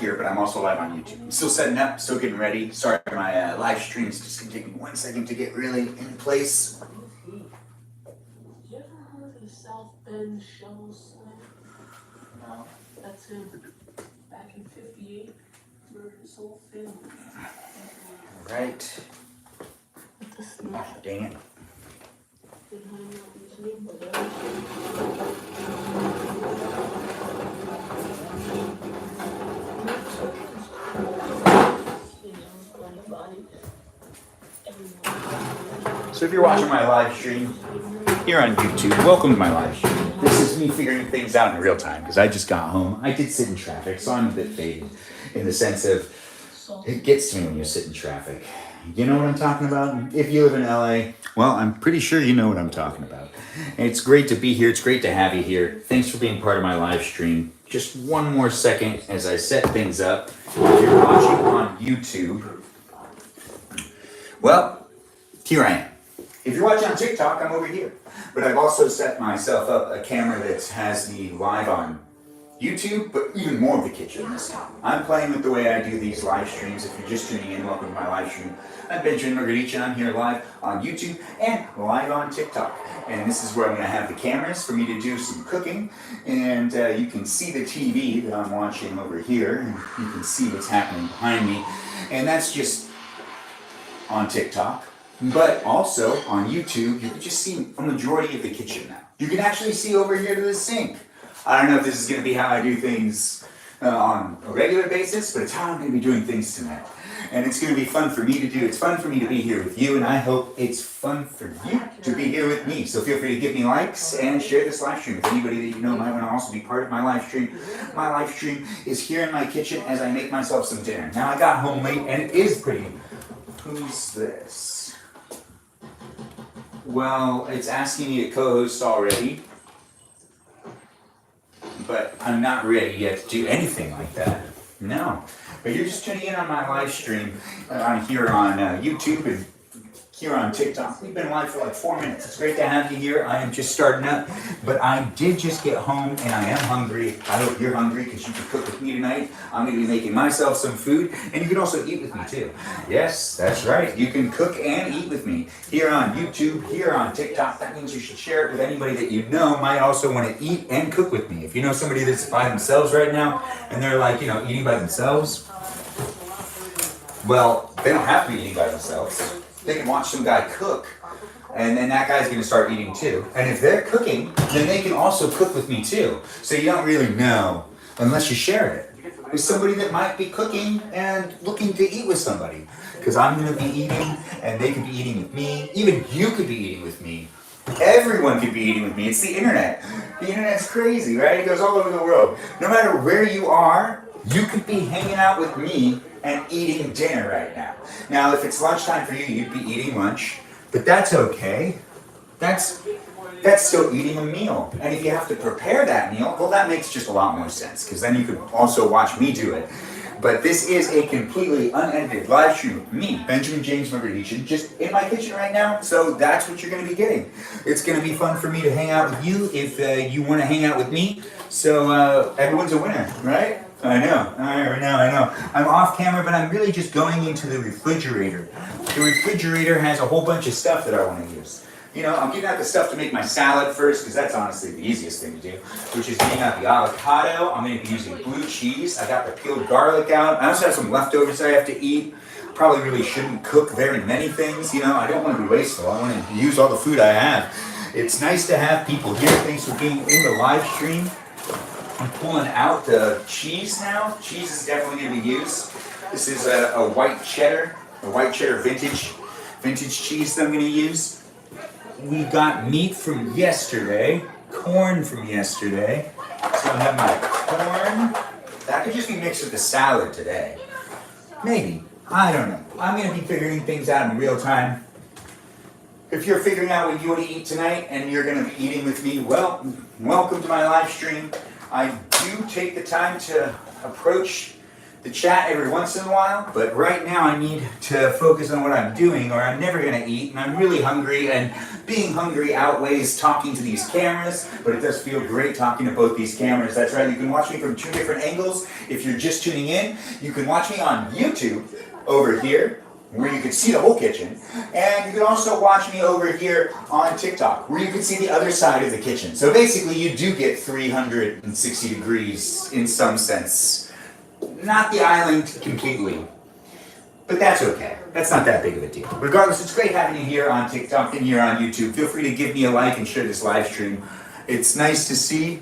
here, but I'm also live on YouTube. I'm still setting up, still getting ready. Sorry, my live stream is just gonna take me 1 second to get really in place. You ever heard of South Bend Shovel Slam? No. That's him. Back in '58, murdered his whole family. Right. Oh, dang it. Been hanging out with his neighborhood. So if you're watching my live stream here on YouTube, welcome to my live stream. This is me figuring things out in real time because I just got home. I did sit in traffic, so I'm a bit faded in the sense of it gets to me when you sit in traffic. You know what I'm talking about? If you live in LA, well, I'm pretty sure you know what I'm talking about. And it's great to be here. It's great to have you here. Thanks for being part of my live stream. Just one more second as I set things up. If you're watching on YouTube, well, here I am. If you're watching on TikTok, I'm over here. But I've also set myself up a camera that has the live on YouTube, but even more of the kitchen this time. I'm playing with the way I do these live streams. If you're just tuning in, welcome to my live stream. I'm Benjamin Margarici. I'm here live on YouTube and live on TikTok. And this is where I'm going to have the cameras for me to do some cooking. And you can see the TV that I'm watching over here. And you can see what's happening behind me. And that's just on TikTok. But also on YouTube, you can just see a majority of the kitchen now. You can actually see over here to the sink. I don't know if this is going to be how I do things on a regular basis, but it's how I'm going to be doing things tonight. And it's going to be fun for me to do. It's fun for me to be here with you, and I hope it's fun for you to be here with me. So feel free to give me likes and share this live stream with anybody that you know might want to also be part of my live stream. My live stream is here in my kitchen as I make myself some dinner. Now, I got home late, and it is pretty. Who's this? Well, it's asking me to co-host already. But I'm not ready yet to do anything like that. No. But you're just tuning in on my live stream here on YouTube and here on TikTok. We've been live for like 4 minutes. It's great to have you here. I am just starting up. But I did just get home and I am hungry. I hope you're hungry because you can cook with me tonight. I'm going to be making myself some food. And you can also eat with me too. Yes, that's right. You can cook and eat with me here on YouTube, here on TikTok. That means you should share it with anybody that you know might also want to eat and cook with me. If you know somebody that's by themselves right now and they're like, eating by themselves, well, they don't have to be eating by themselves. They can watch some guy cook, and then that guy's gonna start eating too. And if they're cooking, then they can also cook with me too. So you don't really know unless you share it with somebody that might be cooking and looking to eat with somebody. Because I'm gonna be eating, and they could be eating with me. Even you could be eating with me. Everyone could be eating with me. It's the internet. The internet's crazy, right? It goes all over the world. No matter where you are, you could be hanging out with me and eating dinner right now. Now, if it's lunchtime for you, you'd be eating lunch, but that's okay. That's still eating a meal. And if you have to prepare that meal, well, that makes just a lot more sense, because then you could also watch me do it. But this is a completely unedited live stream with me, Benjamin James Margarici, just in my kitchen right now. So that's what you're going to be getting. It's going to be fun for me to hang out with you if you want to hang out with me. So everyone's a winner, right? I know. I'm off camera, but I'm really just going into the refrigerator. The refrigerator has a whole bunch of stuff that I want to use. I'm getting out the stuff to make my salad first, because that's honestly the easiest thing to do, which is getting out the avocado. I'm going to be using blue cheese. I got the peeled garlic out. I also have some leftovers I have to eat. Probably really shouldn't cook very many things. I don't want to be wasteful. I want to use all the food I have. It's nice to have people here. Thanks for being in the live stream. I'm pulling out the cheese now. Cheese is definitely going to be used. This is a white cheddar vintage cheese that I'm going to use. We got meat from yesterday, corn from yesterday. So I have my corn. That could just be mixed with the salad today. Maybe. I don't know. I'm going to be figuring things out in real time. If you're figuring out what you want to eat tonight and you're going to be eating with me, well, welcome to my live stream. I do take the time to approach the chat every once in a while, but right now I need to focus on what I'm doing or I'm never gonna eat, and I'm really hungry, and being hungry outweighs talking to these cameras, but it does feel great talking to both these cameras. That's right, you can watch me from 2 different angles. If you're just tuning in, you can watch me on YouTube over here, where you can see the whole kitchen, and you can also watch me over here on TikTok, where you can see the other side of the kitchen. So basically you do get 360 degrees in some sense. Not the island completely, but that's okay. That's not that big of a deal. Regardless, it's great having you here on TikTok and here on YouTube. Feel free to give me a like and share this live stream. It's nice to see.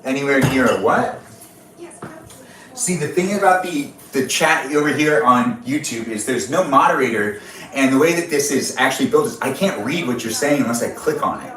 Anywhere near a what? See, the thing about the chat over here on YouTube is there's no moderator, and the way that this is actually built is I can't read what you're saying unless I click on it,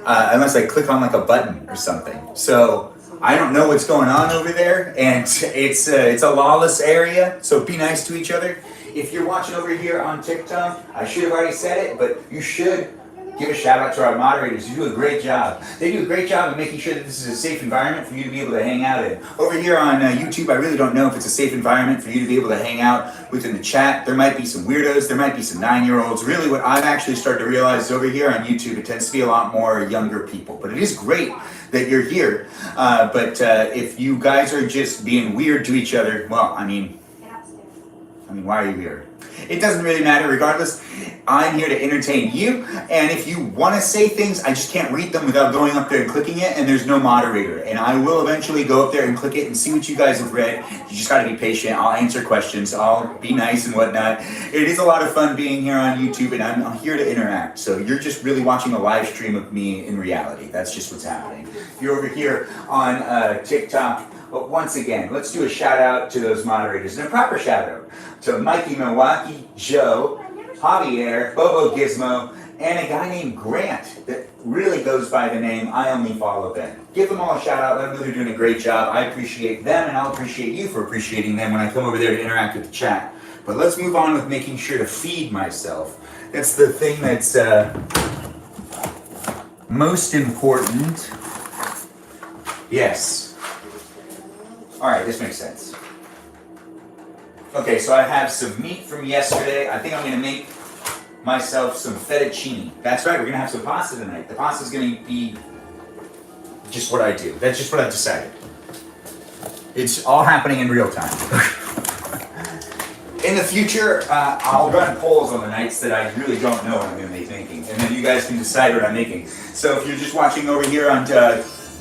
unless I click on like a button or something. So I don't know what's going on over there, and it's a lawless area, so be nice to each other. If you're watching over here on TikTok, I should have already said it, but you should give a shout out to our moderators. You do a great job. They do a great job of making sure that this is a safe environment for you to be able to hang out in. Over here on YouTube, I really don't know if it's a safe environment for you to be able to hang out within the chat. There might be some weirdos, there might be some 9-year-olds. Really what I've actually started to realize is over here on YouTube, it tends to be a lot more younger people. But it is great that you're here. But if you guys are just being weird to each other, well, I mean, why are you here? It doesn't really matter regardless. I'm here to entertain you, and if you want to say things, I just can't read them without going up there and clicking it, and there's no moderator. And I will eventually go up there and click it and see what you guys have read. You just got to be patient. I'll answer questions. I'll be nice and whatnot. It is a lot of fun being here on YouTube, and I'm here to interact. So you're just really watching a live stream of me in reality. That's just what's happening. If you're over here on TikTok, but once again, let's do a shout out to those moderators, and a proper shout out to Mikey Milwaukee, Joe, Javier, Bobo Gizmo, and a guy named Grant that really goes by the name I Only Follow Ben. Give them all a shout out. Let them know they're doing a great job. I appreciate them, and I'll appreciate you for appreciating them when I come over there to interact with the chat. But let's move on with making sure to feed myself. That's the thing that's most important. Yes. All right, this makes sense. Okay, so I have some meat from yesterday. I think I'm gonna make myself some fettuccine. That's right, we're gonna have some pasta tonight. The pasta's gonna be just what I do. That's just what I've decided. It's all happening in real time. In the future, I'll run polls on the nights that I really don't know what I'm gonna be making, and then you guys can decide what I'm making. So if you're just watching over here on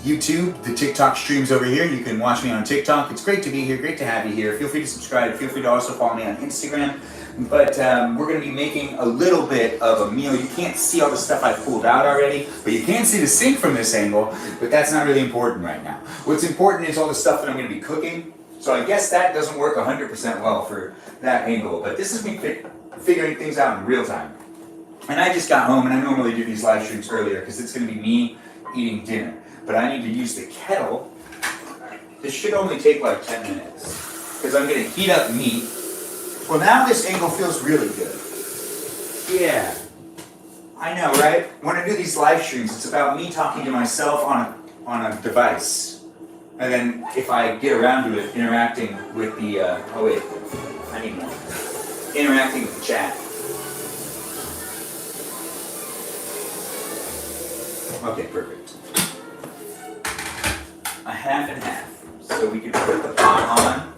YouTube, the TikTok streams over here. You can watch me on TikTok. It's great to be here. Great to have you here. Feel free to subscribe. Feel free to also follow me on Instagram. But we're going to be making a little bit of a meal. You can't see all the stuff I pulled out already, but you can see the sink from this angle, but that's not really important right now. What's important is all the stuff that I'm going to be cooking. So I guess that doesn't work 100% well for that angle, but this is me figuring things out in real time. And I just got home, and I normally do these live streams earlier because it's going to be me eating dinner. But I need to use the kettle. This should only take like 10 minutes because I'm going to heat up meat. Well, now this angle feels really good. Yeah, I know, right? When I do these live streams, it's about me talking to myself on a device. And then if I get around to it, interacting with the, oh wait, I need more. Interacting with the chat. Okay, perfect. A half and half. So we can put the pot on.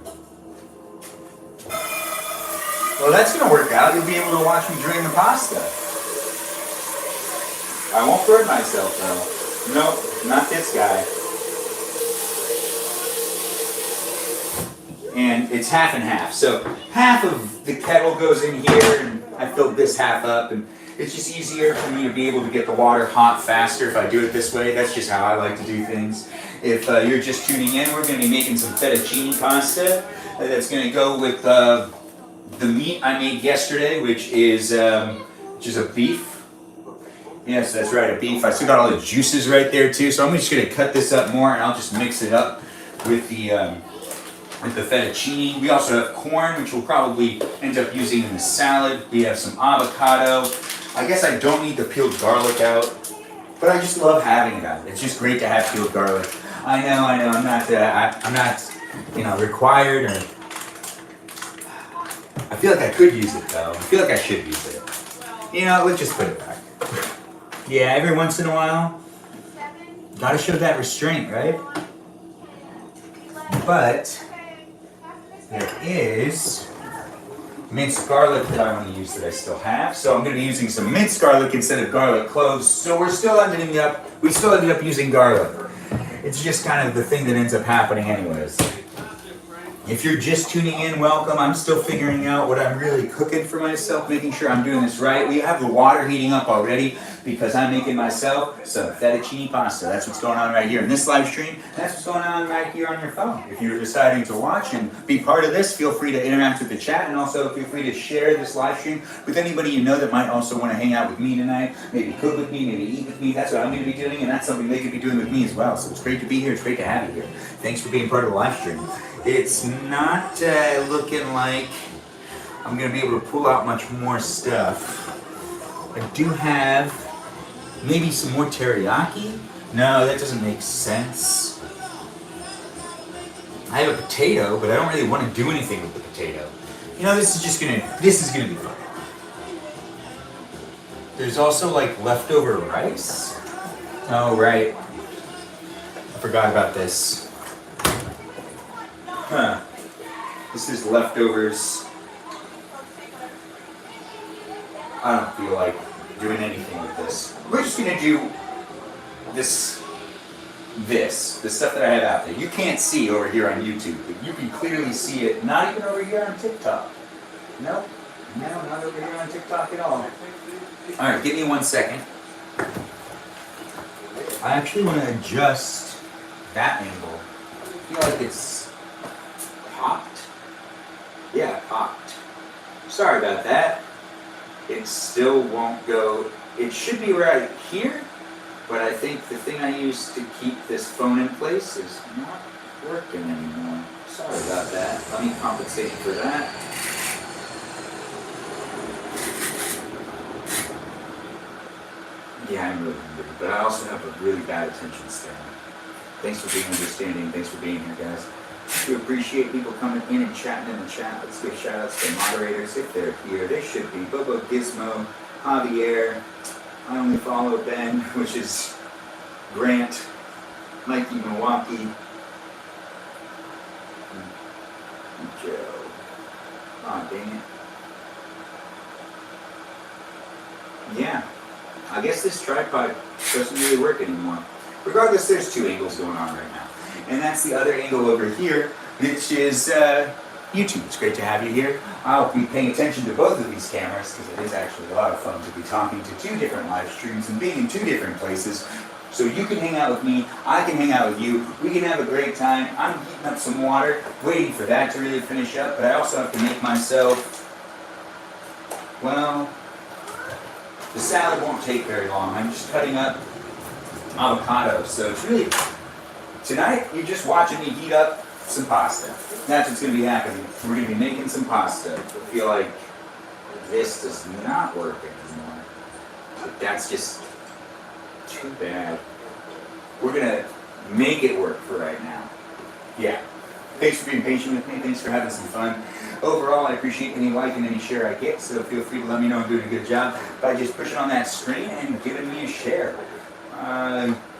Well, that's gonna work out. You'll be able to watch me drain the pasta. I won't burn myself though. Nope, not this guy. And it's half and half. So half of the kettle goes in here, and I filled this half up, and it's just easier for me to be able to get the water hot faster if I do it this way. That's just how I like to do things. If you're just tuning in, we're going to be making some fettuccine pasta that's going to go with the meat I made yesterday, which is a beef. Yes, that's right, a beef. I still got all the juices right there too, so I'm just going to cut this up more, and I'll just mix it up with the fettuccine. We also have corn, which we'll probably end up using in the salad. We have some avocado. I guess I don't need the peeled garlic out, but I just love having it out. It's just great to have peeled garlic. I know. I'm not required or. I feel like I could use it though. I feel like I should use it. Let's just put it back. Yeah, every once in a while, gotta show that restraint, right? But there is minced garlic that I want to use that I still have. So I'm going to be using some minced garlic instead of garlic cloves. So we still ended up using garlic. It's just kind of the thing that ends up happening anyways. If you're just tuning in, welcome. I'm still figuring out what I'm really cooking for myself, making sure I'm doing this right. We have the water heating up already because I'm making myself some fettuccine pasta. That's what's going on right here in this live stream. That's what's going on right here on your phone. If you're deciding to watch and be part of this, feel free to interact with the chat, and also feel free to share this live stream with anybody you know that might also want to hang out with me tonight, maybe cook with me, maybe eat with me. That's what I'm going to be doing, and that's something they could be doing with me as well. So it's great to be here. It's great to have you here. Thanks for being part of the live stream. It's not looking like I'm going to be able to pull out much more stuff. I do have maybe some more teriyaki. No, that doesn't make sense. I have a potato, but I don't really want to do anything with the potato. This is going to be fun. There's also like leftover rice. Oh, right. I forgot about this. Huh. This is leftovers. I don't feel like doing anything with this. We're just gonna do the stuff that I have out there. You can't see over here on YouTube, but you can clearly see it, not even over here on TikTok. Nope. No, not over here on TikTok at all. Alright, give me 1 second. I actually want to adjust that angle. I feel like it's popped? Yeah, popped. Sorry about that. It still won't go. It should be right here, but I think the thing I used to keep this phone in place is not working anymore. Sorry about that. Let me compensate for that. Yeah, I'm really hungry, but I also have a really bad attention span. Thanks for being understanding. Thanks for being here, guys. We appreciate people coming in and chatting in the chat. Let's give shout outs to the moderators if they're here. They should be. Bobo Gizmo, Javier, I only follow Ben, which is Grant, Mikey Milwaukee, Joe. Oh, dang it. Yeah. I guess this tripod doesn't really work anymore. Regardless, there's two angles going on right now. And that's the other angle over here, which is YouTube. It's great to have you here. I'll be paying attention to both of these cameras because it is actually a lot of fun to be talking to two different live streams and being in two different places. So you can hang out with me, I can hang out with you, we can have a great time. I'm heating up some water, waiting for that to really finish up, but I also have to make myself, well, the salad won't take very long. I'm just cutting up avocado, so it's really, tonight you're just watching me heat up some pasta. That's what's going to be happening. We're going to be making some pasta. I feel like this does not work anymore. But that's just too bad. We're going to make it work for right now. Yeah. Thanks for being patient with me. Thanks for having some fun. Overall, I appreciate any like and any share I get, so feel free to let me know I'm doing a good job by just pushing on that screen and giving me a share.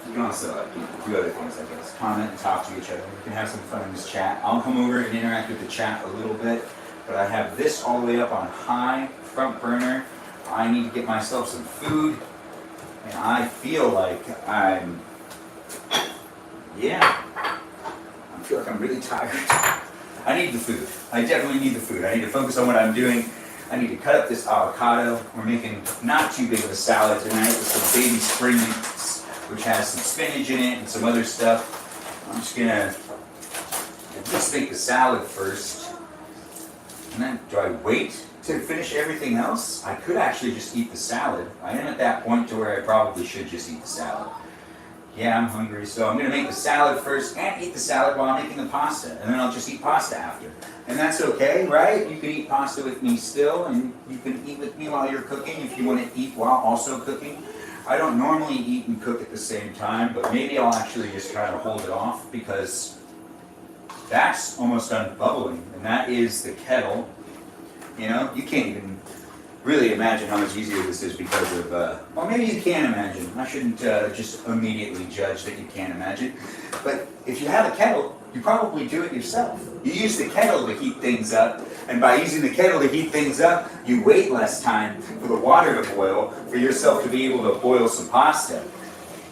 You can also do other things, I guess. Comment and talk to each other. We can have some fun in this chat. I'll come over and interact with the chat a little bit, but I have this all the way up on high, front burner. I need to get myself some food, and I feel like I feel like I'm really tired. I need the food. I definitely need the food. I need to focus on what I'm doing. I need to cut up this avocado. We're making not too big of a salad tonight with some baby spring mix, which has some spinach in it and some other stuff. I'm just gonna just make the salad first. And then, do I wait to finish everything else? I could actually just eat the salad. I am at that point to where I probably should just eat the salad. Yeah, I'm hungry, so I'm gonna make the salad first and eat the salad while I'm making the pasta, and then I'll just eat pasta after. And that's okay, right? You can eat pasta with me still, and you can eat with me while you're cooking if you want to eat while also cooking. I don't normally eat and cook at the same time, but maybe I'll actually just try to hold it off because that's almost done bubbling, and that is the kettle. You know, you can't even really imagine how much easier this is because of, well, maybe you can imagine. I shouldn't just immediately judge that you can't imagine. But if you have a kettle, you probably do it yourself. You use the kettle to heat things up, and by using the kettle to heat things up, you wait less time for the water to boil for yourself to be able to boil some pasta.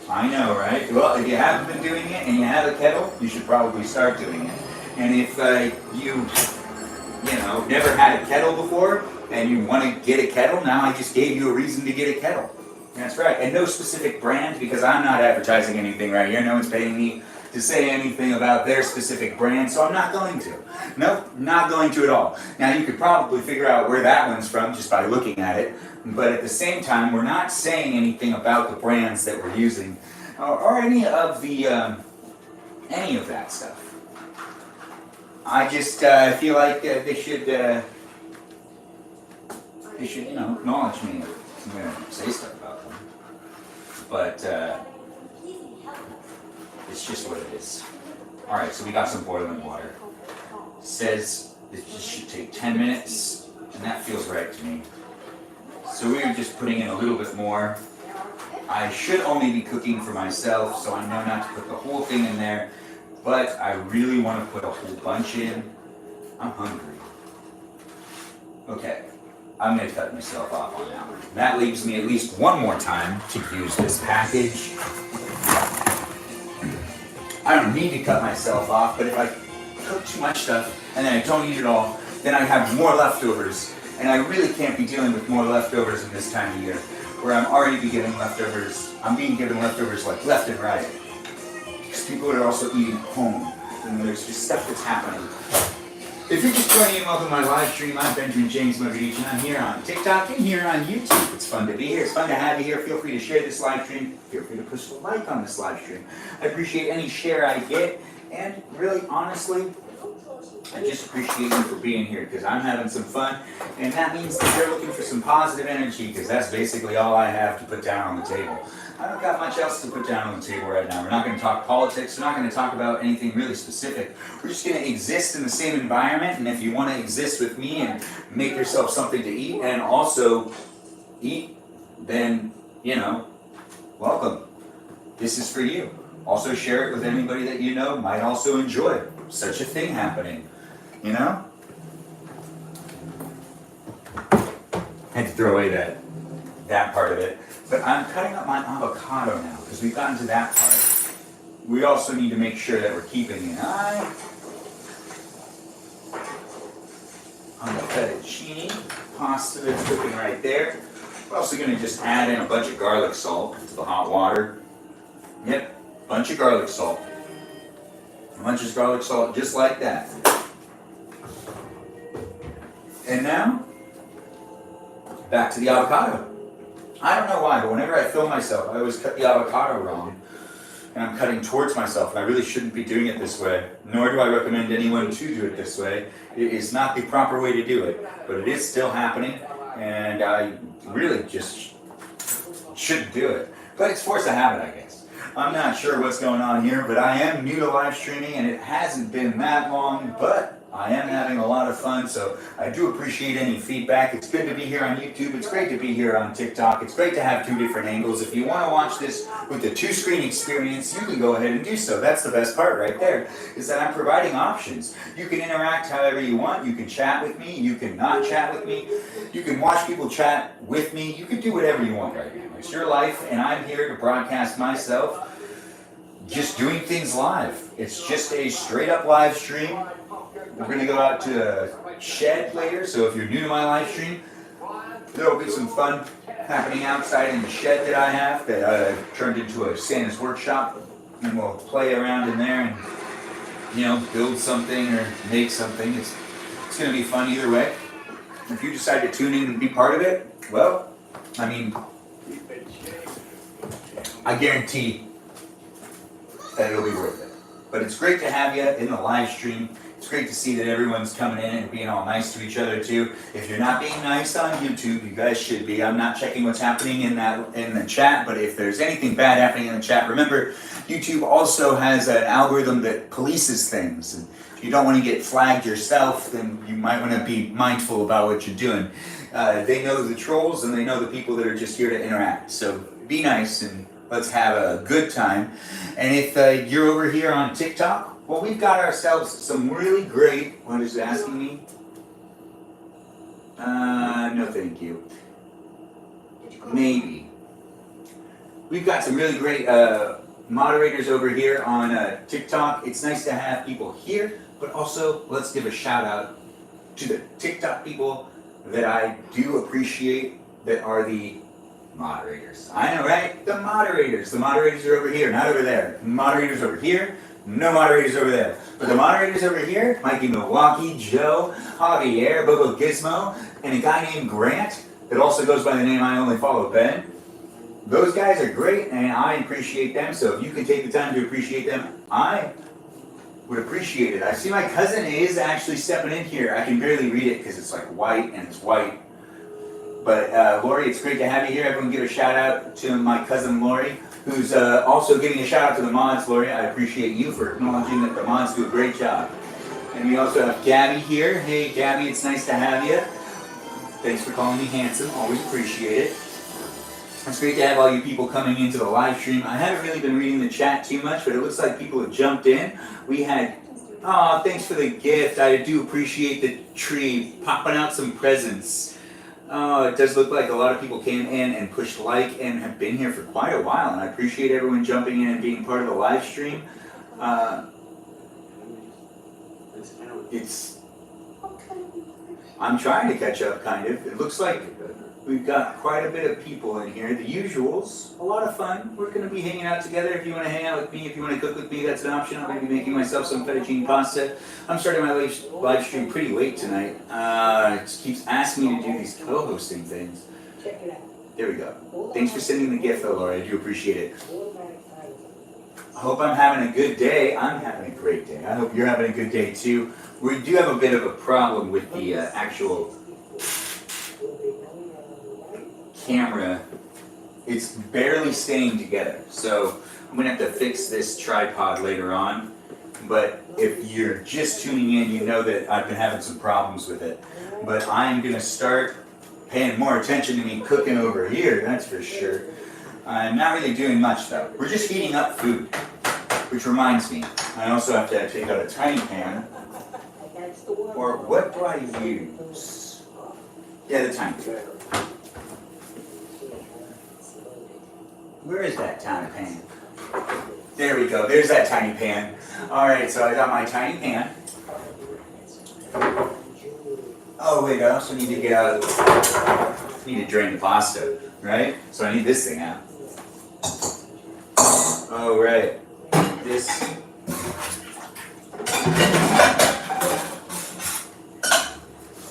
I know, right? Well, if you haven't been doing it and you have a kettle, you should probably start doing it. And if you know, never had a kettle before and you want to get a kettle, now I just gave you a reason to get a kettle. That's right. And no specific brand, because I'm not advertising anything right here. No one's paying me to say anything about their specific brand, so I'm not going to. Nope, not going to at all. Now you could probably figure out where that one's from just by looking at it, but at the same time, we're not saying anything about the brands that we're using or any of that stuff. I just feel like they should, you know, acknowledge me if I'm gonna say stuff about them. But it's just what it is. All right, so we got some boiling water. It says it just should take 10 minutes, and that feels right to me. So we're just putting in a little bit more. I should only be cooking for myself, so I know not to put the whole thing in there, but I really want to put a whole bunch in. I'm hungry. Okay, I'm gonna cut myself off on that one. That leaves me at least one more time to use this package. I don't need to cut myself off, but if I cook too much stuff and then I don't eat it all, then I have more leftovers. And I really can't be dealing with more leftovers in this time of year, where I'm already be getting leftovers. I'm being given leftovers like left and right. Because people are also eating at home, and there's just stuff that's happening. If you're just joining in, welcome to my live stream. I'm Benjamin James Mogadich, and I'm here on TikTok and here on YouTube. It's fun to be here. It's fun to have you here. Feel free to share this live stream. Feel free to push the like on this live stream. I appreciate any share I get, and really, honestly, I just appreciate you for being here, because I'm having some fun, and that means that you're looking for some positive energy, because that's basically all I have to put down on the table. I don't got much else to put down on the table right now. We're not going to talk politics. We're not going to talk about anything really specific. We're just going to exist in the same environment, and if you want to exist with me and make yourself something to eat and also eat, then, you know, welcome. This is for you. Also share it with anybody that you know might also enjoy such a thing happening, you know? Had to throw away that part of it. But I'm cutting up my avocado now, because we've gotten to that part. We also need to make sure that we're keeping an eye on the fettuccine pasta that's cooking right there. We're also going to just add in a bunch of garlic salt to the hot water. Yep, bunch of garlic salt. A bunch of garlic salt, just like that. And now, back to the avocado. I don't know why, but whenever I film myself, I always cut the avocado wrong. And I'm cutting towards myself, and I really shouldn't be doing it this way. Nor do I recommend anyone to do it this way. It is not the proper way to do it, but it is still happening, and I really just shouldn't do it. But it's force of habit, I guess. I'm not sure what's going on here, but I am new to live streaming, and it hasn't been that long, but I am having a lot of fun, so I do appreciate any feedback. It's good to be here on YouTube. It's great to be here on TikTok. It's great to have two different angles. If you want to watch this with the two-screen experience, you can go ahead and do so. That's the best part right there, is that I'm providing options. You can interact however you want. You can chat with me. You can not chat with me. You can watch people chat with me. You can do whatever you want right now. It's your life, and I'm here to broadcast myself just doing things live. It's just a straight-up live stream. We're going to go out to a shed later, so if you're new to my live stream, there will be some fun happening outside in the shed that I have that I've turned into a Santa's workshop, and we'll play around in there and, you know, build something or make something. It's going to be fun either way. If you decide to tune in and be part of it, well, I mean, I guarantee that it'll be worth it. But it's great to have you in the live stream. It's It's great to see that everyone's coming in and being all nice to each other too. If you're not being nice on YouTube, you guys should be. I'm not checking what's happening in the chat, but if there's anything bad happening in the chat, remember YouTube also has an algorithm that polices things. And if you don't want to get flagged yourself, then you might want to be mindful about what you're doing. They know the trolls and they know the people that are just here to interact. So be nice and let's have a good time. And if you're over here on TikTok, well, we've got ourselves some really great, what is it asking me? No thank you. Maybe. We've got some really great moderators over here on TikTok. It's nice to have people here, but also let's give a shout out to the TikTok people that I do appreciate that are the moderators. I know, right? The moderators. The moderators are over here, not over there. The moderators over here. No moderators over there. But the moderators over here, Mikey Milwaukee, Joe, Javier, Bobo Gizmo, and a guy named Grant that also goes by the name I Only Follow Ben. Those guys are great and I appreciate them. So if you can take the time to appreciate them, I would appreciate it. I see my cousin is actually stepping in here. I can barely read it because it's like white and it's white. But Lori, it's great to have you here. Everyone give a shout out to my cousin Lori, who's also giving a shout out to the mods. Lori, I appreciate you for acknowledging that the mods do a great job. And we also have Gabby here. Hey Gabby, it's nice to have you. Thanks for calling me handsome, always appreciate it. It's great to have all you people coming into the live stream. I haven't really been reading the chat too much, but it looks like people have jumped in. We had, oh, thanks for the gift. I do appreciate the tree popping out some presents. Oh, it does look like a lot of people came in and pushed like and have been here for quite a while, and I appreciate everyone jumping in and being part of the live stream. I'm trying to catch up, kind of. It looks like we've got quite a bit of people in here. The usuals, a lot of fun. We're going to be hanging out together. If you want to hang out with me, if you want to cook with me, that's an option. I'm going to be making myself some fettuccine pasta. I'm starting my live stream pretty late tonight. It just keeps asking me to do these co-hosting things. There we go. Thanks for sending the gift, though, Laura. I do appreciate it. I hope I'm having a good day. I'm having a great day. I hope you're having a good day, too. We do have a bit of a problem with the actual camera. It's barely staying together, so I'm gonna have to fix this tripod later on. But if you're just tuning in, you know that I've been having some problems with it. But I'm gonna start paying more attention to me cooking over here, that's for sure. I'm not really doing much though. We're just heating up food, which reminds me, I also have to take out a tiny pan. Or what do I use? Yeah, the tiny pan. Where is that tiny pan? There we go, there's that tiny pan. Alright, so I got my tiny pan. Oh wait, I also need to get out of the... I need to drain the pasta, right? So I need this thing out. Oh right, this...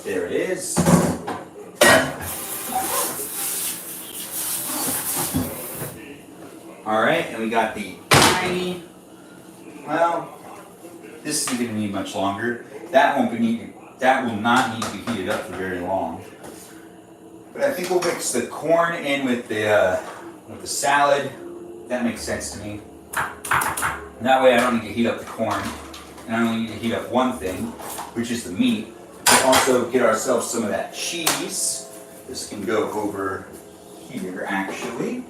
There it is. Alright, and we got the tiny, well, this isn't going to need much longer. That will not need to be heated up for very long. But I think we'll mix the corn in with the salad. That makes sense to me. That way I don't need to heat up the corn. And I only need to heat up one thing, which is the meat. We'll also get ourselves some of that cheese. This can go over here, actually.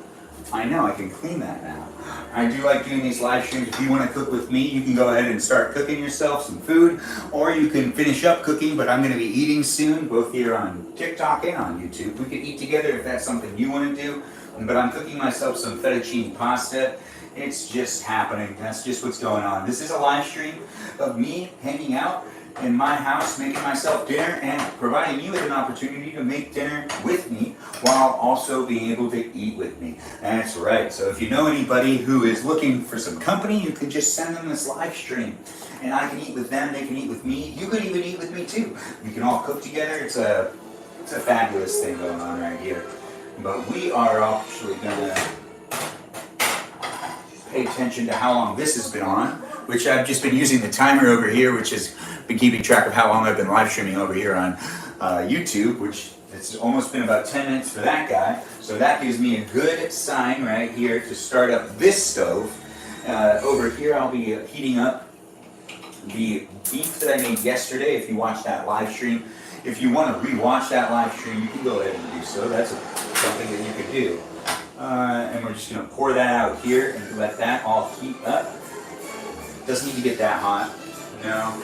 I know, I can clean that now. I do like doing these live streams. If you want to cook with me, you can go ahead and start cooking yourself some food, or you can finish up cooking, but I'm going to be eating soon, both here on TikTok and on YouTube. We could eat together if that's something you want to do, but I'm cooking myself some fettuccine pasta. It's just happening. That's just what's going on. This is a live stream of me hanging out in my house, making myself dinner and providing you with an opportunity to make dinner with me while also being able to eat with me. That's right. So if you know anybody who is looking for some company, you can just send them this live stream and I can eat with them, they can eat with me. You could even eat with me too. We can all cook together. It's a fabulous thing going on right here. But we are actually gonna pay attention to how long this has been on, which I've just been using the timer over here, which is been keeping track of how long I've been live streaming over here on YouTube, which it's almost been about 10 minutes for that guy. So that gives me a good sign right here to start up this stove. Over here I'll be heating up the beef that I made yesterday. If you watched that live stream, if you want to re-watch that live stream, you can go ahead and do so. That's something that you could do. And we're just going to pour that out here and let that all heat up. Doesn't need to get that hot, no.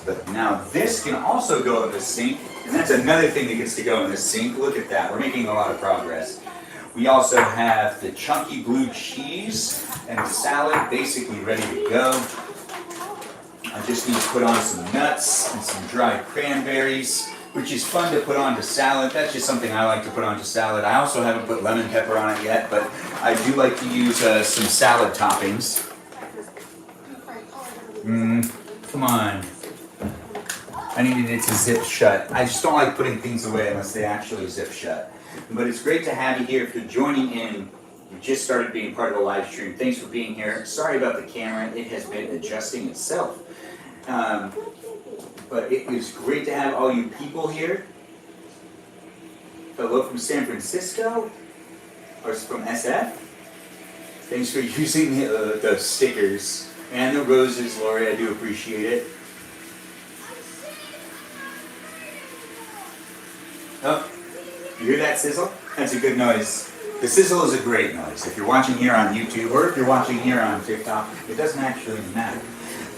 But now this can also go in the sink, and that's another thing that gets to go in the sink. Look at that, we're making a lot of progress. We also have the chunky blue cheese and the salad basically ready to go. I just need to put on some nuts and some dried cranberries, which is fun to put onto salad. That's just something I like to put onto salad. I also haven't put lemon pepper on it yet, but I do like to use some salad toppings. Come on. I needed it to zip shut. I just don't like putting things away unless they actually zip shut. But it's great to have you here. If you're joining in, you just started being part of the live stream. Thanks for being here. Sorry about the camera. It has been adjusting itself. But it is great to have all you people here. Hello from San Francisco, or from SF. Thanks for using the stickers and the roses, Lori. I do appreciate it. Oh, you hear that sizzle? That's a good noise. The sizzle is a great noise. If you're watching here on YouTube or if you're watching here on TikTok, it doesn't actually matter.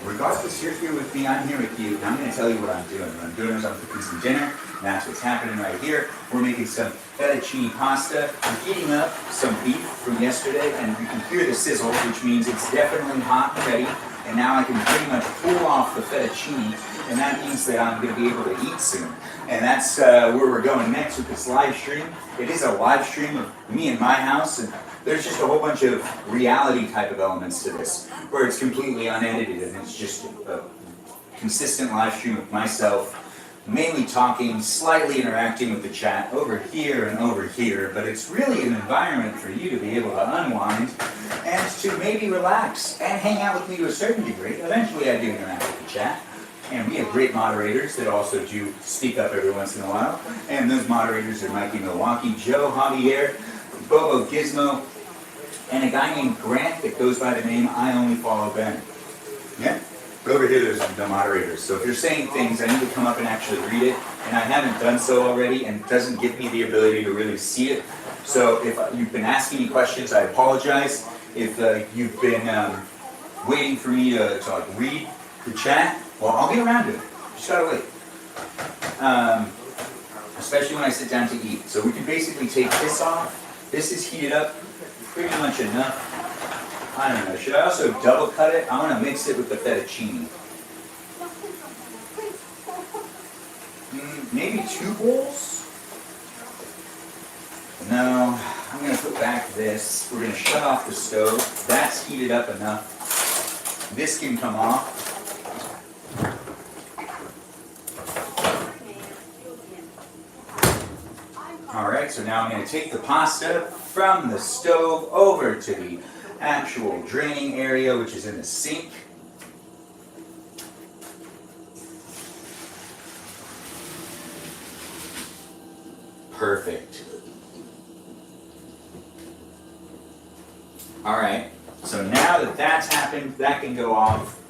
Regardless, you're here with me, I'm here with you, and I'm going to tell you what I'm doing. What I'm doing is I'm cooking some dinner, and that's what's happening right here. We're making some fettuccine pasta. I'm heating up some beef from yesterday, and you can hear the sizzle, which means it's definitely hot and ready. And now I can pretty much pull off the fettuccine, and that means that I'm going to be able to eat soon. And that's where we're going next with this live stream. It is a live stream of me in my house, and there's just a whole bunch of reality type of elements to this, where it's completely unedited and it's just a consistent live stream of myself, mainly talking, slightly interacting with the chat over here and over here, but it's really an environment for you to be able to unwind and to maybe relax and hang out with me to a certain degree. Eventually I do interact with the chat. And we have great moderators that also do speak up every once in a while. And those moderators are Mikey Milwaukee, Joe Javier, Bobo Gizmo, and a guy named Grant that goes by the name I Only Follow Ben. Yeah? Over here there's the moderators. So if you're saying things, I need to come up and actually read it. And I haven't done so already, and it doesn't give me the ability to really see it. So if you've been asking me questions, I apologize. If you've been waiting for me to like read the chat, well, I'll get around to it. Just gotta wait. Especially when I sit down to eat. So we can basically take this off. This is heated up pretty much enough. I don't know. Should I also double cut it? I want to mix it with the fettuccine. Maybe 2 bowls? No. I'm going to put back this. We're going to shut off the stove. That's heated up enough. This can come off. Alright, so now I'm going to take the pasta from the stove over to the actual draining area, which is in the sink. Perfect. Alright, so now that that's happened, that can go off.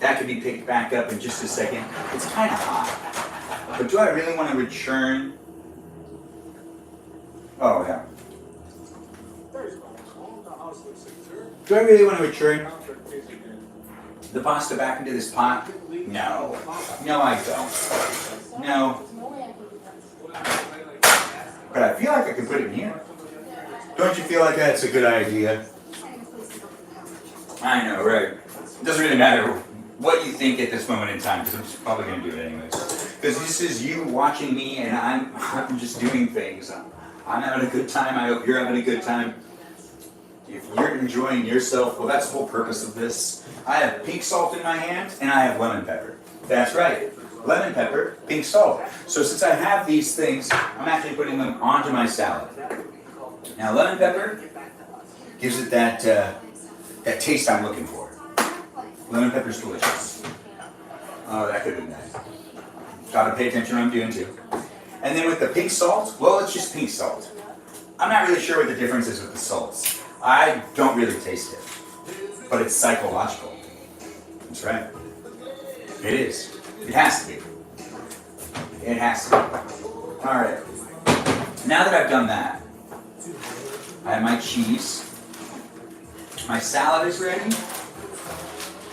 That can be picked back up in just a second. It's kind of hot. But do I really want to return? Oh, yeah. Do I really want to return the pasta back into this pot? No. No, I don't. No. But I feel like I could put it in here. Don't you feel like that's a good idea? I know, right? It doesn't really matter what you think at this moment in time, because I'm just probably going to do it anyways. Because this is you watching me, and I'm just doing things. I'm having a good time. I hope you're having a good time. If you're enjoying yourself, well, that's the whole purpose of this. I have pink salt in my hand, and I have lemon pepper. That's right. Lemon pepper, pink salt. So since I have these things, I'm actually putting them onto my salad. Now, lemon pepper gives it that that taste I'm looking for. Lemon pepper's delicious. Oh, that could have been nice. Gotta pay attention to what I'm doing too. And then with the pink salt, well, it's just pink salt. I'm not really sure what the difference is with the salts. I don't really taste it, but it's psychological. That's right. It is. It has to be. It has to be. All right. Now that I've done that, I have my cheese. My salad is ready.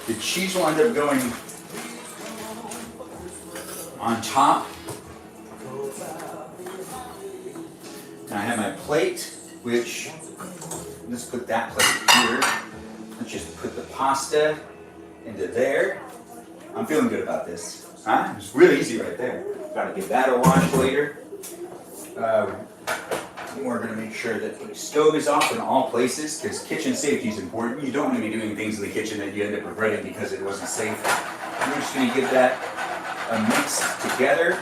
The cheese will end up going on top. And I have my plate, which, let's put that plate here. Let's just put the pasta into there. I'm feeling good about this. Huh? It's really easy right there. Gotta give that a wash later. We're gonna make sure that the stove is off in all places because kitchen safety is important. You don't want to be doing things in the kitchen that you end up regretting because it wasn't safe. I'm just gonna give that a mix together.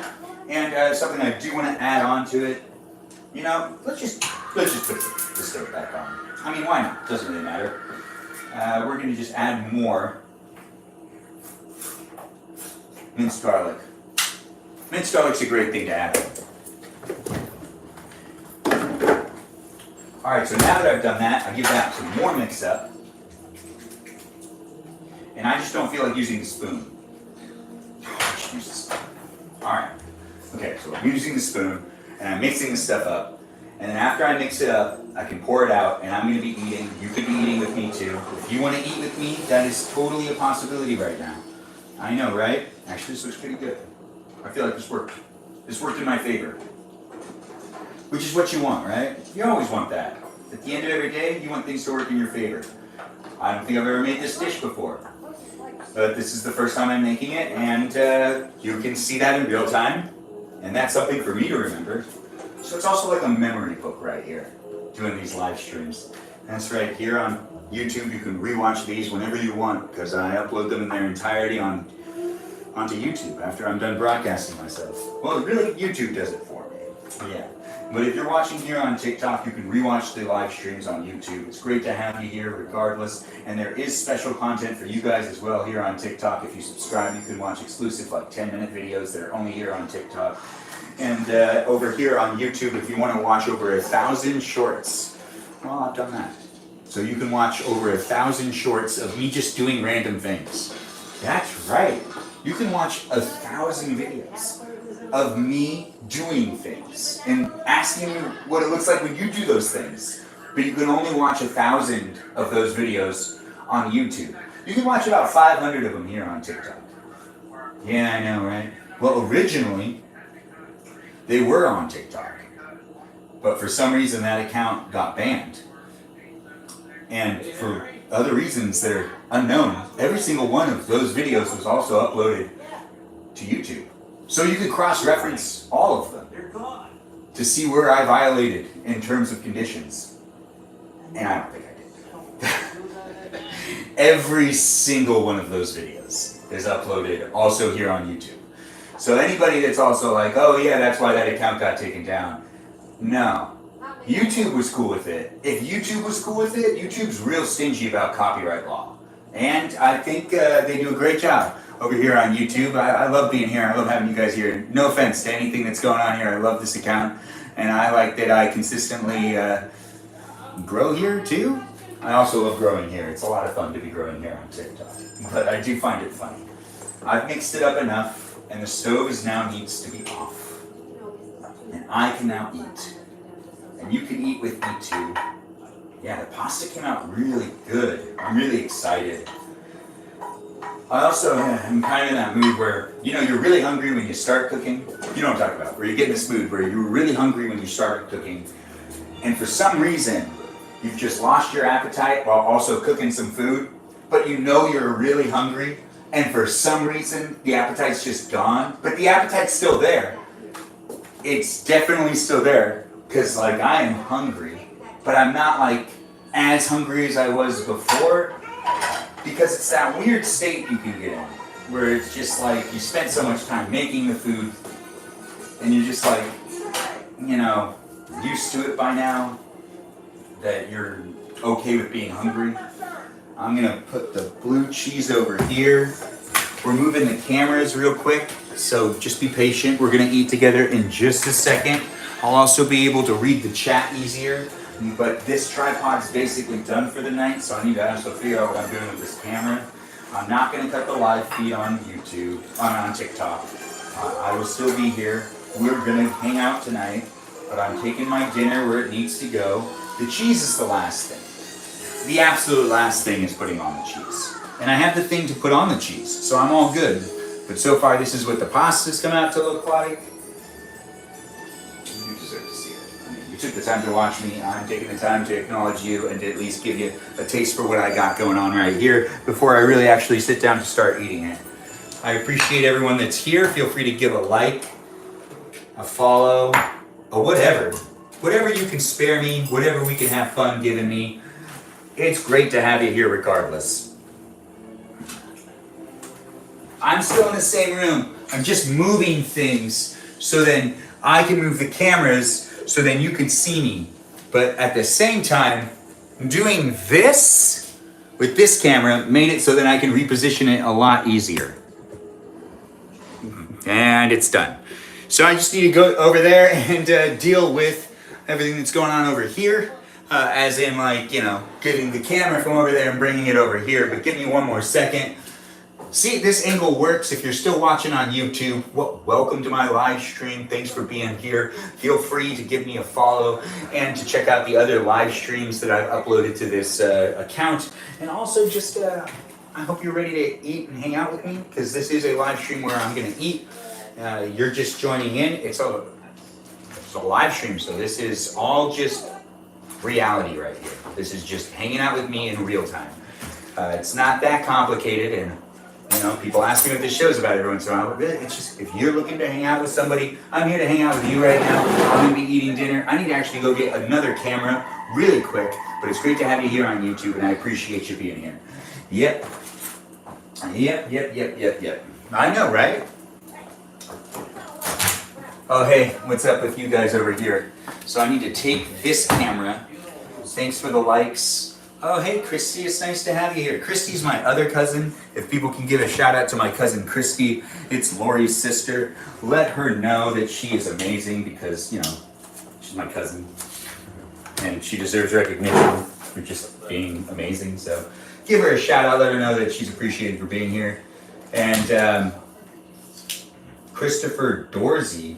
And something I do want to add on to it, you know, let's just put the stove back on. I mean, why not? Doesn't really matter. We're gonna just add more minced garlic. Minced garlic's a great thing to add. Alright, so now that I've done that, I give that some more mix up. And I just don't feel like using the spoon. Just use the spoon. Alright. Okay, so I'm using the spoon, and I'm mixing the stuff up. And then after I mix it up, I can pour it out, and I'm going to be eating. You could be eating with me too. If you want to eat with me, that is totally a possibility right now. I know, right? Actually, this looks pretty good. I feel like this worked. This worked in my favor. Which is what you want, right? You always want that. At the end of every day, you want things to work in your favor. I don't think I've ever made this dish before. But this is the first time I'm making it, and you can see that in real time. And that's something for me to remember. So it's also like a memory book right here, doing these live streams. That's right, here on YouTube, you can rewatch these whenever you want, because I upload them in their entirety onto YouTube after I'm done broadcasting myself. Well, really, YouTube does it for me. Yeah. But if you're watching here on TikTok, you can rewatch the live streams on YouTube. It's great to have you here regardless. And there is special content for you guys as well here on TikTok. If you subscribe, you can watch exclusive like 10-minute videos that are only here on TikTok. And over here on YouTube, if you want to watch over 1,000 shorts, well, I've done that. So you can watch over 1,000 shorts of me just doing random things. That's right. You can watch 1,000 videos of me doing things and asking you what it looks like when you do those things. But you can only watch 1,000 of those videos on YouTube. You can watch about 500 of them here on TikTok. Yeah, I know, right? Well, originally, they were on TikTok. But for some reason, that account got banned. And for other reasons that are unknown, every single one of those videos was also uploaded to YouTube. So you could cross-reference all of them to see where I violated in terms of conditions. And I don't think I did. Every single one of those videos is uploaded also here on YouTube. So anybody that's also like, oh yeah, that's why that account got taken down. No. YouTube was cool with it. If YouTube was cool with it, YouTube's real stingy about copyright law. And I think they do a great job over here on YouTube. I love being here. I love having you guys here. No offense to anything that's going on here. I love this account. And I like that I consistently grow here too. I also love growing here. It's a lot of fun to be growing here on TikTok. But I do find it funny. I've mixed it up enough, and the stove now needs to be off. And I can now eat. And you can eat with me too. Yeah, the pasta came out really good. I'm really excited. I also am kind of in that mood where, you know, you're really hungry when you start cooking. You know what I'm talking about, where you get in this mood where you're really hungry when you start cooking. And for some reason, you've just lost your appetite while also cooking some food, but you know you're really hungry. And for some reason, the appetite's just gone. But the appetite's still there. It's definitely still there. Because, like, I am hungry, but I'm not, like, as hungry as I was before, because it's that weird state you can get in, where it's just, like, you spent so much time making the food, and you're just, like, you know, used to it by now, that you're okay with being hungry. I'm gonna put the blue cheese over here. We're moving the cameras real quick, so just be patient. We're gonna eat together in just a second. I'll also be able to read the chat easier, but this tripod is basically done for the night, so I need to also figure out what I'm doing with this camera. I'm not gonna cut the live feed on YouTube, on TikTok. I will still be here. We're gonna hang out tonight, but I'm taking my dinner where it needs to go. The cheese is the last thing. The absolute last thing is putting on the cheese. And I have the thing to put on the cheese, so I'm all good. But so far, this is what the pasta's come out to look like. You deserve to see it. I mean, you took the time to watch me. I'm taking the time to acknowledge you and to at least give you a taste for what I got going on right here before I really actually sit down to start eating it. I appreciate everyone that's here. Feel free to give a like, a follow, a whatever. Whatever you can spare me, whatever we can have fun giving me. It's great to have you here regardless. I'm still in the same room. I'm just moving things so then I can move the cameras so then you can see me. But at the same time, doing this with this camera made it so that I can reposition it a lot easier. And it's done. So I just need to go over there and deal with everything that's going on over here. As in, like, you know, getting the camera from over there and bringing it over here. But give me one more second. See, this angle works. If you're still watching on YouTube, welcome to my live stream. Thanks for being here. Feel free to give me a follow and to check out the other live streams that I've uploaded to this account. And also just, I hope you're ready to eat and hang out with me, because this is a live stream where I'm going to eat. You're just joining in. It's a live stream, so this is all just reality right here. This is just hanging out with me in real time. It's not that complicated, and you know, people ask me what this show's about every once in a while. Really, it's just, if you're looking to hang out with somebody, I'm here to hang out with you right now. I'm gonna be eating dinner. I need to actually go get another camera really quick, but it's great to have you here on YouTube, and I appreciate you being here. Yep. I know, right? Oh, hey, what's up with you guys over here? So I need to take this camera. Thanks for the likes. Oh, hey, Christy, it's nice to have you here. Christy's my other cousin. If people can give a shout out to my cousin Christy, it's Lori's sister. Let her know that she is amazing because, you know, she's my cousin. And she deserves recognition for just being amazing. So give her a shout out. Let her know that she's appreciated for being here. And Christopher Dorsey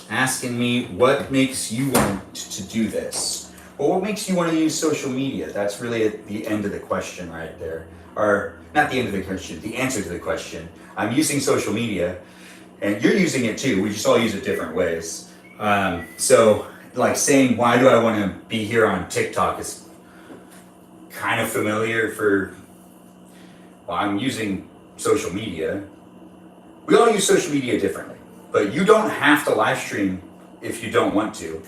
asking me, what makes you want to do this? Well, what makes you want to use social media? That's really at the end of the question right there. Or, not the end of the question, the answer to the question. I'm using social media, and you're using it too. We just all use it different ways. So, like saying, why do I want to be here on TikTok is kind of familiar for, well, I'm using social media. We all use social media differently, but you don't have to live stream if you don't want to.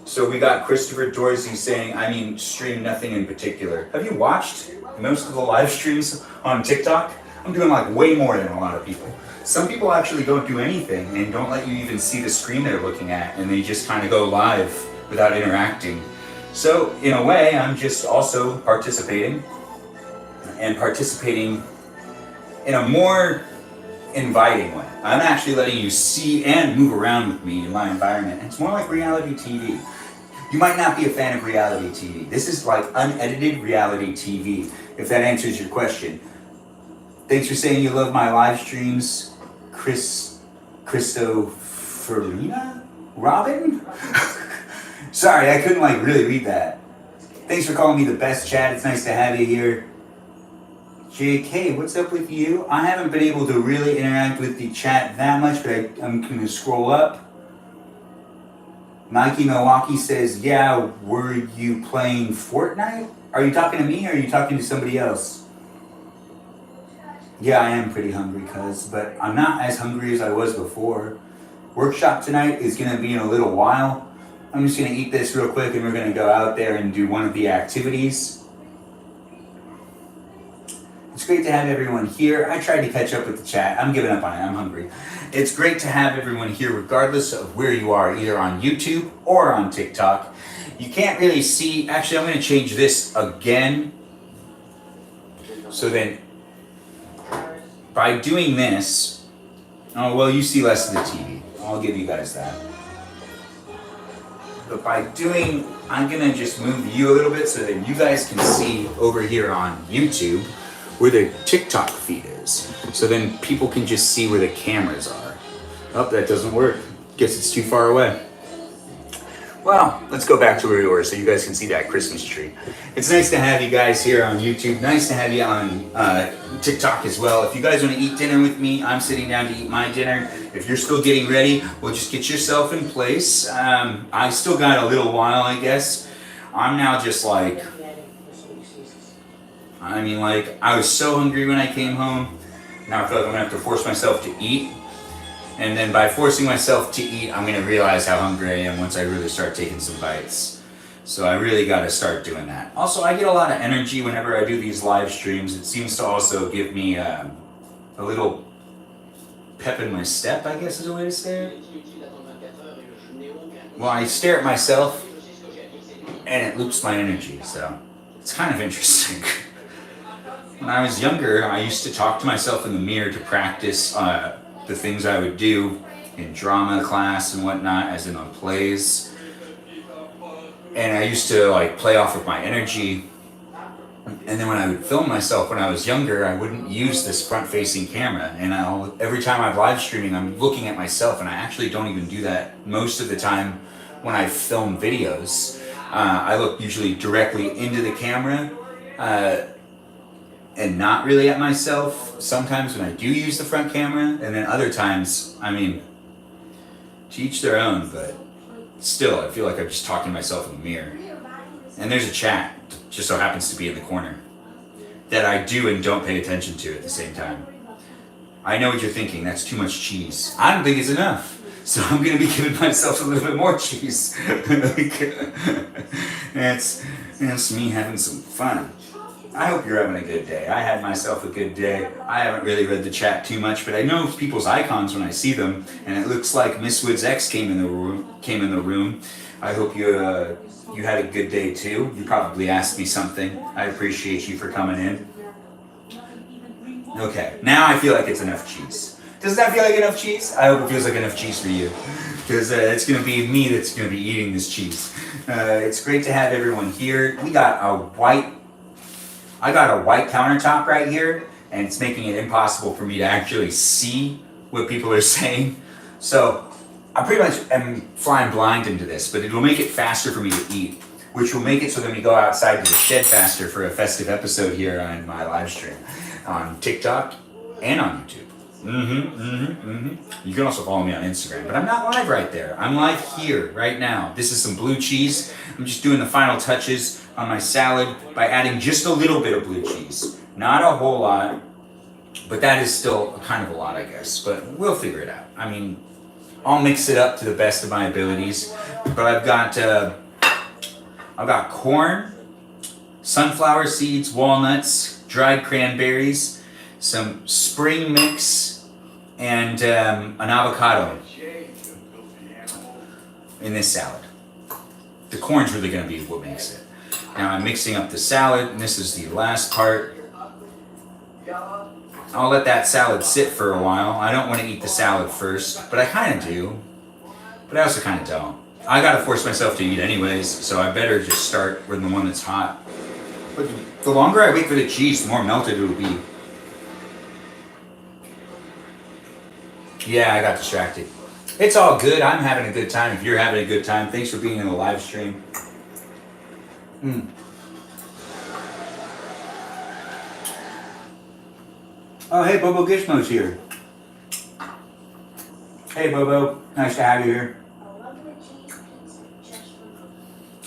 So we got Christopher Dorsey saying, I mean, stream nothing in particular. Have you watched most of the live streams on TikTok? I'm doing like way more than a lot of people. Some people actually don't do anything and don't let you even see the screen they're looking at, and they just kind of go live without interacting. So in a way, I'm just also participating, and participating in a more inviting way. I'm actually letting you see and move around with me in my environment. It's more like reality TV. You might not be a fan of reality TV. This is like unedited reality TV, if that answers your question. Thanks for saying you love my live streams, Christoferina? Robin? Sorry, I couldn't like really read that. Thanks for calling me the best, Chad. It's nice to have you here. JK, what's up with you? I haven't been able to really interact with the chat that much, but I'm going to scroll up. Mikey Milwaukee says, yeah, were you playing Fortnite? Are you talking to me or are you talking to somebody else? Yeah, I am pretty hungry, but I'm not as hungry as I was before. Workshop tonight is going to be in a little while. I'm just going to eat this real quick and we're going to go out there and do one of the activities. It's great to have everyone here. I tried to catch up with the chat. I'm giving up on it. I'm hungry. It's great to have everyone here regardless of where you are, either on YouTube or on TikTok. You can't really see, actually I'm going to change this again. So then, by doing this, oh well, you see less of the TV. I'll give you guys that. But by doing, I'm gonna just move you a little bit so that you guys can see over here on YouTube where the TikTok feed is. So then people can just see where the cameras are. Oh, that doesn't work. Guess it's too far away. Well, let's go back to where we were so you guys can see that Christmas tree. It's nice to have you guys here on YouTube. Nice to have you on TikTok as well. If you guys want to eat dinner with me, I'm sitting down to eat my dinner. If you're still getting ready, well, just get yourself in place. I still got a little while, I guess. I'm now just like, I was so hungry when I came home. Now I feel like I'm going to have to force myself to eat. And then by forcing myself to eat, I'm gonna realize how hungry I am once I really start taking some bites. So I really gotta start doing that. Also, I get a lot of energy whenever I do these live streams. It seems to also give me a little pep in my step, I guess is a way to say it. Well, I stare at myself and it loops my energy, so it's kind of interesting. When I was younger, I used to talk to myself in the mirror to practice the things I would do in drama class and whatnot, as in on plays. And I used to like play off of my energy. And then when I would film myself when I was younger, I wouldn't use this front-facing camera. And every time I'm live streaming, I'm looking at myself, and I actually don't even do that most of the time when I film videos. I look usually directly into the camera. And not really at myself. Sometimes when I do use the front camera, and then other times, to each their own, but still, I feel like I'm just talking to myself in the mirror. And there's a chat, just so happens to be in the corner, that I do and don't pay attention to at the same time. I know what you're thinking, that's too much cheese. I don't think it's enough, so I'm gonna be giving myself a little bit more cheese. That's me having some fun. I hope you're having a good day. I had myself a good day. I haven't really read the chat too much, but I know people's icons when I see them, and it looks like Miss Woods X came in the room. I hope you had a good day too. You probably asked me something. I appreciate you for coming in. Okay, now I feel like it's enough cheese. Does that feel like enough cheese? I hope it feels like enough cheese for you, because it's going to be me that's going to be eating this cheese. It's great to have everyone here. I got a white countertop right here, and it's making it impossible for me to actually see what people are saying. So I pretty much am flying blind into this, but it'll make it faster for me to eat, which will make it so that we go outside to the shed faster for a festive episode here on my live stream on TikTok and on YouTube. You can also follow me on Instagram, but I'm not live right there. I'm live here right now. This is some blue cheese. I'm just doing the final touches on my salad by adding just a little bit of blue cheese. Not a whole lot, but that is still kind of a lot, I guess. But we'll figure it out. I'll mix it up to the best of my abilities. But I've got corn, sunflower seeds, walnuts, dried cranberries, some spring mix, and an avocado in this salad. The corn's really going to be what makes it. Now I'm mixing up the salad, and this is the last part. I'll let that salad sit for a while. I don't want to eat the salad first, but I kind of do. But I also kind of don't. I got to force myself to eat anyways, so I better just start with the one that's hot. But the longer I wait for the cheese, the more melted it will be. Yeah, I got distracted. It's all good. I'm having a good time. If you're having a good time, thanks for being in the live stream. Oh, hey, Bobo Gizmo's here. Hey, Bobo. Nice to have you here.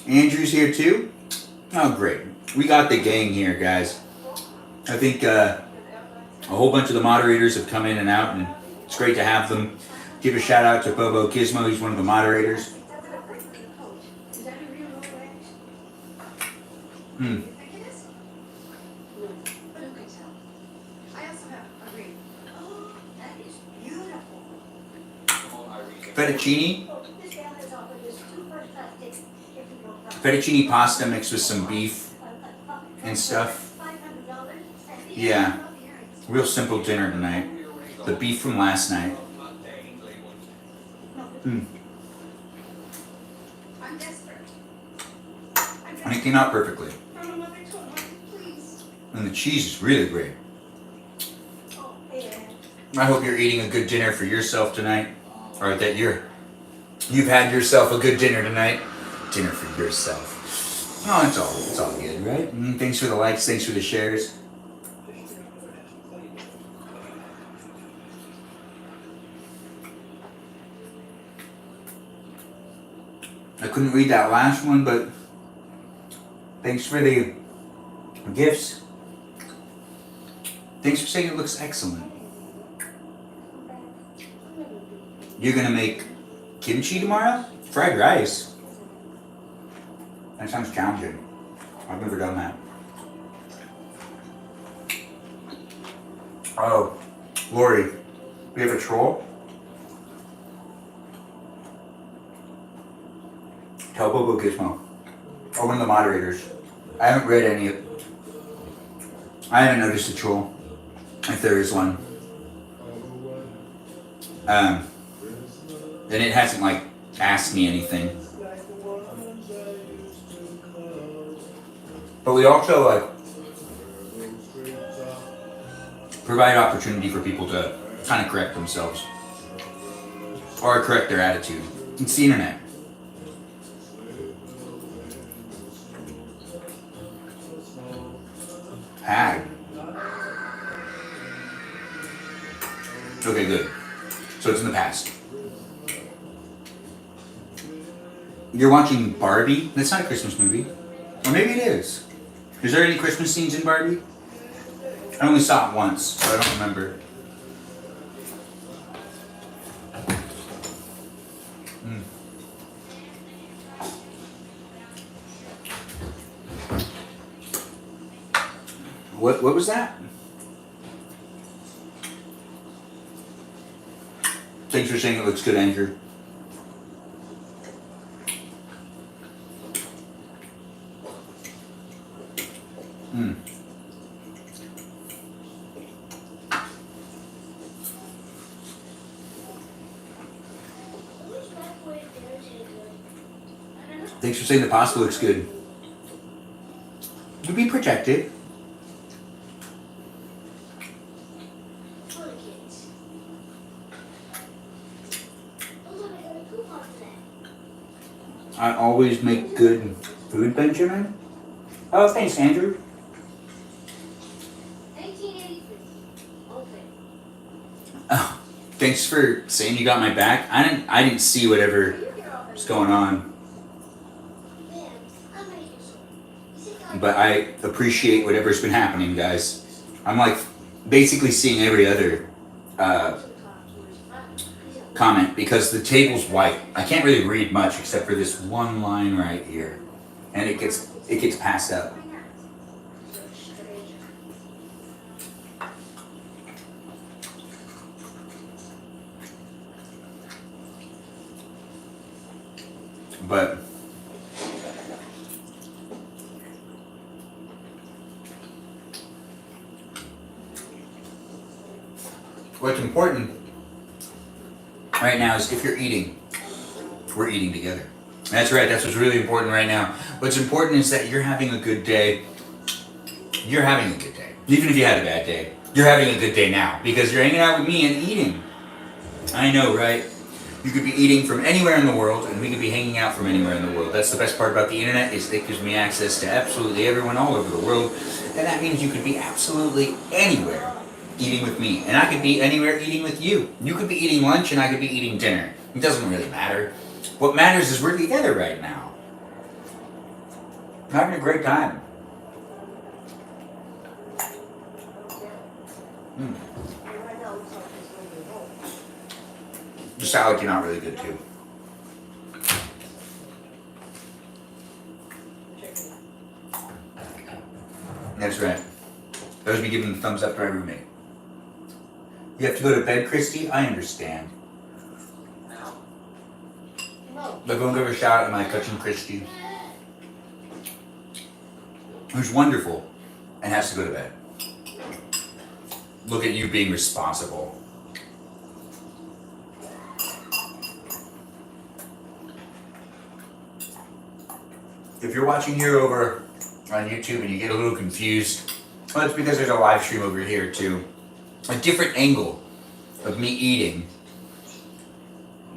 Andrew's here too? Oh, great. We got the gang here, guys. I think a whole bunch of the moderators have come in and out, and it's great to have them. Give a shout out to Bobo Gizmo. He's one of the moderators. fettuccine. Fettuccine pasta mixed with some beef and stuff. Yeah, real simple dinner tonight. The beef from last night. And it came out perfectly. And the cheese is really great. I hope you're eating a good dinner for yourself tonight, or that you've had yourself a good dinner tonight. Dinner for yourself. Oh, it's all good, right? Thanks for the likes, thanks for the shares. I couldn't read that last one, but thanks for the gifts. Thanks for saying it looks excellent. You're gonna make kimchi tomorrow? Fried rice? That sounds challenging. I've never done that. Oh, Lori, we have a troll? Tell Bobo Gizmo. Or one of the moderators. I haven't read any of... I haven't noticed a troll. If there is one. And it hasn't, like, asked me anything. But we also, like, provide opportunity for people to kind of correct themselves. Or correct their attitude. It's the internet. Had. Okay, good. So it's in the past. You're watching Barbie? That's not a Christmas movie. Or maybe it is. Is there any Christmas scenes in Barbie? I only saw it once, so I don't remember. What was that? Thanks for saying it looks good, Andrew. Thanks for saying the pasta looks good. You'll be protected. I always make good food, Benjamin. Oh, thanks, Andrew. 1983. Okay. Oh, thanks for saying you got my back. I didn't see whatever was going on, but I appreciate whatever's been happening, guys. I'm like basically seeing every other comment because the table's white. I can't really read much except for this one line right here, and it gets passed up. But what's important right now is if you're eating, we're eating together. That's right, that's what's really important right now. What's important is that you're having a good day. You're having a good day. Even if you had a bad day, you're having a good day now because you're hanging out with me and eating. I know, right? You could be eating from anywhere in the world and we could be hanging out from anywhere in the world. That's the best part about the internet is it gives me access to absolutely everyone all over the world. And that means you could be absolutely anywhere eating with me. And I could be anywhere eating with you. You could be eating lunch and I could be eating dinner. It doesn't really matter. What matters is we're together right now. Having a great time. The salad came out really good too. That's right. I was be giving the thumbs up to my roommate. You have to go to bed, Christy? I understand. Everyone give a shout out to my cousin Christy, who's wonderful and has to go to bed. Look at you being responsible. If you're watching here over on YouTube and you get a little confused, well, it's because there's a live stream over here too. A different angle of me eating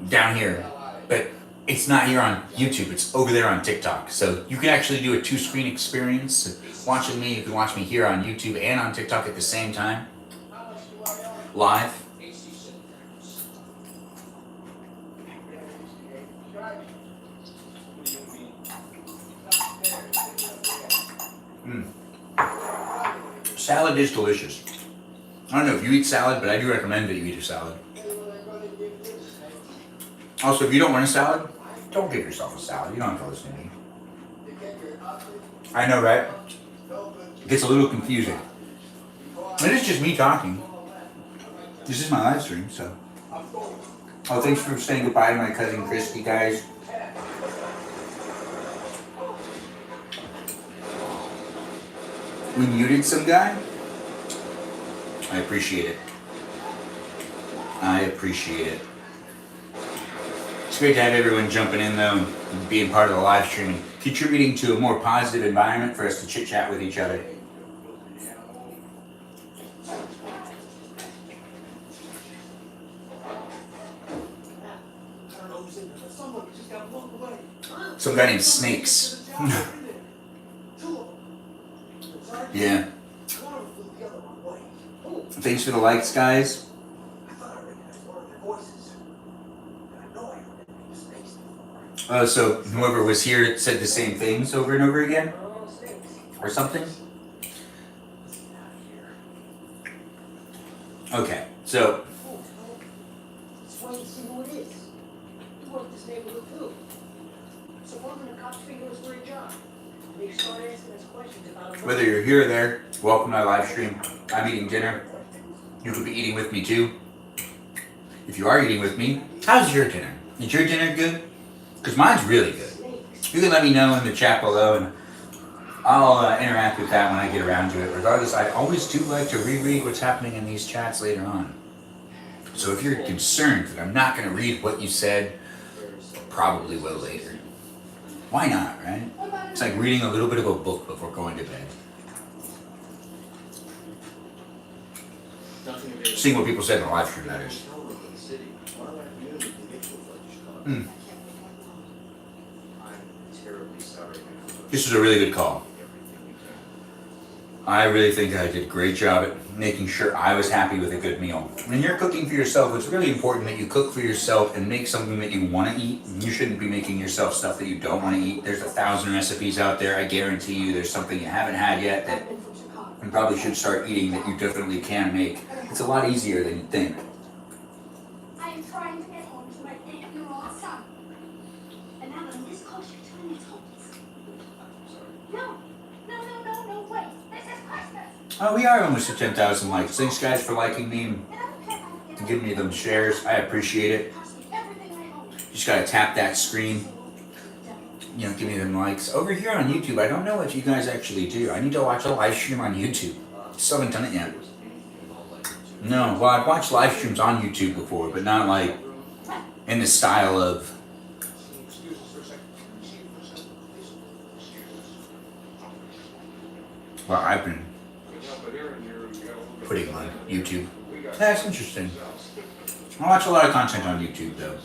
down here, but it's not here on YouTube, it's over there on TikTok. So you can actually do a 2-screen experience. Watching me, you can watch me here on YouTube and on TikTok at the same time. Live. Salad is delicious. I don't know if you eat salad, but I do recommend that you eat a salad. Also, if you don't want a salad, don't give yourself a salad. You don't have to listen to me. I know, right? It gets a little confusing. It is just me talking. This is my live stream, so. Oh, thanks for saying goodbye to my cousin Christy, guys. We muted some guy. I appreciate it. I appreciate it. It's great to have everyone jumping in though, and being part of the live stream, and contributing to a more positive environment for us to chit chat with each other. Some guy named Snakes. Yeah. Thanks for the likes, guys. Oh, so whoever was here said the same things over and over again? Or something? Okay, so. That's why you see who it is. You work this neighborhood too. So why when the cops figure us for a job? They start asking us questions about Whether you're here or there, welcome to my live stream. I'm eating dinner. You could be eating with me too. If you are eating with me, how's your dinner? Is your dinner good? Because mine's really good. You can let me know in the chat below and I'll interact with that when I get around to it. Regardless, I always do like to reread what's happening in these chats later on. So if you're concerned that I'm not going to read what you said, probably will later. Why not, right? It's like reading a little bit of a book before going to bed. Seeing what people said in the live stream, that is. This is a really good call. I really think I did a great job at making sure I was happy with a good meal. When you're cooking for yourself, it's really important that you cook for yourself and make something that you want to eat. You shouldn't be making yourself stuff that you don't want to eat. There's 1,000 recipes out there. I guarantee you there's something you haven't had yet that you probably should start eating that you definitely can make. It's a lot easier than you think. I am trying to get home to my 8-year-old son. And now on this coast, you're telling me it's hopeless. No, wait. This is Christmas. Oh, we are almost at 10,000 likes. Thanks, guys, for liking me and giving me them shares. I appreciate it. Just gotta tap that screen. You know, give me them likes. Over here on YouTube, I don't know what you guys actually do. I need to watch a live stream on YouTube. Still haven't done it yet. No, well, I've watched live streams on YouTube before, but not like in the style of. Well, I've been putting on YouTube. That's interesting. I watch a lot of content on YouTube, though.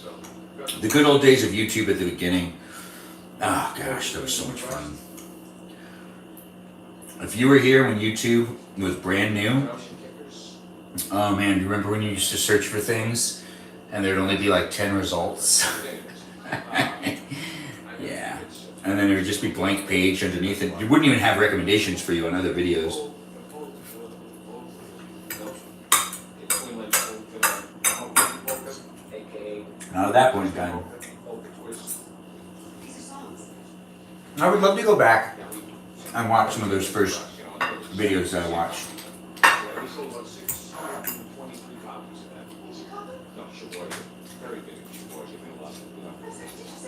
The good old days of YouTube at the beginning. Oh gosh, that was so much fun. If you were here when YouTube was brand new, oh man, do you remember when you used to search for things and there'd only be like 10 results? Yeah. And then there would just be blank page underneath it. You wouldn't even have recommendations for you on other videos. Not at that point in time. I would love to go back and watch some of those first videos that I watched.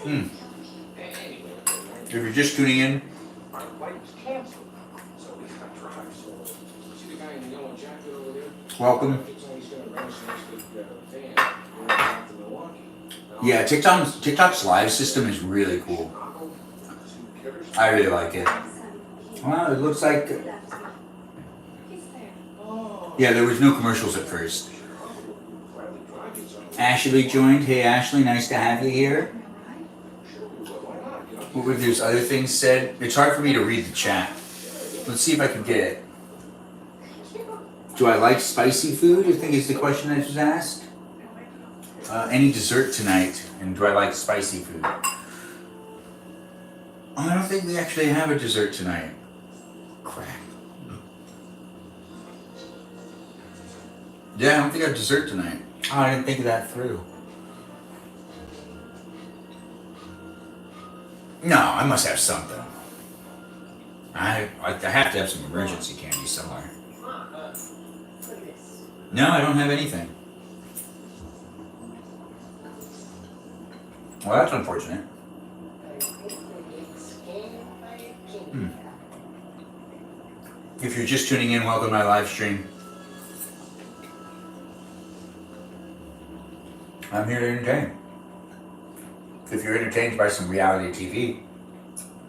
Hmm. If you're just tuning in, Our flight was canceled, so we got drive. See the guy in the yellow jacket over there? welcome. He's always gonna run us next to the van going back to Milwaukee. Yeah, TikTok's live system is really cool. I really like it. Well, it looks like, yeah, there was no commercials at first. Ashley joined. Hey Ashley, nice to have you here. What were those other things said? It's hard for me to read the chat. Let's see if I can get it. Do I like spicy food? I think is the question that was asked. Any dessert tonight? And do I like spicy food? I don't think we actually have a dessert tonight. Crap. Yeah, I don't think I have dessert tonight. Oh, I didn't think of that through. No, I must have something. I have to have some emergency candy somewhere. No, I don't have anything. Well, that's unfortunate. If you're just tuning in, welcome to my live stream. I'm here to entertain. If you're entertained by some reality TV,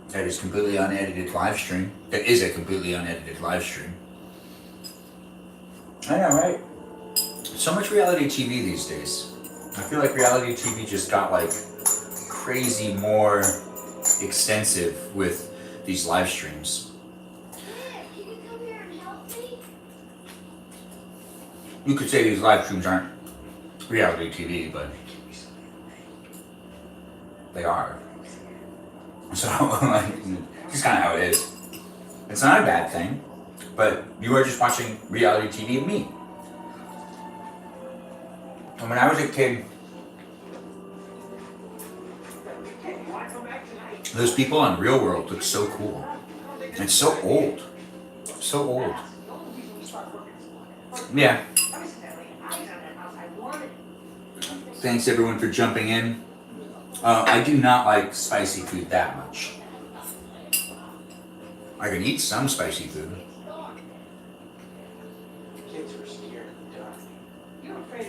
that is completely unedited live stream. That is a completely unedited live stream. I know, right? So much reality TV these days. I feel like reality TV just got like crazy more extensive with these live streams. Can you come here and help me? You could say these live streams aren't reality TV, but they are. So, like, it's kind of how it is. It's not a bad thing, but you are just watching reality TV of me. And when I was a kid, those people on Real World look so cool. It's so old. So old. Yeah. Thanks everyone for jumping in. I do not like spicy food that much. I can eat some spicy food.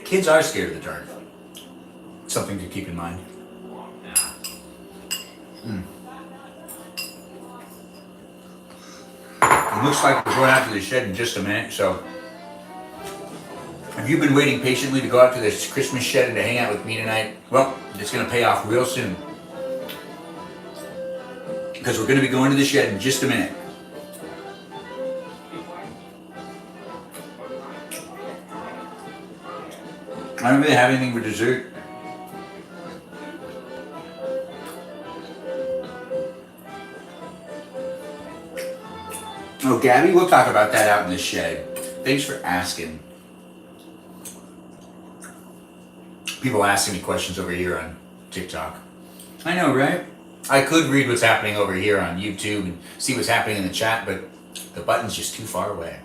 Kids are scared of the dark. Something to keep in mind. It looks like we're going out to the shed in just a minute, so if you've been waiting patiently to go out to this Christmas shed and to hang out with me tonight, well, it's going to pay off real soon. Because we're going to be going to the shed in just a minute. I don't really have anything for dessert. Oh, Gabby, we'll talk about that out in the shed. Thanks for asking. People asking me questions over here on TikTok. I know, right? I could read what's happening over here on YouTube and see what's happening in the chat, but the button's just too far away.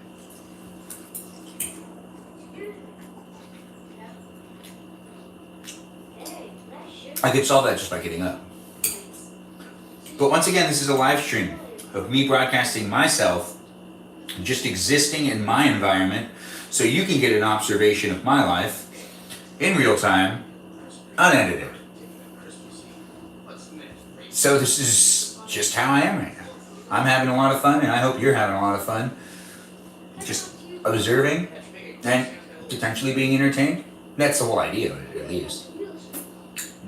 I could solve that just by getting up. But once again, this is a live stream of me broadcasting myself, just existing in my environment, so you can get an observation of my life in real time, unedited. So this is just how I am right now. I'm having a lot of fun, and I hope you're having a lot of fun. Just observing and potentially being entertained. That's the whole idea of it, at least.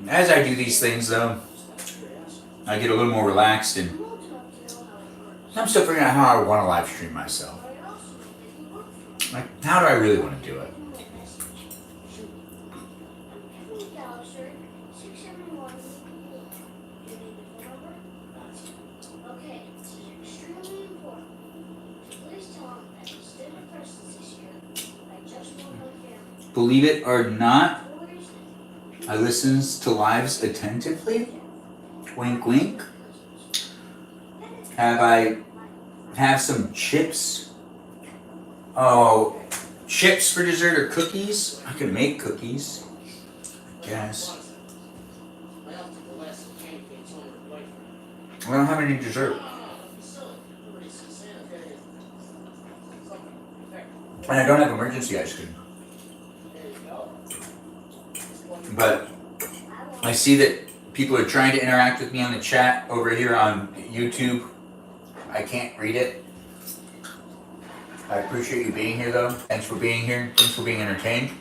As I do these things, though, I get a little more relaxed, and I'm still figuring out how I want to live stream myself. Like, how do I really want to do it? Believe it or not, I listens to lives attentively. Wink, wink. Have some chips? Oh, chips for dessert or cookies? I can make cookies. guess. I offered the last candy canes on her boyfriend. I don't have any dessert. And I don't have emergency ice cream. But I see that people are trying to interact with me on the chat over here on YouTube. I can't read it. I appreciate you being here though. Thanks for being here. Thanks for being entertained.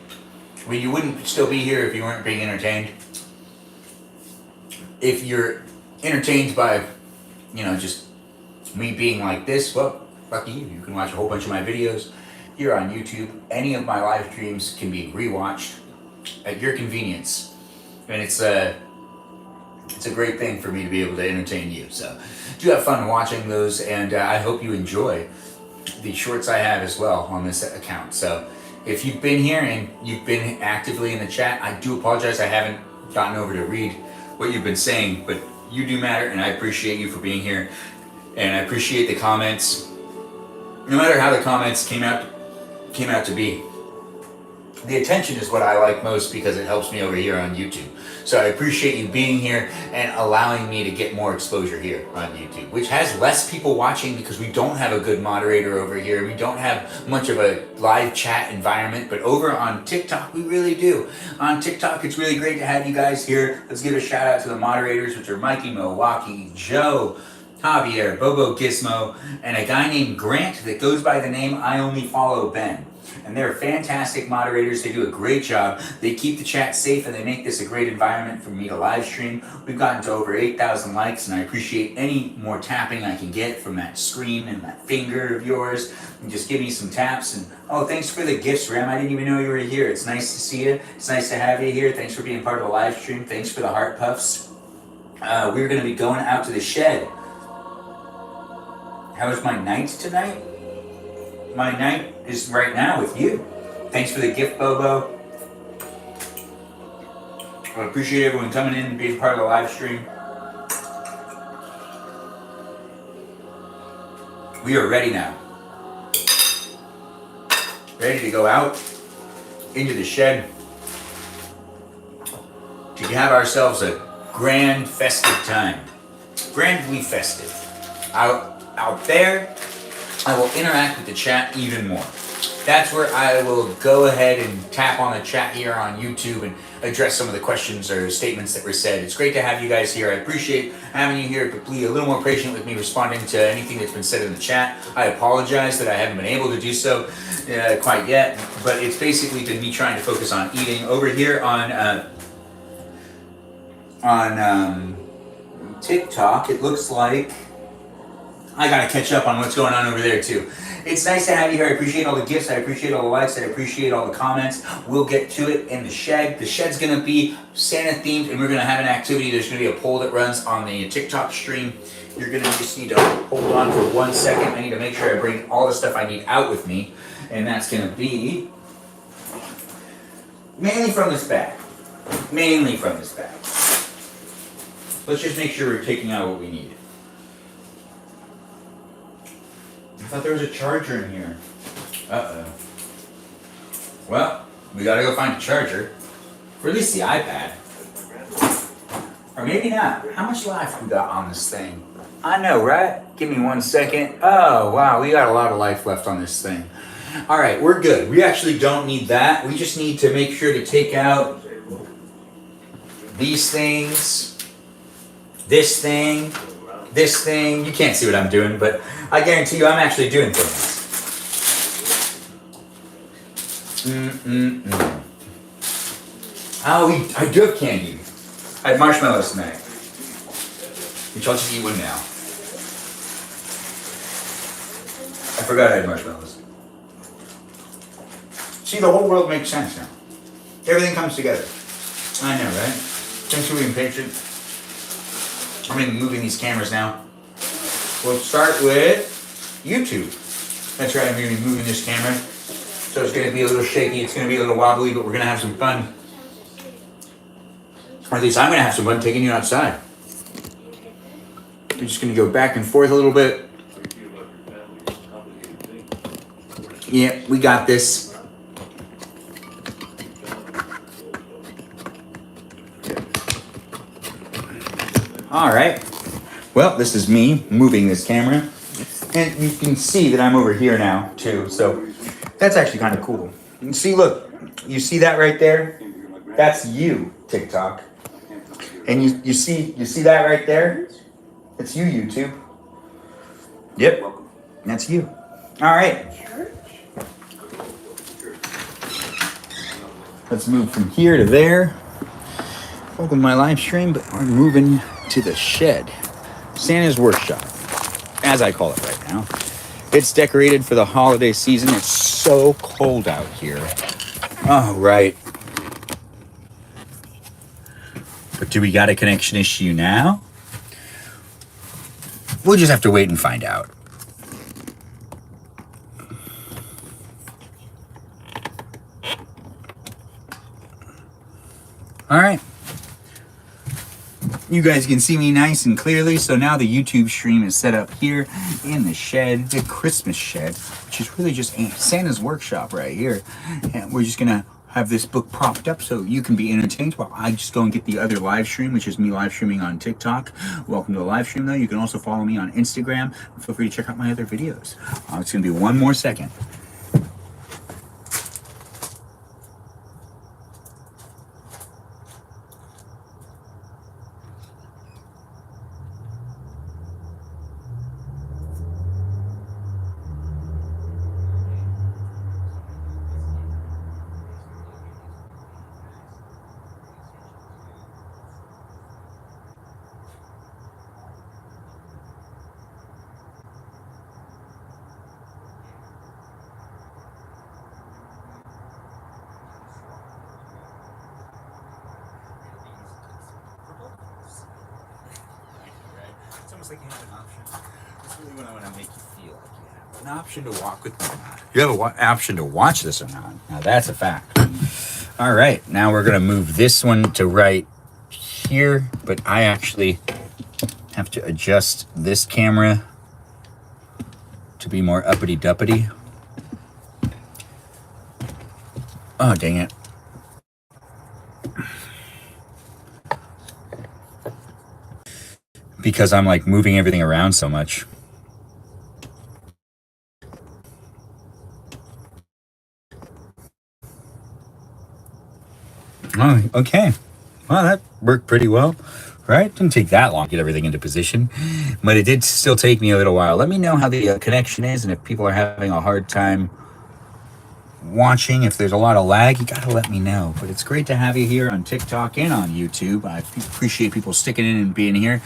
I mean, you wouldn't still be here if you weren't being entertained. If you're entertained by, just me being like this, well, lucky you. You can watch a whole bunch of my videos here on YouTube. Any of my live streams can be rewatched at your convenience. And it's a great thing for me to be able to entertain you. So do have fun watching those, and I hope you enjoy the shorts I have as well on this account. So if you've been here and you've been actively in the chat, I do apologize. I haven't gotten over to read what you've been saying, but you do matter, and I appreciate you for being here. And I appreciate the comments. No matter how the comments came out to be, the attention is what I like most because it helps me over here on YouTube. So I appreciate you being here and allowing me to get more exposure here on YouTube, which has less people watching because we don't have a good moderator over here. We don't have much of a live chat environment, but over on TikTok, we really do. On TikTok, it's really great to have you guys here. Let's give a shout out to the moderators, which are Mikey Milwaukee, Joe, Javier, Bobo Gizmo, and a guy named Grant that goes by the name I Only Follow Ben. And they're fantastic moderators. They do a great job. They keep the chat safe and they make this a great environment for me to live stream. We've gotten to over 8,000 likes, and I appreciate any more tapping I can get from that screen and that finger of yours. And just give me some taps. And oh, thanks for the gifts, Ram. I didn't even know you were here. It's nice to see you. It's nice to have you here. Thanks for being part of the live stream. Thanks for the heart puffs. We're going to be going out to the shed. How was my night tonight? My night is right now with you. Thanks for the gift, Bobo. I appreciate everyone coming in and being part of the live stream. We are ready now. Ready to go out into the shed to have ourselves a grand festive time. Grandly festive. Out there, I will interact with the chat even more. That's where I will go ahead and tap on the chat here on YouTube and address some of the questions or statements that were said. It's great to have you guys here. I appreciate having you here, but be a little more patient with me responding to anything that's been said in the chat. I apologize that I haven't been able to do so quite yet, but it's basically been me trying to focus on eating. Over here on TikTok, it looks like I gotta catch up on what's going on over there too. It's nice to have you here. I appreciate all the gifts. I appreciate all the likes. I appreciate all the comments. We'll get to it in the shed. The shed's gonna be Santa themed, and we're gonna have an activity. There's gonna be a poll that runs on the TikTok stream. You're gonna just need to hold on for 1 second. I need to make sure I bring all the stuff I need out with me, and that's gonna be mainly from this bag. Mainly from this bag. Let's just make sure we're taking out what we need. I thought there was a charger in here. Uh-oh. Well, we gotta go find a charger. For at least the iPad. Or maybe not. How much life we got on this thing? I know, right? Give me 1 second. Oh, wow, we got a lot of life left on this thing. All right, we're good. We actually don't need that. We just need to make sure to take out these things, this thing, this thing. You can't see what I'm doing, but I guarantee you I'm actually doing things. Oh, I do have candy. I had marshmallows tonight. Which I'll just eat one now. I forgot I had marshmallows. See, the whole world makes sense now. Everything comes together. I know, right? Thanks for being patient. I'm going to be moving these cameras now. We'll start with YouTube. That's right, I'm going to be moving this camera. So it's going to be a little shaky, it's going to be a little wobbly, but we're going to have some fun. Or at least I'm going to have some fun taking you outside. We're just going to go back and forth a little bit. Yeah, we got this. All right. Well, this is me moving this camera. And you can see that I'm over here now, too. So that's actually kind of cool. You can see, look, you see that right there? That's you, TikTok. And you see that right there? It's you, YouTube. Yep, that's you. All right. Let's move from here to there. Welcome to my live stream, but we're moving to the shed. Santa's workshop, as I call it right now. It's decorated for the holiday season. It's so cold out here. Oh, right. But do we got a connection issue now? We'll just have to wait and find out. All right. You guys can see me nice and clearly. So now the YouTube stream is set up here in the shed, the Christmas shed, which is really just Santa's workshop right here. And we're just gonna have this book propped up so you can be entertained while I just go and get the other live stream, which is me live streaming on TikTok. Welcome to the live stream though. You can also follow me on Instagram. Feel free to check out my other videos. It's gonna be one more second. It's almost like you have an option. That's really what I want to make you feel like you have an option to walk with me or not. You have an option to watch this or not. Now that's a fact. All right, now we're gonna move this one to right here, but I actually have to adjust this camera to be more uppity duppity. Oh, dang it. Because I'm like moving everything around so much. Oh, okay. Well, that worked pretty well, right? Didn't take that long to get everything into position, but it did still take me a little while. Let me know how the connection is, and if people are having a hard time watching, if there's a lot of lag, you gotta let me know. But it's great to have you here on TikTok and on YouTube. I appreciate people sticking in and being here.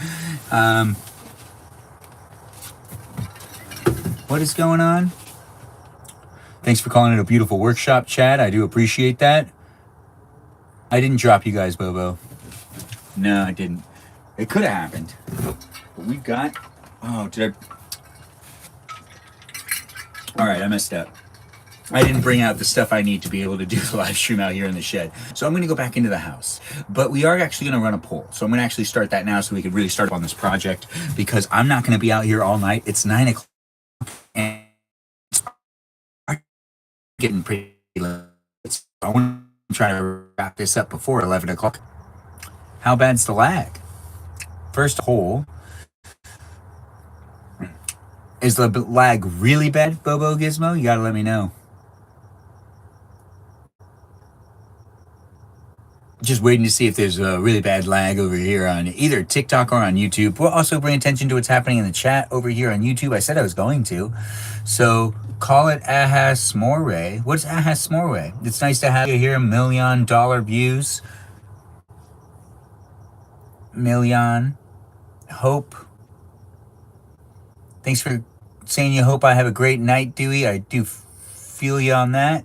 What is going on? Thanks for calling it a beautiful workshop, Chad. I do appreciate that. I didn't drop you guys, Bobo. No, I didn't. It could have happened. But we've got... Oh, did I... All right, I messed up. I didn't bring out the stuff I need to be able to do the live stream out here in the shed. So I'm going to go back into the house. But we are actually going to run a poll. So I'm going to actually start that now so we can really start on this project. Because I'm not going to be out here all night. It's 9 o'clock. And it's getting pretty late. I want to try to wrap this up before 11 o'clock. How bad's the lag? First poll. Is the lag really bad, Bobo Gizmo? You got to let me know. Just waiting to see if there's a really bad lag over here on either TikTok or on YouTube. We'll also bring attention to what's happening in the chat over here on YouTube. I said I was going to. So call it Ahas Morway. What's Ahas Morway? It's nice to have you here. $1 million views. Million. Hope. Thanks for saying you hope I have a great night, Dewey. I do feel you on that.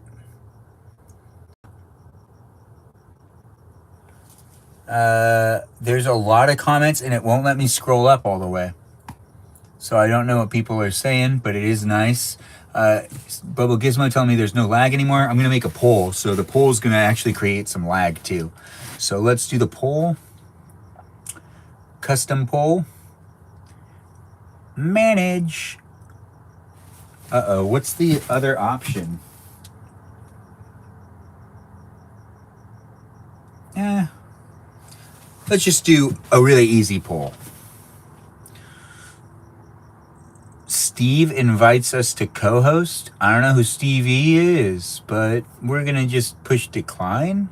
There's a lot of comments and it won't let me scroll up all the way. So I don't know what people are saying, but it is nice. Bobo Gizmo telling me there's no lag anymore. I'm going to make a poll. So the poll is going to actually create some lag too. So let's do the poll. Custom poll. Manage. Uh-oh, what's the other option? Let's just do a really easy poll. Steve invites us to co-host. I don't know who Steve is, but we're gonna just push decline.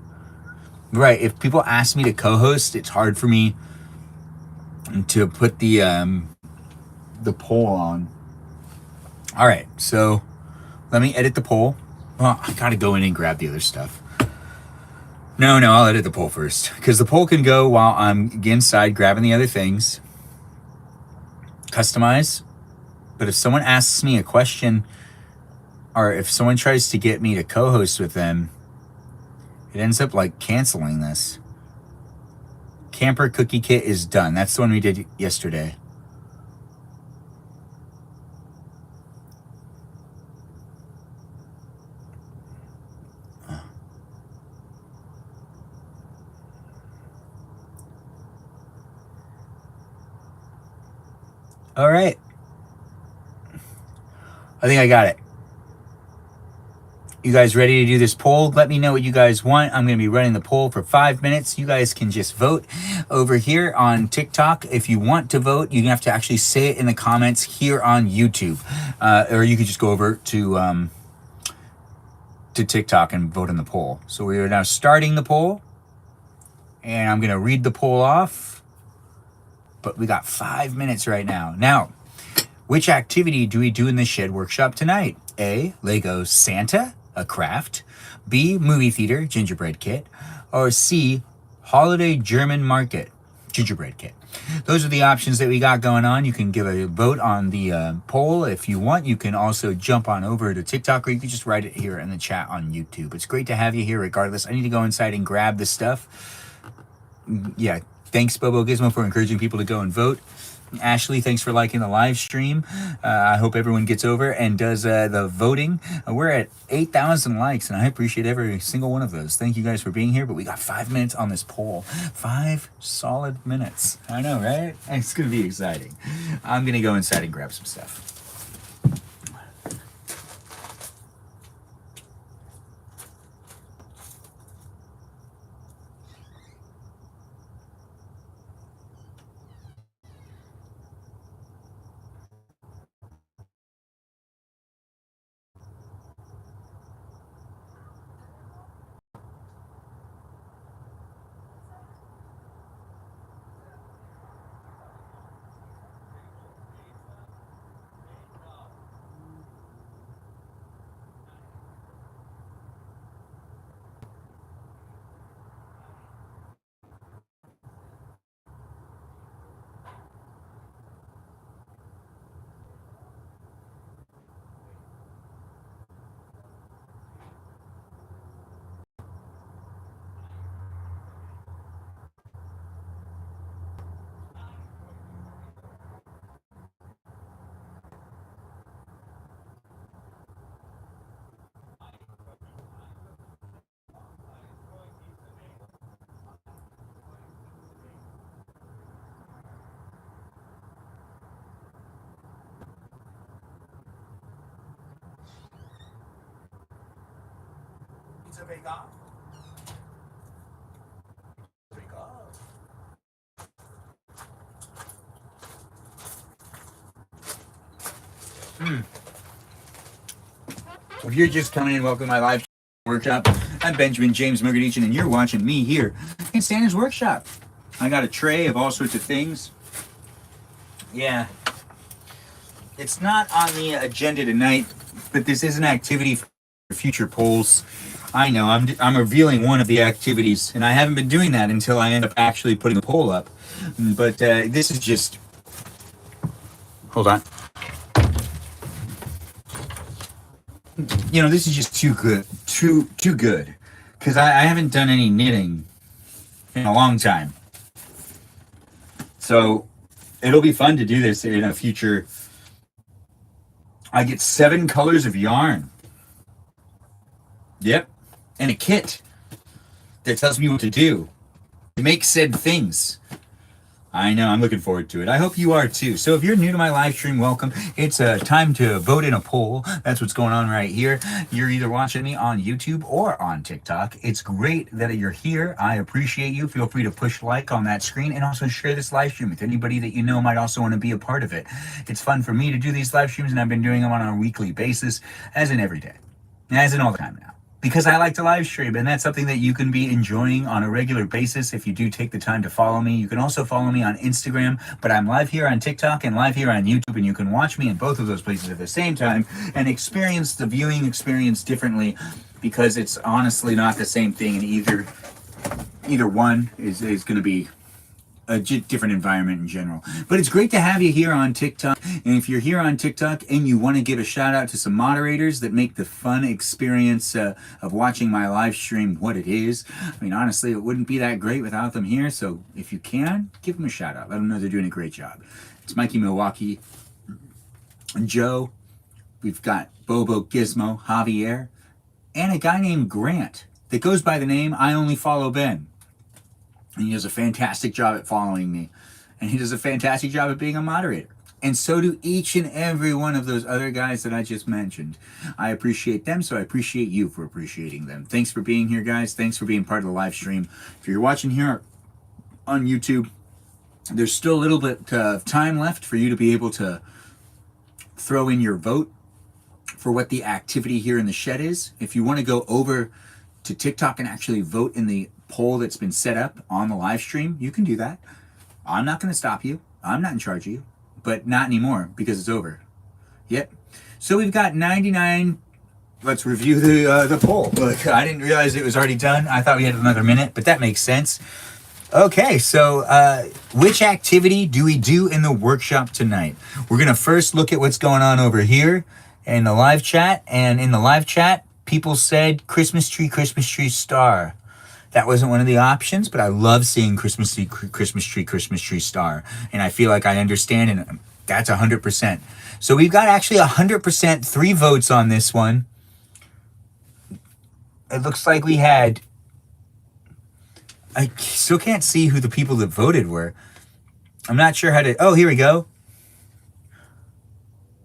Right, if people ask me to co-host, it's hard for me to put the poll on. All right, so let me edit the poll. Well, I gotta go in and grab the other stuff. No, I'll edit the poll first, because the poll can go while I'm inside grabbing the other things. Customize. But if someone asks me a question, or if someone tries to get me to co-host with them, it ends up like canceling this. Camper cookie kit is done. That's the one we did yesterday. All right. I think I got it. You guys ready to do this poll? Let me know what you guys want. I'm going to be running the poll for 5 minutes. You guys can just vote over here on TikTok. If you want to vote, you have to actually say it in the comments here on YouTube. Or you could just go over to TikTok and vote in the poll. So we are now starting the poll. And I'm going to read the poll off. But we got 5 minutes right now. Now, which activity do we do in the shed workshop tonight? A, Lego Santa, a craft. B, movie theater, gingerbread kit. Or C, holiday German market, gingerbread kit. Those are the options that we got going on. You can give a vote on the poll if you want. You can also jump on over to TikTok, or you can just write it here in the chat on YouTube. It's great to have you here regardless. I need to go inside and grab the stuff. Yeah, thanks Bobo Gizmo for encouraging people to go and vote. Ashley, thanks for liking the live stream. I hope everyone gets over and does the voting. We're at 8,000 likes, and I appreciate every single one of those. Thank you guys for being here, but we got 5 minutes on this poll. 5 solid minutes. I know, right? It's going to be exciting. I'm going to go inside and grab some stuff. If you're just coming in, welcome to my live workshop. I'm Benjamin James Mugadichin, and you're watching me here in Santa's workshop. I got a tray of all sorts of things. Yeah. It's not on the agenda tonight, but this is an activity for future polls. I know, I'm revealing one of the activities, and I haven't been doing that until I end up actually putting the poll up. But this is just... Hold on. You know, this is just too good. Too good. Because I haven't done any knitting in a long time. So, it'll be fun to do this in a future... I get 7 colors of yarn. Yep. And a kit that tells me what to do. To make said things. I know, I'm looking forward to it. I hope you are too. So if you're new to my live stream, welcome. It's time to vote in a poll. That's what's going on right here. You're either watching me on YouTube or on TikTok. It's great that you're here. I appreciate you. Feel free to push like on that screen and also share this live stream with anybody that you know might also want to be a part of it. It's fun for me to do these live streams, and I've been doing them on a weekly basis, as in every day, as in all the time now. Because I like to live stream, and that's something that you can be enjoying on a regular basis if you do take the time to follow me. You can also follow me on Instagram, but I'm live here on TikTok and live here on YouTube, and you can watch me in both of those places at the same time and experience the viewing experience differently, because it's honestly not the same thing, and either one is going to be a different environment in general. But it's great to have you here on TikTok. And if you're here on TikTok and you want to give a shout out to some moderators that make the fun experience of watching my live stream what it is, I mean, honestly, it wouldn't be that great without them here. So if you can, give them a shout out. Let them know they're doing a great job. It's Mikey Milwaukee, Joe. We've got Bobo, Gizmo, Javier, and a guy named Grant that goes by the name I Only Follow Ben. And he does a fantastic job at following me. And he does a fantastic job at being a moderator. And so do each and every one of those other guys that I just mentioned. I appreciate them, so I appreciate you for appreciating them. Thanks for being here, guys. Thanks for being part of the live stream. If you're watching here on YouTube, there's still a little bit of time left for you to be able to throw in your vote for what the activity here in the shed is. If you want to go over to TikTok and actually vote in the poll that's been set up on the live stream, you can do that. I'm not going to stop you. I'm not in charge of you, but not anymore because it's over. Yep. So we've got 99. Let's review the poll. Look, I didn't realize it was already done. I thought we had another minute, but that makes sense. Okay, so which activity do we do in the workshop tonight? We're going to first look at what's going on over here in the live chat. And in the live chat, people said Christmas tree, star. That wasn't one of the options, but I love seeing Christmas tree, star. And I feel like I understand, and that's 100%. So we've got actually 100% 3 votes on this one. It looks like we had... I still can't see who the people that voted were. I'm not sure how to... Oh, here we go.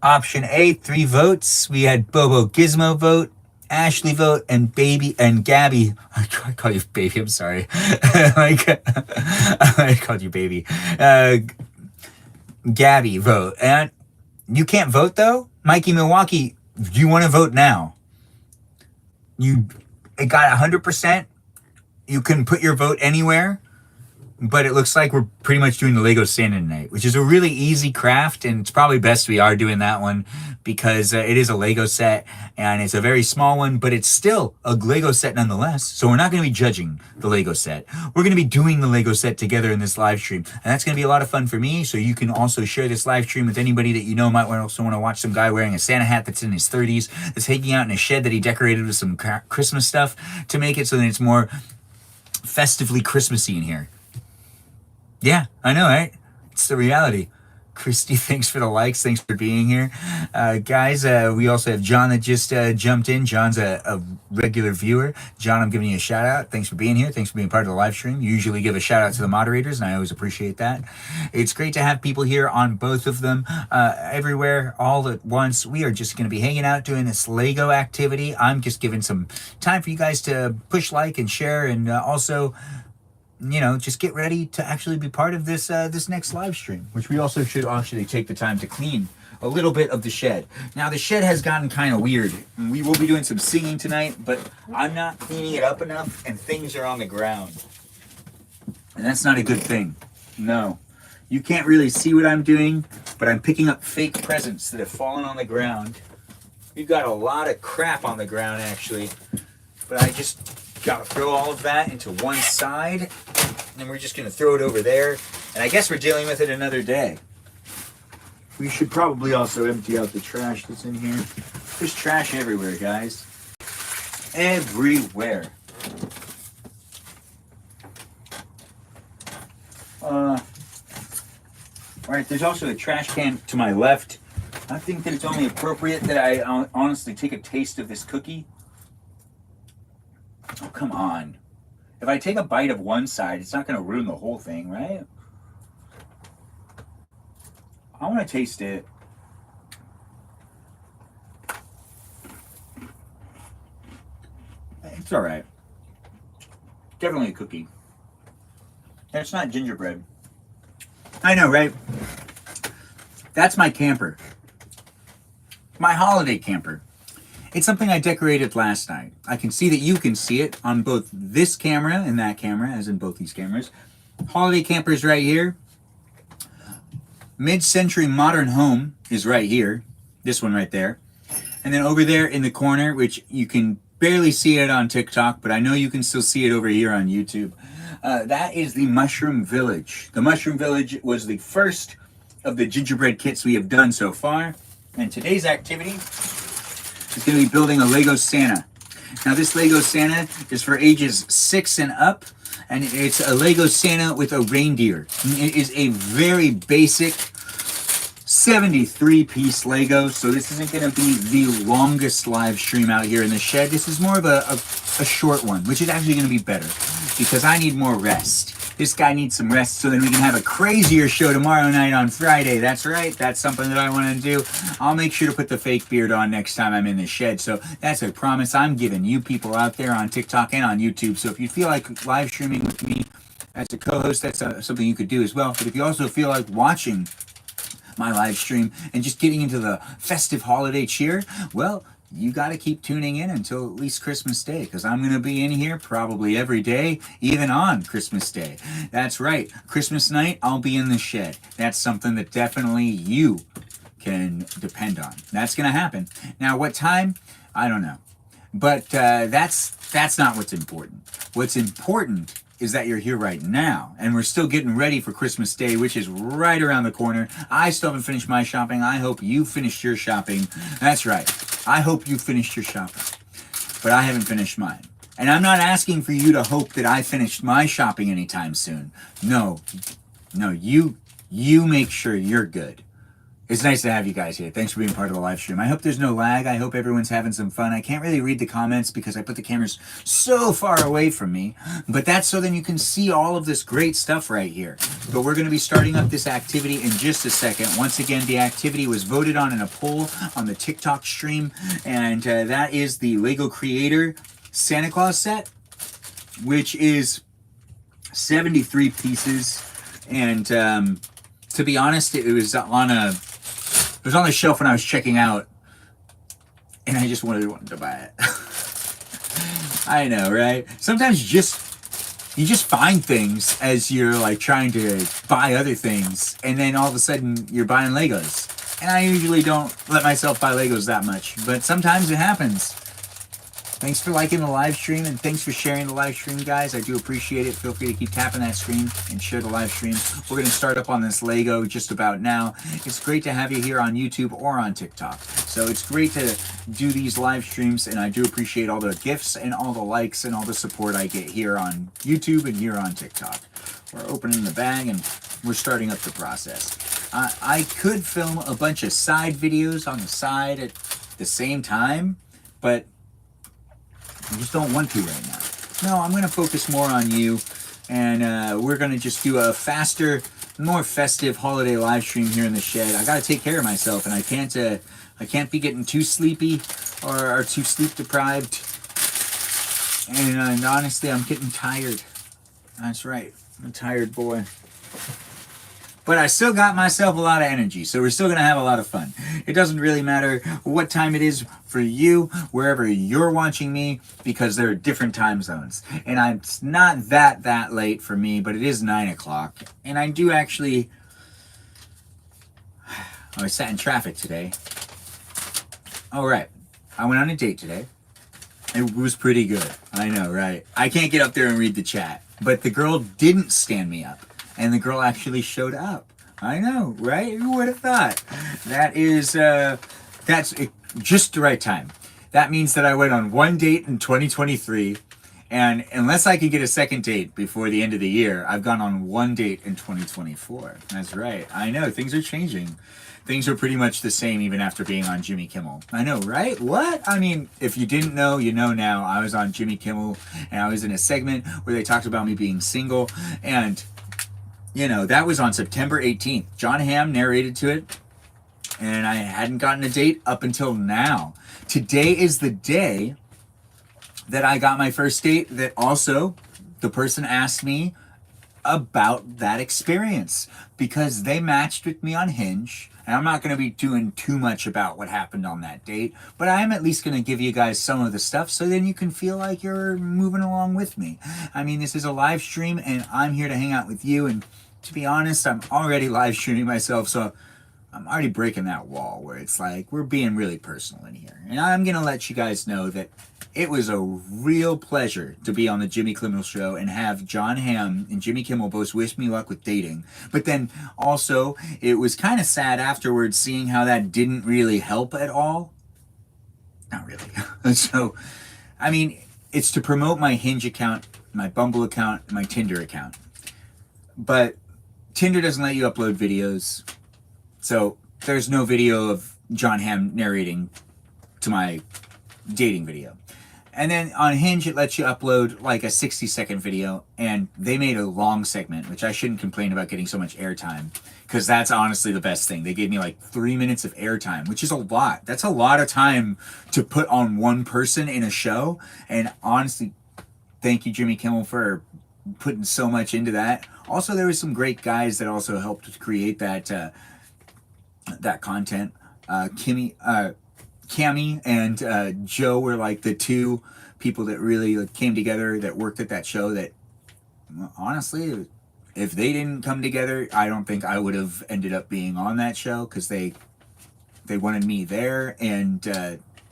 Option A, 3 votes. We had Bobo Gizmo vote, Ashley vote, and Baby and Gabby. I call you Baby. I'm sorry. I called you Baby. Gabby vote. And you can't vote though, Mikey Milwaukee. Do you want to vote now? It got 100%. You can put your vote anywhere. But it looks like we're pretty much doing the Lego Santa tonight, which is a really easy craft, and it's probably best we are doing that one because it is a Lego set, and it's a very small one, but it's still a Lego set nonetheless. So we're not going to be judging the Lego set. We're going to be doing the Lego set together in this live stream, and that's going to be a lot of fun for me. So you can also share this live stream with anybody that you know might also want to watch some guy wearing a Santa hat that's in his 30s, that's hanging out in a shed that he decorated with some Christmas stuff to make it so that it's more festively Christmassy in here. Yeah, I know, right? It's the reality. Christy, thanks for the likes. Thanks for being here. Guys, we also have John that just jumped in. John's a regular viewer. John, I'm giving you a shout out. Thanks for being here. Thanks for being part of the live stream. You usually give a shout out to the moderators, and I always appreciate that. It's great to have people here on both of them, everywhere, all at once. We are just going to be hanging out doing this Lego activity. I'm just giving some time for you guys to push like and share, and also... just get ready to actually be part of this this next live stream, which we also should actually take the time to clean a little bit of the shed. Now, the shed has gotten kind of weird. We will be doing some singing tonight, but I'm not cleaning it up enough, and things are on the ground. And that's not a good thing. No. You can't really see what I'm doing, but I'm picking up fake presents that have fallen on the ground. We've got a lot of crap on the ground, actually. But I just... got to throw all of that into one side, and then we're just going to throw it over there, and I guess we're dealing with it another day. We should probably also empty out the trash that's in here. There's trash everywhere, guys. Everywhere. Alright, there's also a trash can to my left. I think that it's only appropriate that I honestly take a taste of this cookie. Oh, come on. If I take a bite of one side, it's not going to ruin the whole thing, right? I want to taste it. It's all right. Definitely a cookie. And it's not gingerbread. I know, right? That's my camper. My holiday camper. It's something I decorated last night. I can see that you can see it on both this camera and that camera, as in both these cameras. Holiday campers right here. Mid-century modern home is right here. This one right there. And then over there in the corner, which you can barely see it on TikTok, but I know you can still see it over here on YouTube. That is the Mushroom Village. The Mushroom Village was the first of the gingerbread kits we have done so far. And today's activity is going to be building a Lego Santa. Now this Lego Santa is for ages 6 and up. And it's a Lego Santa with a reindeer. It is a very basic 73-piece Lego. So this isn't going to be the longest live stream out here in the shed. This is more of a short one, which is actually going to be better because I need more rest. This guy needs some rest so then we can have a crazier show tomorrow night on Friday. That's right. That's something that I want to do. I'll make sure to put the fake beard on next time I'm in the shed. So that's a promise I'm giving you people out there on TikTok and on YouTube. So if you feel like live streaming with me as a co-host, that's something you could do as well. But if you also feel like watching my live stream and just getting into the festive holiday cheer, well, you got to keep tuning in until at least Christmas Day, because I'm going to be in here probably every day, even on Christmas Day. That's right. Christmas night, I'll be in the shed. That's something that definitely you can depend on. That's going to happen. Now, what time? I don't know. But that's not what's important. What's important is that you're here right now, and we're still getting ready for Christmas Day, which is right around the corner. I still haven't finished my shopping. I hope you finished your shopping. That's right. I hope you finished your shopping, but I haven't finished mine. And I'm not asking for you to hope that I finished my shopping anytime soon. No, you make sure you're good. It's nice to have you guys here. Thanks for being part of the live stream. I hope there's no lag. I hope everyone's having some fun. I can't really read the comments because I put the cameras so far away from me, but that's so then you can see all of this great stuff right here. But we're going to be starting up this activity in just a second. Once again, the activity was voted on in a poll on the TikTok stream, and that is the Lego Creator Santa Claus set, which is 73 pieces. And to be honest, it was on the shelf when I was checking out, and I just wanted to buy it. I know, right? Sometimes you just find things as you're like trying to buy other things, and then all of a sudden you're buying Legos. And I usually don't let myself buy Legos that much, but sometimes it happens. Thanks for liking the live stream, and thanks for sharing the live stream, guys. I do appreciate it. Feel free to keep tapping that screen and share the live stream. We're going to start up on this Lego just about now. It's great to have you here on YouTube or on TikTok. So it's great to do these live streams, and I do appreciate all the gifts and all the likes and all the support I get here on YouTube and here on TikTok. We're opening the bag, and we're starting up the process. I could film a bunch of side videos on the side at the same time, but I just don't want to right now. No, I'm going to focus more on you, and we're going to just do a faster, more festive holiday live stream here in the shed. I got to take care of myself, and I can't be getting too sleepy or too sleep deprived. And honestly, I'm getting tired. That's right. I'm a tired boy. But I still got myself a lot of energy, so we're still going to have a lot of fun. It doesn't really matter what time it is for you, wherever you're watching me, because there are different time zones. And it's not that late for me, but it is 9 o'clock. And I do actually... I sat in traffic today. All right. I went on a date today. It was pretty good. I know, right? I can't get up there and read the chat. But the girl didn't stand me up. And the girl actually showed up. I know, right? Who would have thought? That's just the right time. That means that I went on one date in 2023, and unless I can get a second date before the end of the year, I've gone on one date in 2024. That's right. I know, things are changing. Things are pretty much the same even after being on Jimmy Kimmel. I know, right? What? I mean, if you didn't know, you know now. I was on Jimmy Kimmel, and I was in a segment where they talked about me being single, and you know, that was on September 18th. John Hamm narrated to it, and I hadn't gotten a date up until now. Today is the day that I got my first date, that also the person asked me about that experience because they matched with me on Hinge. And I'm not going to be doing too much about what happened on that date, but I am at least going to give you guys some of the stuff so then you can feel like you're moving along with me. I mean, this is a live stream and I'm here to hang out with you. And to be honest, I'm already live streaming myself, so I'm already breaking that wall where it's like we're being really personal in here. And I'm going to let you guys know that it was a real pleasure to be on the Jimmy Kimmel Show and have John Hamm and Jimmy Kimmel both wish me luck with dating. But then also, it was kind of sad afterwards seeing how that didn't really help at all. Not really. So, I mean, it's to promote my Hinge account, my Bumble account, my Tinder account. But Tinder doesn't let you upload videos. So there's no video of John Hamm narrating to my dating video. And then on Hinge, it lets you upload like a 60-second video, and they made a long segment, which I shouldn't complain about getting so much airtime, because that's honestly the best thing. They gave me like 3 minutes of airtime, which is a lot. That's a lot of time to put on one person in a show. And honestly, thank you, Jimmy Kimmel, for putting so much into that. Also, there were some great guys that also helped to create that that content. Cammy and Joe were like the two people that really came together, that worked at that show, that honestly, if they didn't come together, I don't think I would have ended up being on that show, because they wanted me there, and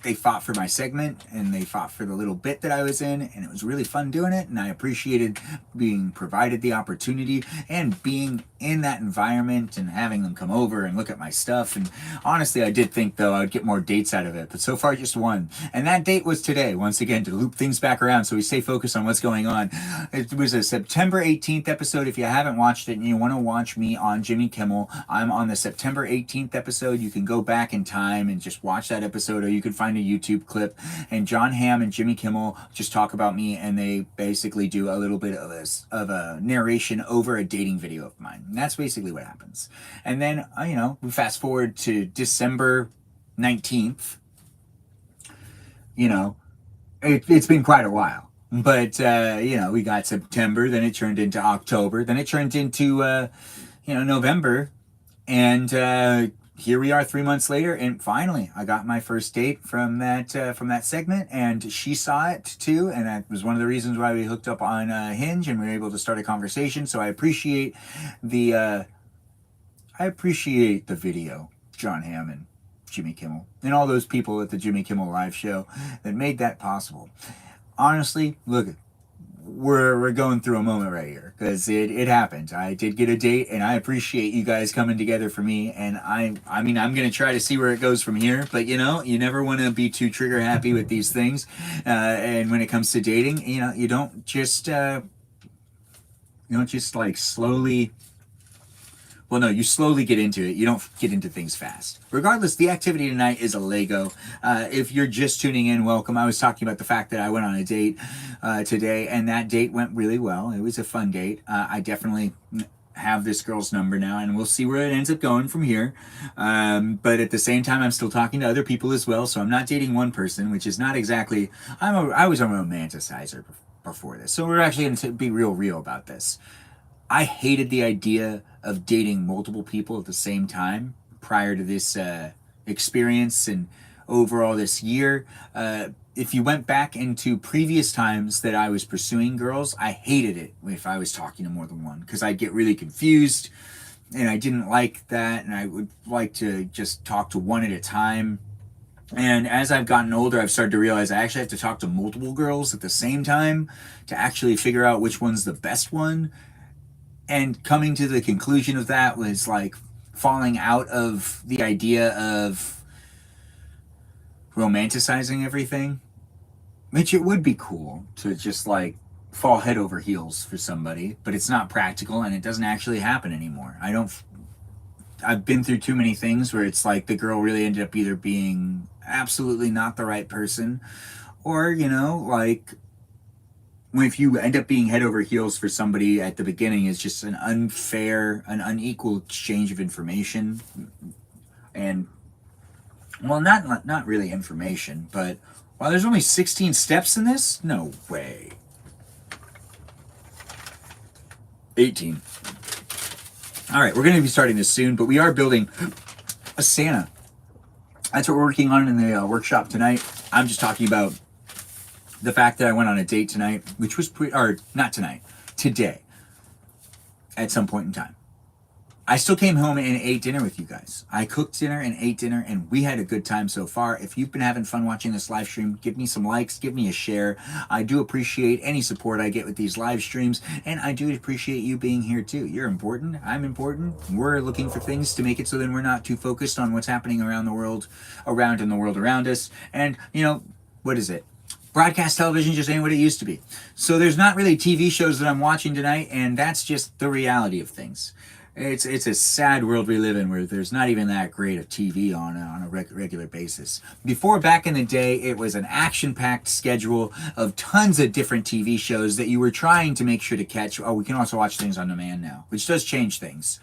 they fought for my segment, and they fought for the little bit that I was in, and it was really fun doing it, and I appreciated being provided the opportunity and being in that environment and having them come over and look at my stuff. And honestly, I did think, though, I would get more dates out of it, but so far just one. And that date was today, once again, to loop things back around so we stay focused on what's going on. It was a September 18th episode. If you haven't watched it and you want to watch me on Jimmy Kimmel, I'm on the September 18th episode. You can go back in time and just watch that episode, or you can find a YouTube clip, and John Hamm and Jimmy Kimmel just talk about me, and they basically do a little bit of a narration over a dating video of mine. And that's basically what happens. And then, we fast forward to December 19th. It's been quite a while. But, we got September, then it turned into October, then it turned into, November. And here we are 3 months later, and finally I got my first date from that segment, and she saw it too, and that was one of the reasons why we hooked up on Hinge, and we were able to start a conversation. So I appreciate the video, John Hamm and Jimmy Kimmel, and all those people at the Jimmy Kimmel Live show that made that possible. Honestly, look, we're going through a moment right here, because it happened. I did get a date, and I appreciate you guys coming together for me. And I'm going to try to see where it goes from here. But you never want to be too trigger happy with these things. And when it comes to dating, you don't just like slowly. Well, no, you slowly get into it. You don't get into things fast. Regardless, the activity tonight is a Lego. If you're just tuning in, welcome. I was talking about the fact that I went on a date today, and that date went really well. It was a fun date. I definitely have this girl's number now, and we'll see where it ends up going from here. But at the same time, I'm still talking to other people as well, so I'm not dating one person, which is not exactly... I was a romanticizer before this, so we're actually going to be real about this. I hated the idea of dating multiple people at the same time prior to this experience and overall this year. If you went back into previous times that I was pursuing girls, I hated it if I was talking to more than one, because I'd get really confused, and I didn't like that, and I would like to just talk to one at a time. And as I've gotten older, I've started to realize I actually have to talk to multiple girls at the same time to actually figure out which one's the best one. And coming to the conclusion of that was like falling out of the idea of romanticizing everything, which it would be cool to just like fall head over heels for somebody, but it's not practical, and it doesn't actually happen anymore. I've been through too many things where it's like the girl really ended up either being absolutely not the right person, or, if you end up being head over heels for somebody at the beginning, it's just an unfair, an unequal exchange of information. And, well, not really information, but, wow, there's only 16 steps in this? No way. 18. All right, we're going to be starting this soon, but we are building a Santa. That's what we're working on in the workshop tonight. I'm just talking about the fact that I went on a date tonight, which was not tonight, today, at some point in time. I still came home and ate dinner with you guys. I cooked dinner and ate dinner, and we had a good time so far. If you've been having fun watching this live stream, give me some likes, give me a share. I do appreciate any support I get with these live streams, and I do appreciate you being here too. You're important. I'm important. We're looking for things to make it so then we're not too focused on what's happening around the world, around us. And, you know, what is it? Broadcast television just ain't what it used to be. So there's not really TV shows that I'm watching tonight, and that's just the reality of things. It's a sad world we live in where there's not even that great of TV on a regular basis. Before, back in the day, it was an action-packed schedule of tons of different TV shows that you were trying to make sure to catch. Oh, we can also watch things on demand now, which does change things.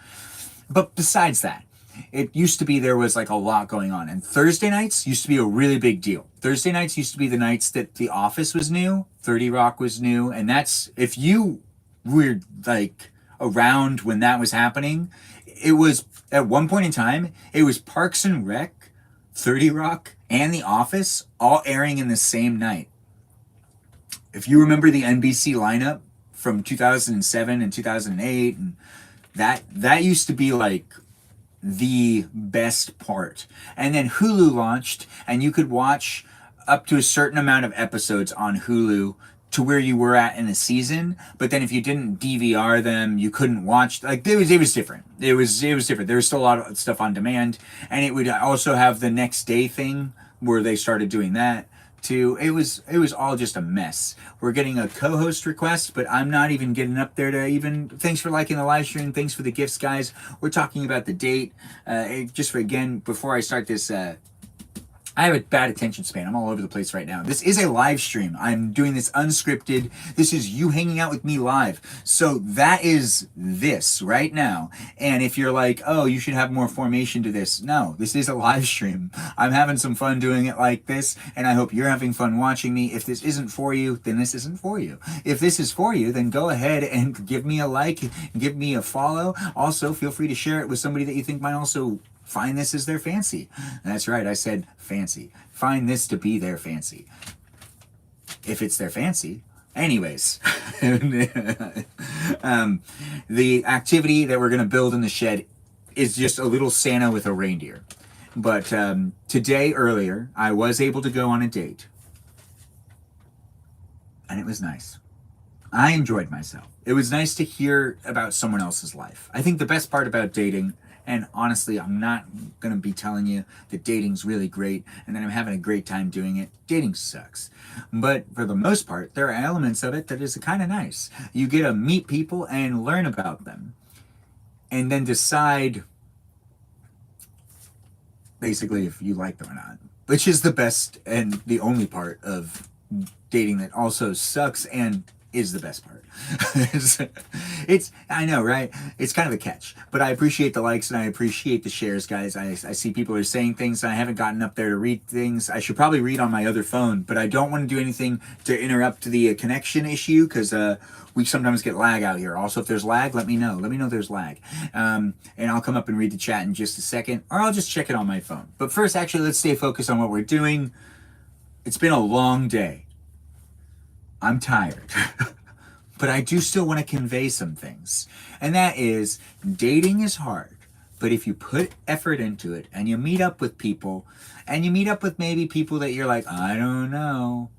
But besides that, it used to be there was like a lot going on. And Thursday nights used to be a really big deal. Thursday nights used to be the nights that The Office was new, 30 Rock was new, and that's, if you were like around when that was happening, it was, at one point in time, it was Parks and Rec, 30 Rock, and The Office all airing in the same night. If you remember the NBC lineup from 2007 and 2008, and that used to be like the best part. And then Hulu launched, and you could watch up to a certain amount of episodes on Hulu to where you were at in the season. But then if you didn't DVR them, you couldn't watch. Like it was different. It was different. There was still a lot of stuff on demand, and it would also have the next day thing where they started doing that too. It was all just a mess. We're getting a co-host request, but I'm not even getting up there to even. Thanks for liking the live stream. Thanks for the gifts, guys. We're talking about the date. Just for again, before I start this. I have a bad attention span. I'm all over the place right now. This is a live stream. I'm doing this unscripted. This is you hanging out with me live. So that is this right now. And if you're like, oh, you should have more formation to this. No, this is a live stream. I'm having some fun doing it like this, and I hope you're having fun watching me. If this isn't for you, then this isn't for you. If this is for you, then go ahead and give me a like, give me a follow. Also, feel free to share it with somebody that you think might also find this as their fancy. That's right, I said fancy. Find this to be their fancy. If it's their fancy. Anyways. The activity that we're going to build in the shed is just a little Santa with a reindeer. But today, earlier, I was able to go on a date. And it was nice. I enjoyed myself. It was nice to hear about someone else's life. I think the best part about dating, and honestly, I'm not going to be telling you that dating's really great and that I'm having a great time doing it. Dating sucks. But for the most part, there are elements of it that is kind of nice. You get to meet people and learn about them. And then decide, basically, if you like them or not. Which is the best and the only part of dating that also sucks and is the best part. It's I know, right? It's kind of a catch, but I appreciate the likes and I appreciate the shares, guys. I see people are saying things and I haven't gotten up there to read things. I should probably read on my other phone, but I don't want to do anything to interrupt the connection issue because we sometimes get lag out here. Also, if there's lag, let me know. Let me know there's lag. And I'll come up and read the chat in just a second, or I'll just check it on my phone. But first, actually, let's stay focused on what we're doing. It's been a long day. I'm tired. But I do still want to convey some things. And that is, dating is hard. But if you put effort into it, and you meet up with people, and you meet up with maybe people that you're like, I don't know.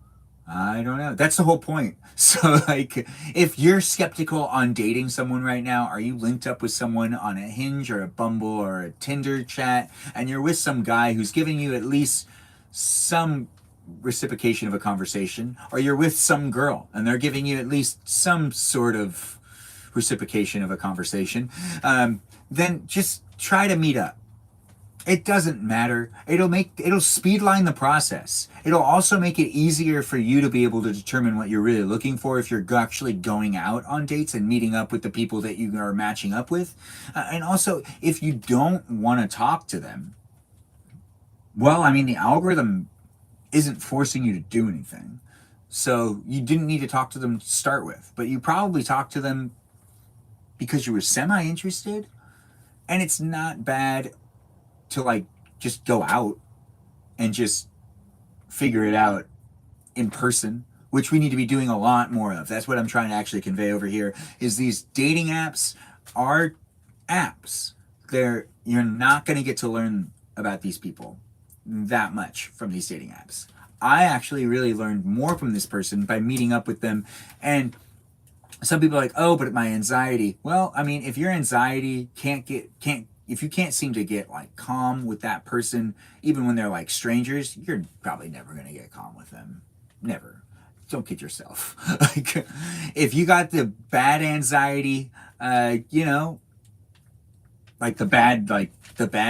That's the whole point. So, like, if you're skeptical on dating someone right now, are you linked up with someone on a Hinge or a Bumble or a Tinder chat, and you're with some guy who's giving you at least some reciprocation of a conversation, or you're with some girl and they're giving you at least some sort of reciprocation of a conversation, then just try to meet up. It doesn't matter. It'll speedline the process. It'll also make it easier for you to be able to determine what you're really looking for if you're actually going out on dates and meeting up with the people that you are matching up with. And also, if you don't want to talk to them, well, I mean, the algorithm isn't forcing you to do anything. So you didn't need to talk to them to start with, but you probably talked to them because you were semi interested. And it's not bad to like just go out and just figure it out in person, which we need to be doing a lot more of. That's what I'm trying to actually convey over here is these dating apps are apps. You're not going to get to learn about these people that much from these dating apps. I actually really learned more from this person by meeting up with them. And some people are like, oh, but my anxiety. Well, I mean, if your anxiety if you can't seem to get like calm with that person, even when they're like strangers, you're probably never going to get calm with them. Never. Don't kid yourself. Like, if you got the bad anxiety, you know, like the bad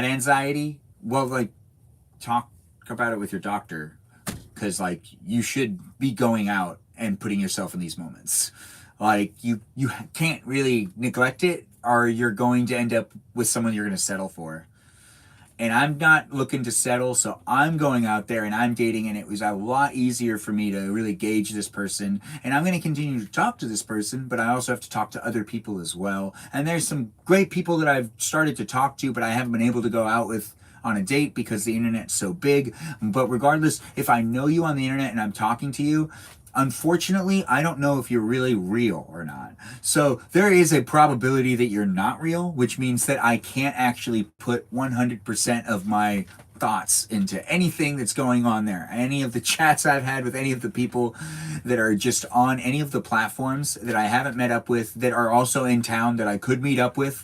anxiety, well, like talk about it with your doctor, because like you should be going out and putting yourself in these moments. Like you can't really neglect it, or you're going to end up with someone you're going to settle for. And I'm not looking to settle, so I'm going out there and I'm dating, and it was a lot easier for me to really gauge this person. And I'm going to continue to talk to this person, but I also have to talk to other people as well. And there's some great people that I've started to talk to, but I haven't been able to go out with on a date because the internet's so big. But regardless, if I know you on the internet and I'm talking to you, unfortunately, I don't know if you're really real or not. So there is a probability that you're not real, which means that I can't actually put 100% of my thoughts into anything that's going on there. Any of the chats I've had with any of the people that are just on any of the platforms that I haven't met up with, that are also in town that I could meet up with,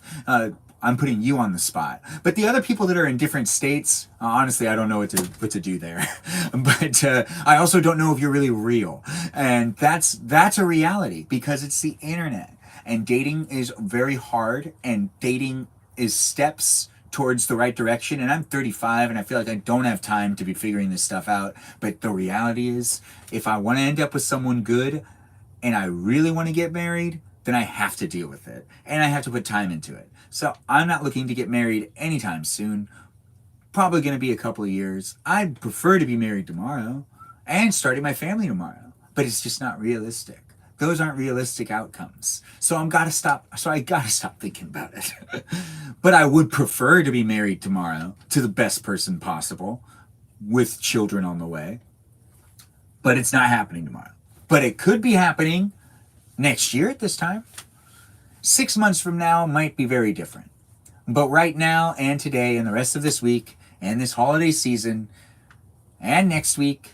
I'm putting you on the spot. But the other people that are in different states, honestly, I don't know what to do there. But I also don't know if you're really real. And that's a reality because it's the internet. And dating is very hard, and dating is steps towards the right direction. And I'm 35 and I feel like I don't have time to be figuring this stuff out. But the reality is, if I want to end up with someone good and I really want to get married, then I have to deal with it. And I have to put time into it. So I'm not looking to get married anytime soon. Probably going to be a couple of years. I'd prefer to be married tomorrow and starting my family tomorrow. But it's just not realistic. Those aren't realistic outcomes. So I gotta stop thinking about it. But I would prefer to be married tomorrow to the best person possible with children on the way. But it's not happening tomorrow. But it could be happening next year at this time. 6 months from now might be very different. But right now and today and the rest of this week and this holiday season and next week,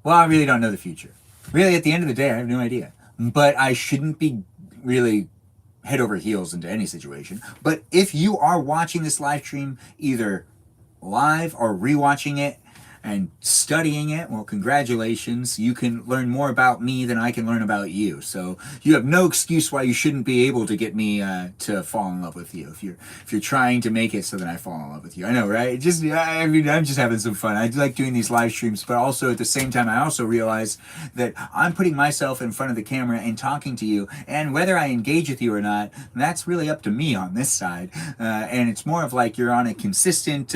well, I really don't know the future. Really, at the end of the day, I have no idea. But I shouldn't be really head over heels into any situation. But if you are watching this live stream either live or rewatching it and studying it, well, congratulations. You can learn more about me than I can learn about you. So you have no excuse why you shouldn't be able to get me to fall in love with you if you're trying to make it so that I fall in love with you. I know, right? I'm just having some fun. I like doing these live streams, but also at the same time, I also realize that I'm putting myself in front of the camera and talking to you, and whether I engage with you or not, that's really up to me on this side. And it's more of like you're on a consistent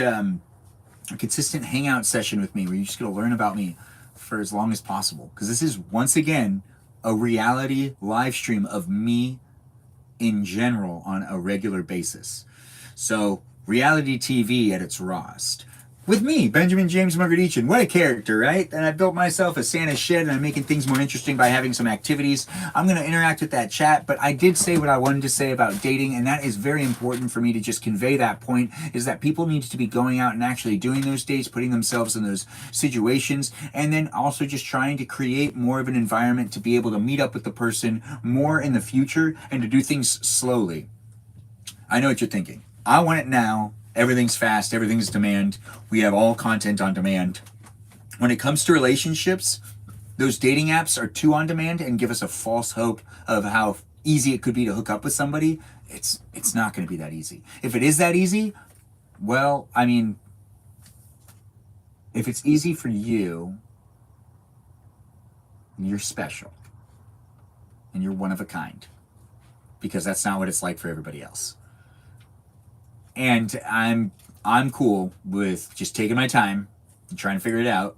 hangout session with me where you're just going to learn about me for as long as possible. Because this is, once again, a reality live stream of me in general on a regular basis. So, reality TV at its rawest. With me, Benjamin James Margadichin. What a character, right? And I built myself a Santa shed, and I'm making things more interesting by having some activities. I'm going to interact with that chat, but I did say what I wanted to say about dating, and that is very important for me to just convey that point, is that people need to be going out and actually doing those dates, putting themselves in those situations, and then also just trying to create more of an environment to be able to meet up with the person more in the future and to do things slowly. I know what you're thinking. I want it now. Everything's fast, everything's demand. We have all content on demand. When it comes to relationships, those dating apps are too on demand and give us a false hope of how easy it could be to hook up with somebody. It's not going to be that easy. If it is that easy, Well, I mean, if it's easy for you, you're special. And you're one of a kind. Because that's not what it's like for everybody else. And I'm cool with just taking my time and trying to figure it out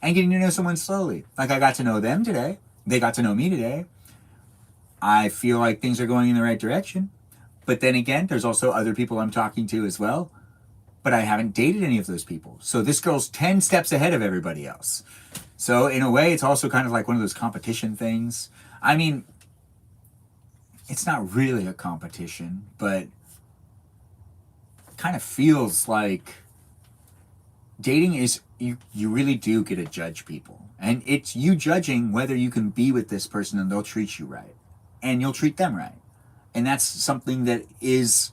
and getting to know someone slowly. Like I got to know them today. They got to know me today. I feel like things are going in the right direction. But then again, there's also other people I'm talking to as well. But I haven't dated any of those people. So this girl's 10 steps ahead of everybody else. So in a way, it's also kind of like one of those competition things. I mean, it's not really a competition, but kind of feels like dating is, you really do get to judge people. And it's you judging whether you can be with this person and they'll treat you right. And you'll treat them right. And that's something that is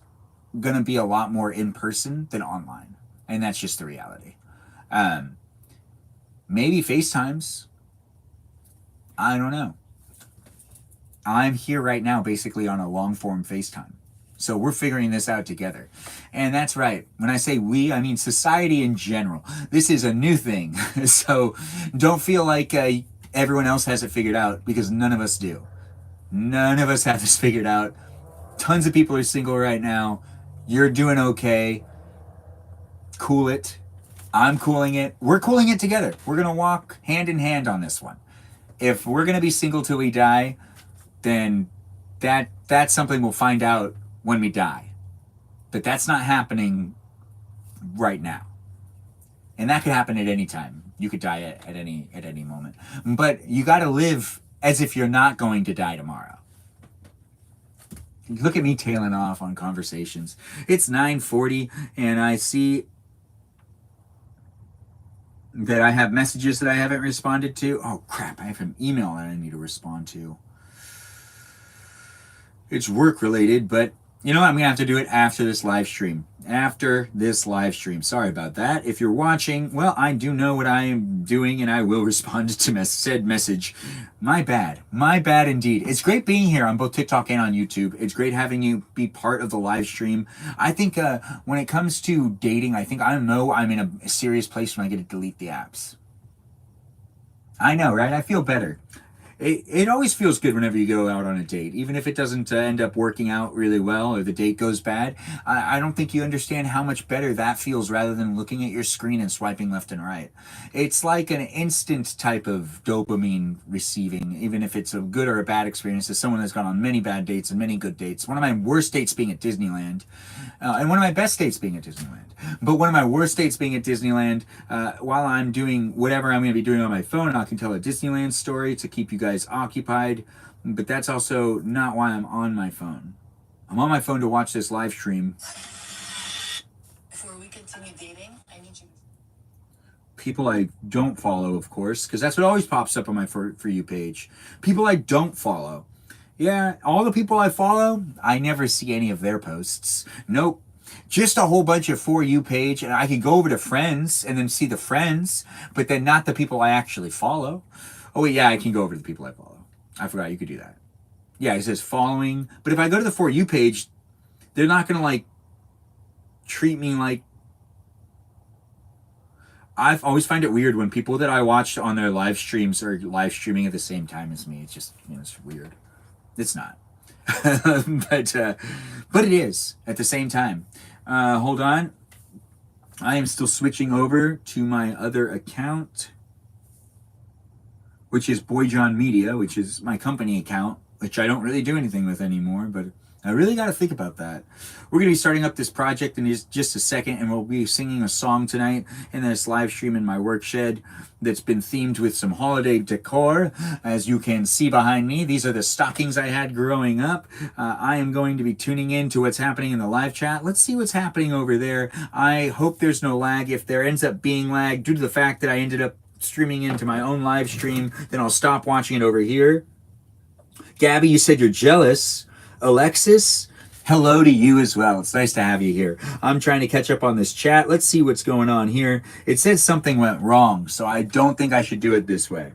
going to be a lot more in person than online. And that's just the reality. Maybe FaceTimes. I don't know. I'm here right now basically on a long form FaceTime. So we're figuring this out together. And that's right. When I say we, I mean society in general. This is a new thing. So don't feel like everyone else has it figured out, because none of us do. None of us have this figured out. Tons of people are single right now. You're doing okay. Cool it. I'm cooling it. We're cooling it together. We're going to walk hand in hand on this one. If we're going to be single till we die, then that's something we'll find out when we die. But that's not happening right now. And that could happen at any time. You could die at any moment. But you got to live as if you're not going to die tomorrow. Look at me tailing off on conversations. It's 9:40 and I see that I have messages that I haven't responded to. Oh crap, I have an email that I need to respond to. It's work related, but you know what? I'm going to have to do it after this live stream. After this live stream. Sorry about that. If you're watching, well, I do know what I am doing and I will respond to said message. My bad. My bad indeed. It's great being here on both TikTok and on YouTube. It's great having you be part of the live stream. I think when it comes to dating, I know I'm in a serious place when I get to delete the apps. I know, right? I feel better. It always feels good whenever you go out on a date, even if it doesn't end up working out really well or the date goes bad. I don't think you understand how much better that feels rather than looking at your screen and swiping left and right. It's like an instant type of dopamine receiving, even if it's a good or a bad experience, as someone that's gone on many bad dates and many good dates. One of my worst dates being at Disneyland, and one of my best dates being at Disneyland. But one of my worst dates being at Disneyland, while I'm doing whatever I'm going to be doing on my phone, I can tell a Disneyland story to keep you guys occupied. But that's also not why I'm on my phone. I'm on my phone to watch this live stream. Before we continue dating, I need you. People I don't follow, of course, because that's what always pops up on my For You page. People I don't follow. Yeah, all the people I follow, I never see any of their posts. Nope. Just a whole bunch of For You page, and I can go over to friends and then see the friends, but then not the people I actually follow. Oh wait, yeah, I can go over to the people I follow. I forgot you could do that. Yeah, it says following, but if I go to the For You page, they're not gonna like treat me like. I always find it weird when people that I watched on their live streams are live streaming at the same time as me. It's just, it's weird. It's not. but it is at the same time. Hold on. I am still switching over to my other account, which is Boy John Media, which is my company account, which I don't really do anything with anymore, but I really got to think about that. We're going to be starting up this project in just a second, and we'll be singing a song tonight in this live stream in my work shed that's been themed with some holiday decor. As you can see behind me, these are the stockings I had growing up. I am going to be tuning in to what's happening in the live chat. Let's see what's happening over there. I hope there's no lag. If there ends up being lag due to the fact that I ended up streaming into my own live stream, then I'll stop watching it over here. Gabby, you said you're jealous. Alexis, hello to you as well. It's nice to have you here. I'm trying to catch up on this chat. Let's see what's going on here. It says something went wrong, so I don't think I should do it this way,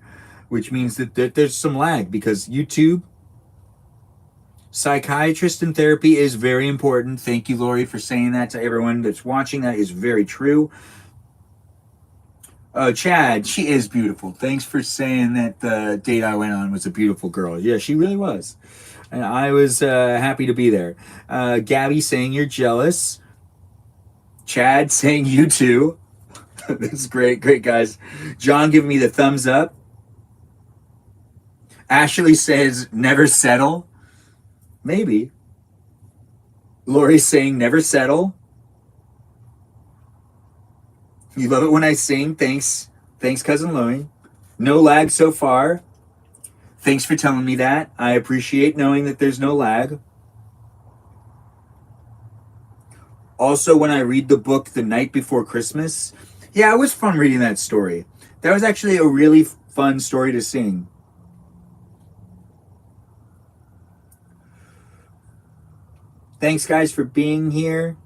which means that there's some lag because YouTube Psychiatrist and therapy is very important. Thank you, Lori, for saying that to everyone that's watching. That is very true. Chad, she is beautiful. Thanks for saying that the date I went on was a beautiful girl. Yeah, she really was. And I was happy to be there. Gabby saying you're jealous. Chad saying you too. This is great. Great, guys. John giving me the thumbs up. Ashley says never settle. Maybe. Lori saying never settle. You love it when I sing. Thanks. Thanks, Cousin Lori. No lag so far. Thanks for telling me that. I appreciate knowing that there's no lag. Also, when I read the book The Night Before Christmas, yeah, it was fun reading that story. That was actually a really fun story to sing. Thanks, guys, for being here.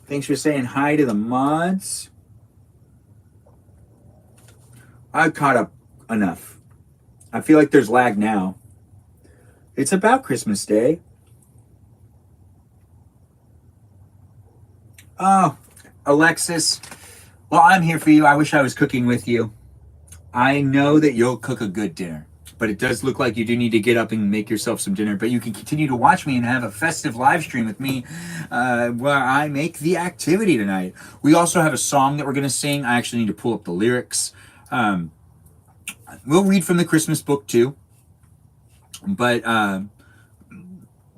Thanks for saying hi to the mods. I've caught up enough. I feel like there's lag now. It's about Christmas Day. Oh, Alexis. Well, I'm here for you. I wish I was cooking with you. I know that you'll cook a good dinner, but it does look like you do need to get up and make yourself some dinner. But you can continue to watch me and have a festive live stream with me where I make the activity tonight. We also have a song that we're going to sing. I actually need to pull up the lyrics. We'll read from the Christmas book too. But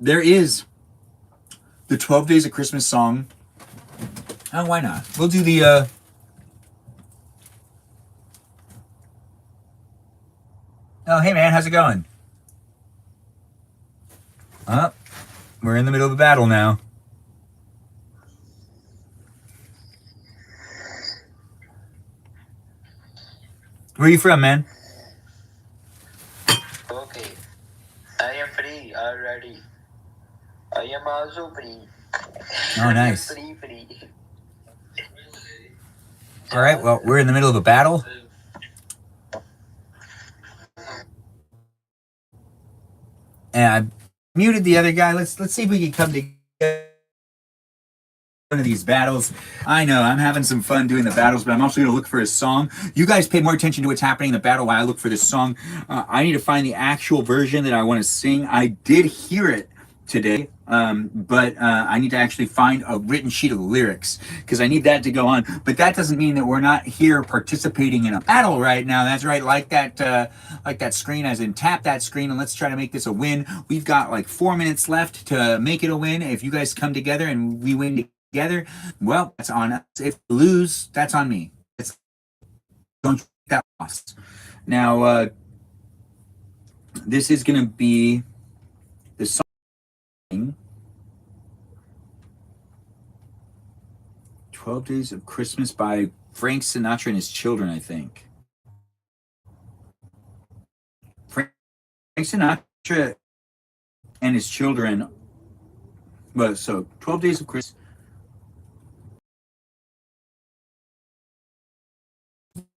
there is the 12 Days of Christmas song. Oh, why not? We'll do the... Oh, hey man, how's it going? We're in the middle of a battle now. Where are you from, man? Okay, I am free already. I am also free. Oh, nice. Free. All right, well, we're in the middle of a battle. And I muted the other guy. Let's see if we can come together. One of these battles. I know I'm having some fun doing the battles, but I'm also going to look for a song. You guys pay more attention to what's happening in the battle while I look for this song. I need to find the actual version that I want to sing. I did hear it today, but I need to actually find a written sheet of the lyrics because I need that to go on. But that doesn't mean that we're not here participating in a battle right now. That's right, like that screen, as in tap that screen and let's try to make this a win. We've got like 4 minutes left to make it a win. If you guys come together and we win together, well, that's on us. If we lose, that's on me. Don't take that loss. Now, this is going to be the song. 12 Days of Christmas by Frank Sinatra and His Children, I think. Frank Sinatra and His Children. Well, so 12 Days of Christmas.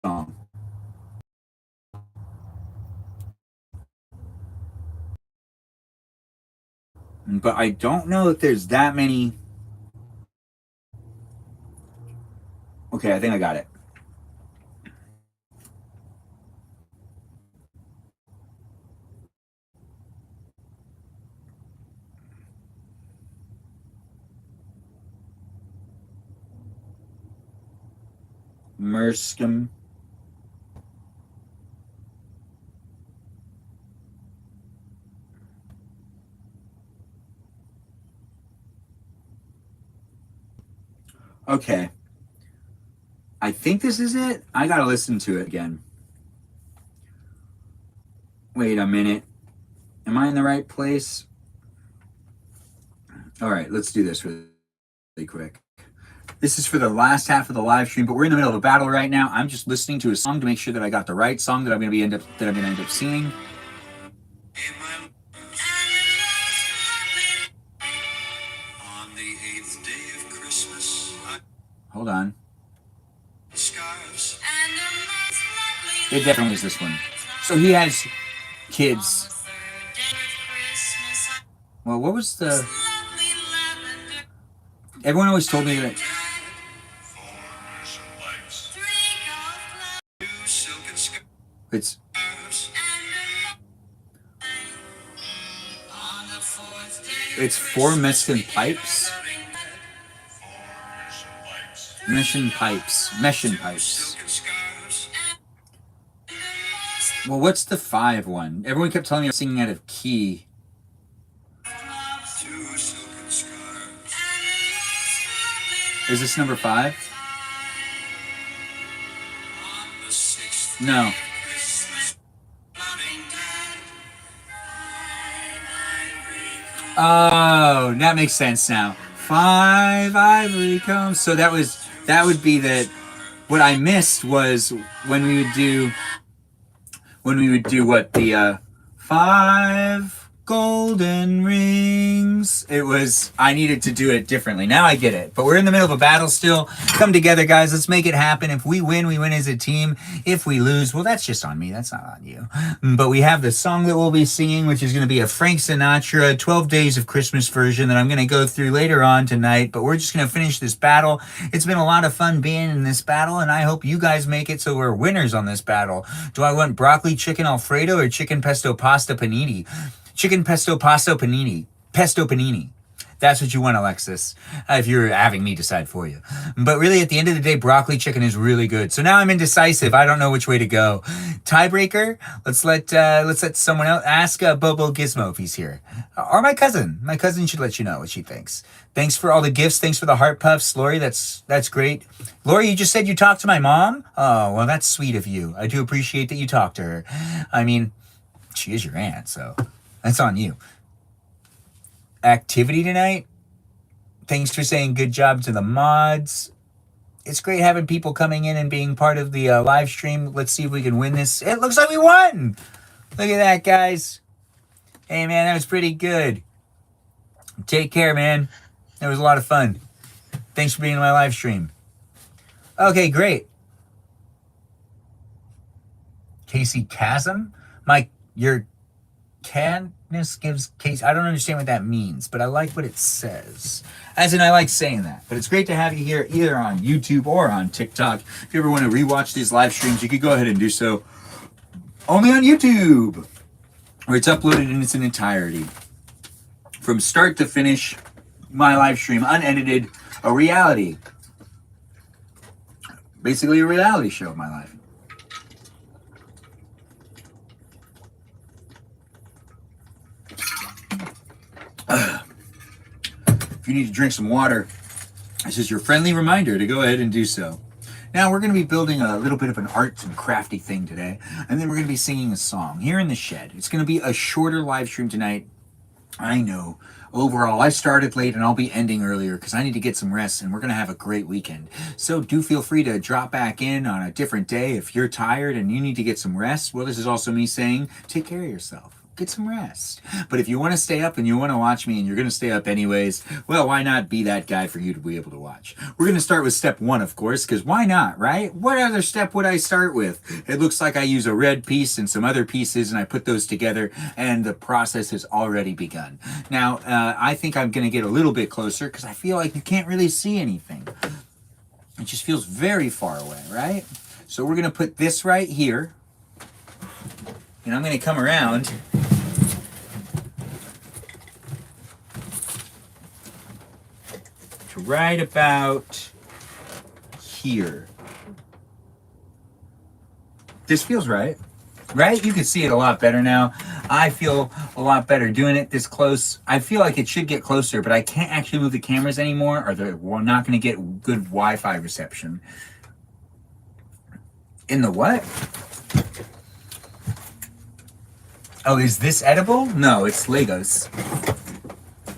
Song. But I don't know if there's that many. Okay, I think I got it. Merscum. Okay. I think this is it. I gotta listen to it again. Wait a minute. Am I in the right place? All right, let's do this really quick. This is for the last half of the live stream, but we're in the middle of a battle right now. I'm just listening to a song to make sure that I got the right song that I'm gonna end up singing. Hold on. It definitely is this one. So he has kids. Well, what was the... Everyone always told me that... It's... It's 4 Mexican pipes. Meshin pipes. Well, what's the 5 one? Everyone kept telling me I was singing out of key. Is this number 5? No. Oh, that makes sense now. 5 ivory combs. So that would be that. What I missed was when we would do what the 5 golden rings. It was, I needed to do it differently. Now I get it. But we're in the middle of a battle still. Come together, guys. Let's make it happen. If we win as a team. If we lose, well, that's just on me. That's not on you. But we have the song that we'll be singing, which is going to be a Frank Sinatra 12 Days of Christmas version that I'm going to go through later on tonight. But we're just going to finish this battle. It's been a lot of fun being in this battle, and I hope you guys make it so we're winners on this battle. Do I want broccoli chicken Alfredo or chicken pesto pasta panini? Chicken pesto pasta panini. Pesto panini. That's what you want, Alexis, if you're having me decide for you. But really, at the end of the day, broccoli chicken is really good. So now I'm indecisive. I don't know which way to go. Tiebreaker? Let's let someone else ask Bobo Gizmo if he's here. Or my cousin. My cousin should let you know what she thinks. Thanks for all the gifts. Thanks for the heart puffs, Lori. That's great. Lori, you just said you talked to my mom? Oh, well, that's sweet of you. I do appreciate that you talked to her. I mean, she is your aunt, so that's on you. Activity tonight. Thanks for saying good job to the mods. It's great having people coming in and being part of the live stream. Let's see if we can win this. It looks like we won. Look at that, guys. Hey, man, that was pretty good. Take care, man. That was a lot of fun. Thanks for being on my live stream. Okay, great. Casey Chasm? Your Cadness gives Casey. I don't understand what that means, but I like what it says. As in, I like saying that. But it's great to have you here either on YouTube or on TikTok. If you ever want to rewatch these live streams, you could go ahead and do so only on YouTube, where it's uploaded in its entirety. From start to finish, my live stream, unedited, a reality. Basically a reality show of my life. If you need to drink some water, this is your friendly reminder to go ahead and do so. Now we're going to be building a little bit of an arts and crafty thing today, and then we're going to be singing a song here in the shed. It's going to be a shorter live stream tonight. I know. Overall, I started late and I'll be ending earlier because I need to get some rest, and we're going to have a great weekend. So do feel free to drop back in on a different day if you're tired and you need to get some rest. Well, this is also me saying, take care of yourself. Get some rest. But if you want to stay up and you want to watch me and you're going to stay up anyways, well, why not be that guy for you to be able to watch? We're going to start with step 1, of course, because why not, right? What other step would I start with? It looks like I use a red piece and some other pieces, and I put those together, and the process has already begun. Now, I think I'm going to get a little bit closer because I feel like you can't really see anything. It just feels very far away, right? So we're going to put this right here, and I'm going to come around to right about here. This feels right, right? You can see it a lot better now. I feel a lot better doing it this close. I feel like it should get closer, but I can't actually move the cameras anymore, or we're not going to get good Wi-Fi reception. In the what? Oh, is this edible? No, it's Legos.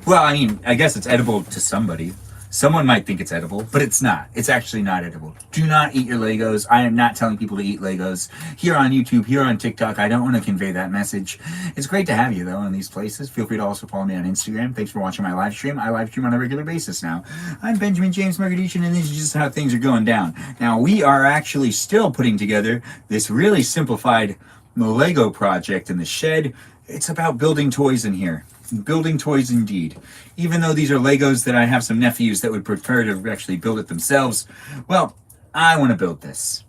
Well, I mean, I guess it's edible to somebody. Someone might think it's edible, but it's not. It's actually not edible. Do not eat your Legos. I am not telling people to eat Legos. Here on YouTube, here on TikTok, I don't want to convey that message. It's great to have you, though, in these places. Feel free to also follow me on Instagram. Thanks for watching my live stream. I live stream on a regular basis now. I'm Benjamin James Margadician, and this is just how things are going down. Now, we are actually still putting together this really simplified Lego project in the shed. It's about building toys in here. Building toys indeed. Even though these are Legos that I have some nephews that would prefer to actually build it themselves, well, I want to build this.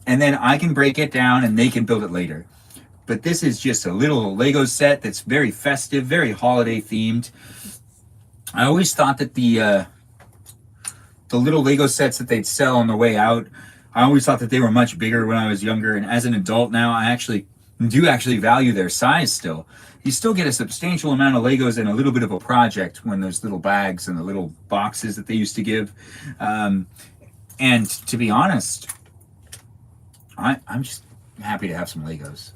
And then I can break it down and they can build it later. But this is just a little Lego set that's very festive, very holiday themed. I always thought that the little Lego sets that they'd sell on the way out, I always thought that they were much bigger when I was younger. And as an adult now, I do actually value their size still. You still get a substantial amount of Legos and a little bit of a project when those little bags and the little boxes that they used to give. And to be honest, I'm just happy to have some Legos.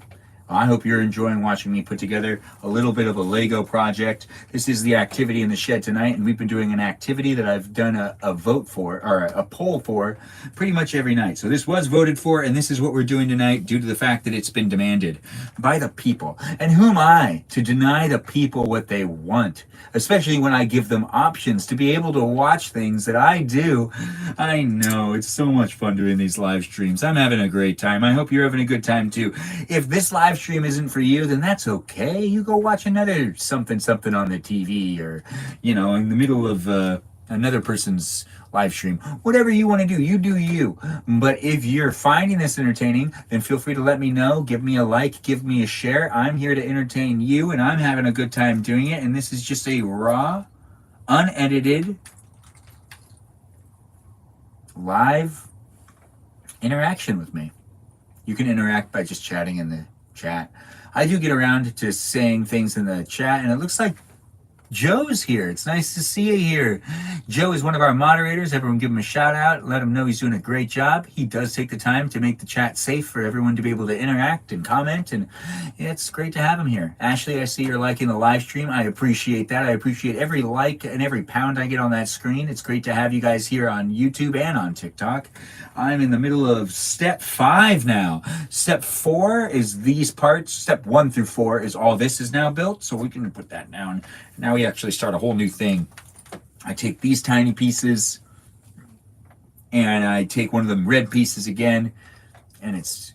I hope you're enjoying watching me put together a little bit of a Lego project. This is the activity in the shed tonight, and we've been doing an activity that I've done a vote for, or a poll for, pretty much every night. So this was voted for, and this is what we're doing tonight due to the fact that it's been demanded by the people. And who am I to deny the people what they want? Especially when I give them options to be able to watch things that I do. I know, it's so much fun doing these live streams. I'm having a great time. I hope you're having a good time too. If this live stream isn't for you, then that's okay. You go watch another something on the TV, or, you know, in the middle of another person's live stream. Whatever you want to do, you do you. But if you're finding this entertaining, then feel free to let me know. Give me a like, give me a share. I'm here to entertain you, and I'm having a good time doing it. And this is just a raw, unedited, live interaction with me. You can interact by just chatting in the chat. I do get around to saying things in the chat, and it looks like Joe's here. It's nice to see you here. Joe is one of our moderators. Everyone give him a shout out. Let him know he's doing a great job. He does take the time to make the chat safe for everyone to be able to interact and comment, and it's great to have him here. Ashley, I see you're liking the live stream. I appreciate that. I appreciate every like and every pound I get on that screen. It's great to have you guys here on YouTube and on TikTok. I'm in the middle of step 5 now. Step 4 is these parts. Step 1 through 4 is all this is now built, so we can put that down. Now we actually start a whole new thing. I take these tiny pieces and I take one of them red pieces again, and it's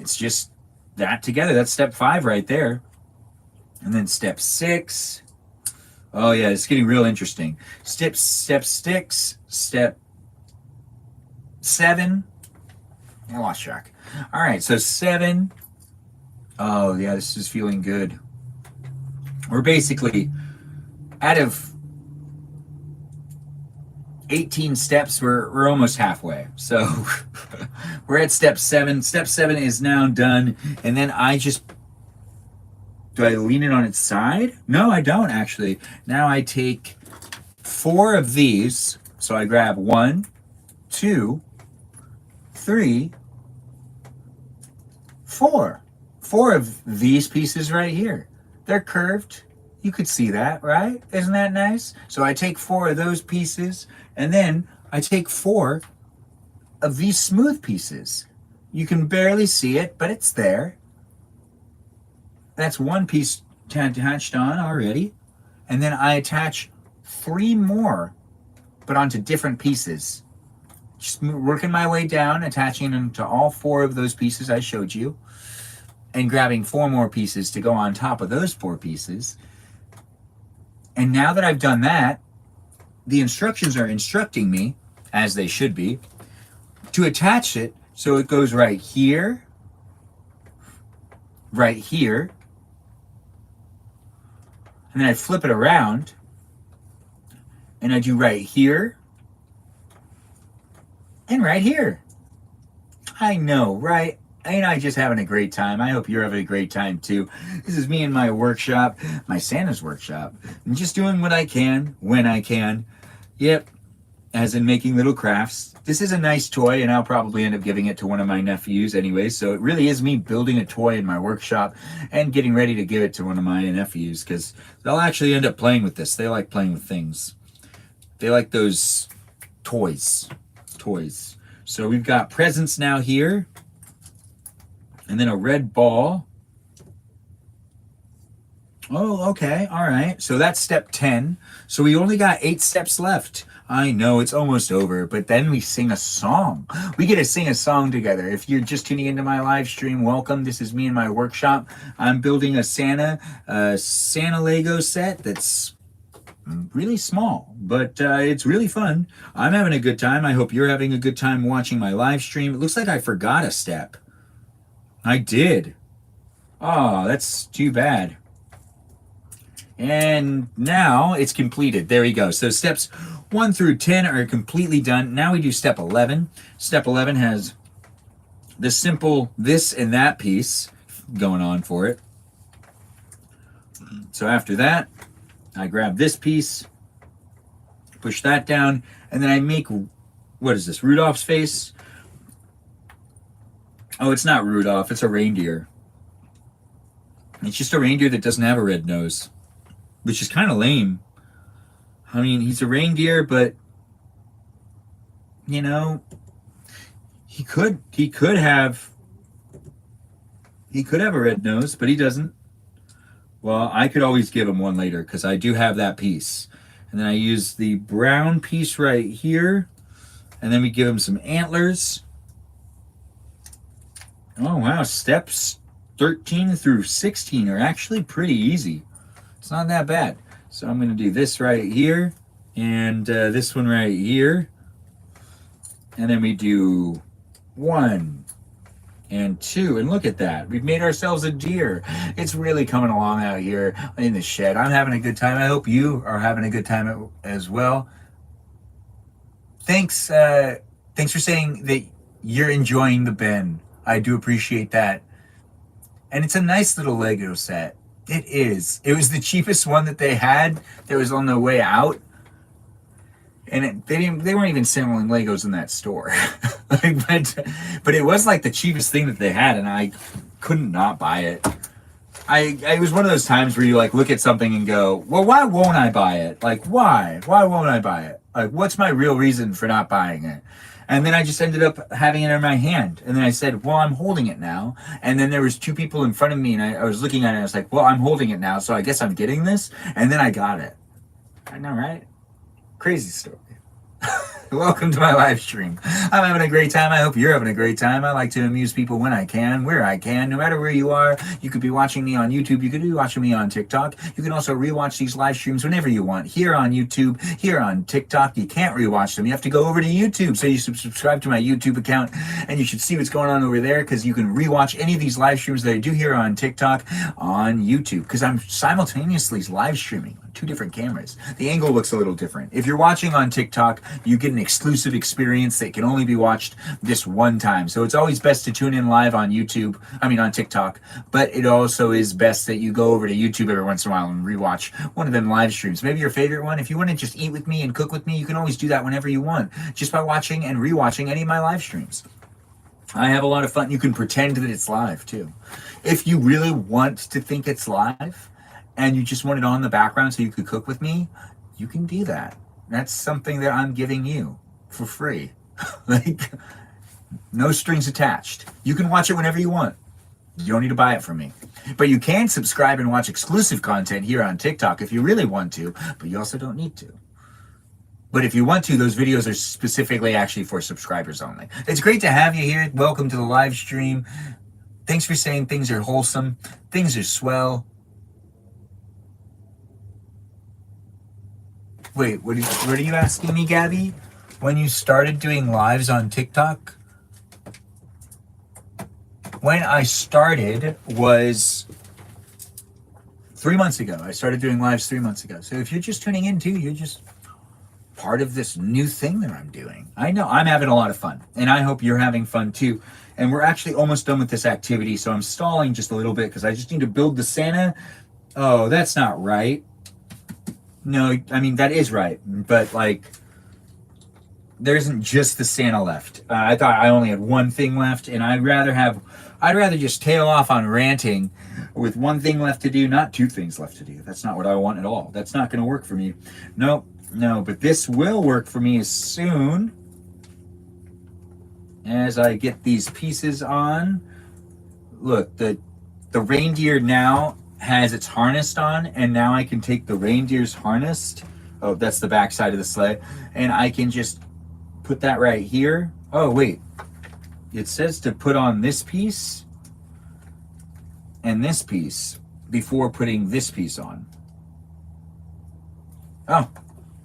just that together. That's step 5 right there. And then step 6. Oh yeah, it's getting real interesting. Step 6, step 7. I lost track. All right, so 7. Oh yeah, this is feeling good. We're basically, out of 18 steps, we're almost halfway. So we're at step 7. Step 7 is now done. And then do I lean it on its side? No, I don't actually. Now I take 4 of these. So I grab 1, 2, 3, 4. 4 of these pieces right here. They're curved. You could see that, right? Isn't that nice? So I take 4 of those pieces, and then I take 4 of these smooth pieces. You can barely see it, but it's there. That's 1 piece attached on already. And then I attach 3 more, but onto different pieces. Just working my way down, attaching them to all 4 of those pieces I showed you, and grabbing 4 more pieces to go on top of those 4 pieces. And now that I've done that, the instructions are instructing me, as they should be, to attach it so it goes right here, and then I flip it around, and I do right here, and right here. I know, right? Ain't I just having a great time? I hope you're having a great time too. This is me in my workshop, my Santa's workshop. I'm just doing what I can, when I can. Yep, as in making little crafts. This is a nice toy, and I'll probably end up giving it to one of my nephews anyway. So it really is me building a toy in my workshop and getting ready to give it to one of my nephews, because they'll actually end up playing with this. They like playing with things. They like those toys. So we've got presents now here. And then a red ball. Oh, okay. All right. So that's step 10. So we only got 8 steps left. I know it's almost over, but then we sing a song. We get to sing a song together. If you're just tuning into my live stream, welcome. This is me in my workshop. I'm building a Santa Lego set that's really small, but it's really fun. I'm having a good time. I hope you're having a good time watching my live stream. It looks like I forgot a step. I did. Oh, that's too bad. And now it's completed. There you go. So steps 1 through 10 are completely done. Now we do step 11. Step 11 has the simple this and that piece going on for it. So after that, I grab this piece, push that down, and then I make, what is this, Rudolph's face? Oh, it's not Rudolph, it's a reindeer. It's just a reindeer that doesn't have a red nose, which is kind of lame. I mean, he's a reindeer, but, you know, he could have a red nose, but he doesn't. Well, I could always give him one later because I do have that piece. And then I use the brown piece right here. And then we give him some antlers. Oh, wow. Steps 13 through 16 are actually pretty easy. It's not that bad. So I'm going to do this right here. And this one right here. And then we do 1 and 2, and look at that. We've made ourselves a deer. It's really coming along out here in the shed. I'm having a good time. I hope you are having a good time as well. Thanks for saying that you're enjoying the bin. I do appreciate that. And it's a nice little Lego set. It is. It was the cheapest one that they had that was on the way out. And they weren't even selling Legos in that store. but it was like the cheapest thing that they had, and I couldn't not buy it. It was one of those times where you like look at something and go, well, why won't I buy it? Like, why? Why won't I buy it? Like, what's my real reason for not buying it? And then I just ended up having it in my hand. And then I said, well, I'm holding it now. And then there was 2 people in front of me, and I was looking at it, and I was like, well, I'm holding it now, so I guess I'm getting this. And then I got it. I know, right? Crazy story. Welcome to my live stream. I'm having a great time. I hope you're having a great time. I like to amuse people when I can, where I can, no matter where you are. You could be watching me on YouTube. You could be watching me on TikTok. You can also rewatch these live streams whenever you want. Here on YouTube, here on TikTok. You can't rewatch them. You have to go over to YouTube. So you subscribe to my YouTube account, and you should see what's going on over there, because you can rewatch any of these live streams that I do here on TikTok on YouTube, because I'm simultaneously live streaming on 2 different cameras. The angle looks a little different. If you're watching on TikTok, you get an exclusive experience that can only be watched this one time. So it's always best to tune in live on on TikTok, but it also is best that you go over to YouTube every once in a while and rewatch one of them live streams. Maybe your favorite one. If you want to just eat with me and cook with me, you can always do that whenever you want, just by watching and rewatching any of my live streams. I have a lot of fun. You can pretend that it's live too. If you really want to think it's live and you just want it on the background so you could cook with me, you can do that. That's something that I'm giving you for free. Like, no strings attached. You can watch it whenever you want. You don't need to buy it from me. But you can subscribe and watch exclusive content here on TikTok if you really want to, but you also don't need to. But if you want to, those videos are specifically actually for subscribers only. It's great to have you here. Welcome to the live stream. Thanks for saying things are wholesome. Things are swell. Wait, what are you asking me, Gabby? When you started doing lives on TikTok? When I started was 3 months ago. I started doing lives 3 months ago. So if you're just tuning in too, you're just part of this new thing that I'm doing. I know I'm having a lot of fun, and I hope you're having fun too. And we're actually almost done with this activity, so I'm stalling just a little bit because I just need to build the Santa. Oh, that's not right. No, I mean, that is right, but like, there isn't just the Santa left. I thought I only had one thing left, and I'd rather have I'd rather just tail off on ranting with one thing left to do, not two things left to do. That's not what I want at all. That's not going to work for me. No, but this will work for me as soon as I get these pieces on. Look, the reindeer now has its harness on, and now I can take the reindeer's harness. Oh, that's the back side of the sleigh. And I can just put that right here. Oh, wait. It says to put on this piece and this piece before putting this piece on. Oh,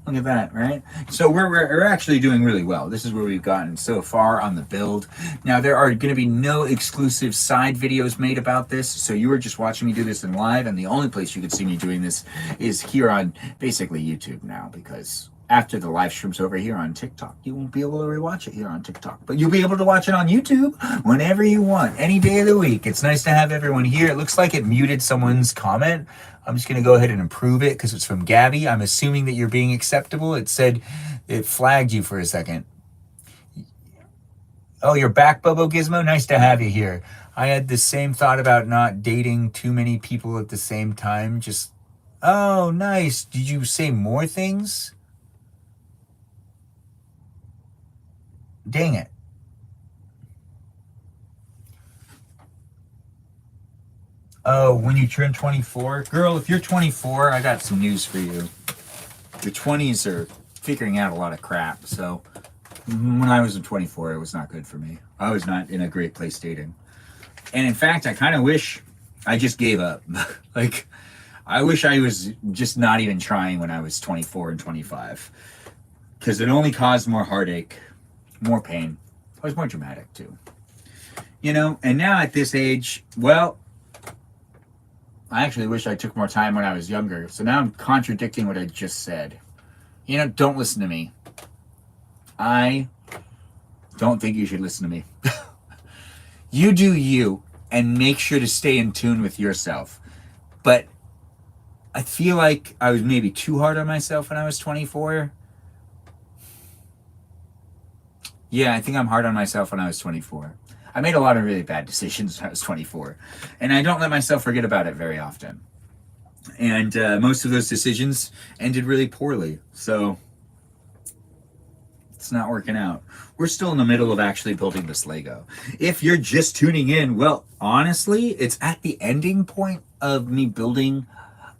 look at that, right? So we're actually doing really well. This is where we've gotten so far on the build. Now, there are going to be no exclusive side videos made about this, so you are just watching me do this in live, and the only place you can see me doing this is here on basically YouTube now, because after the live stream's over here on TikTok, you won't be able to rewatch it here on TikTok, but you'll be able to watch it on YouTube whenever you want, any day of the week. It's nice to have everyone here. It looks like it muted someone's comment. I'm just going to go ahead and improve it because it's from Gabby. I'm assuming that you're being acceptable. It said it flagged you for a second. Oh, you're back, Bobo Gizmo? Nice to have you here. I had the same thought about not dating too many people at the same time. Just, oh, nice. Did you say more things? Dang it. Oh, when you turn 24? Girl, if you're 24, I got some news for you. Your 20s are figuring out a lot of crap. So when I was 24, it was not good for me. I was not in a great place dating. And in fact, I kind of wish I just gave up. Like, I wish I was just not even trying when I was 24 and 25. Because it only caused more heartache, more pain. I was more dramatic too. You know, and now at this age, well, I actually wish I took more time when I was younger. So now I'm contradicting what I just said. You know, don't listen to me. I don't think you should listen to me. You do you, and make sure to stay in tune with yourself. But I feel like I was maybe too hard on myself when I was 24. Yeah, I think I'm hard on myself when I was 24. I made a lot of really bad decisions when I was 24. And I don't let myself forget about it very often. And most of those decisions ended really poorly. So it's not working out. We're still in the middle of actually building this Lego. If you're just tuning in, well, honestly, it's at the ending point of me building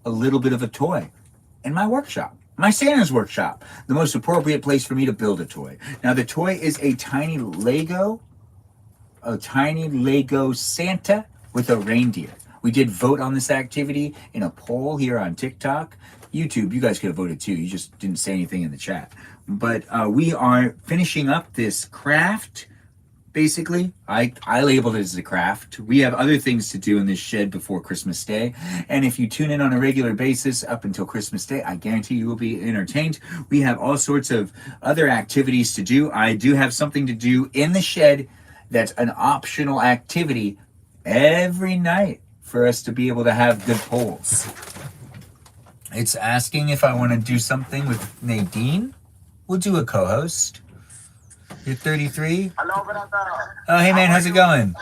a little bit of a toy in my workshop. My Santa's workshop, the most appropriate place for me to build a toy. Now, the toy is a tiny Lego Santa with a reindeer. We did vote on this activity in a poll here on TikTok. YouTube, you guys could have voted too. You just didn't say anything in the chat. But we are finishing up this craft. Basically, I labeled it as a craft. We have other things to do in this shed before Christmas Day. And if you tune in on a regular basis up until Christmas Day, I guarantee you will be entertained. We have all sorts of other activities to do. I do have something to do in the shed that's an optional activity every night for us to be able to have good polls. It's asking if I want to do something with Nadine. We'll do a co-host. You're 33? Hello, brother. Oh, hey man, how's it going?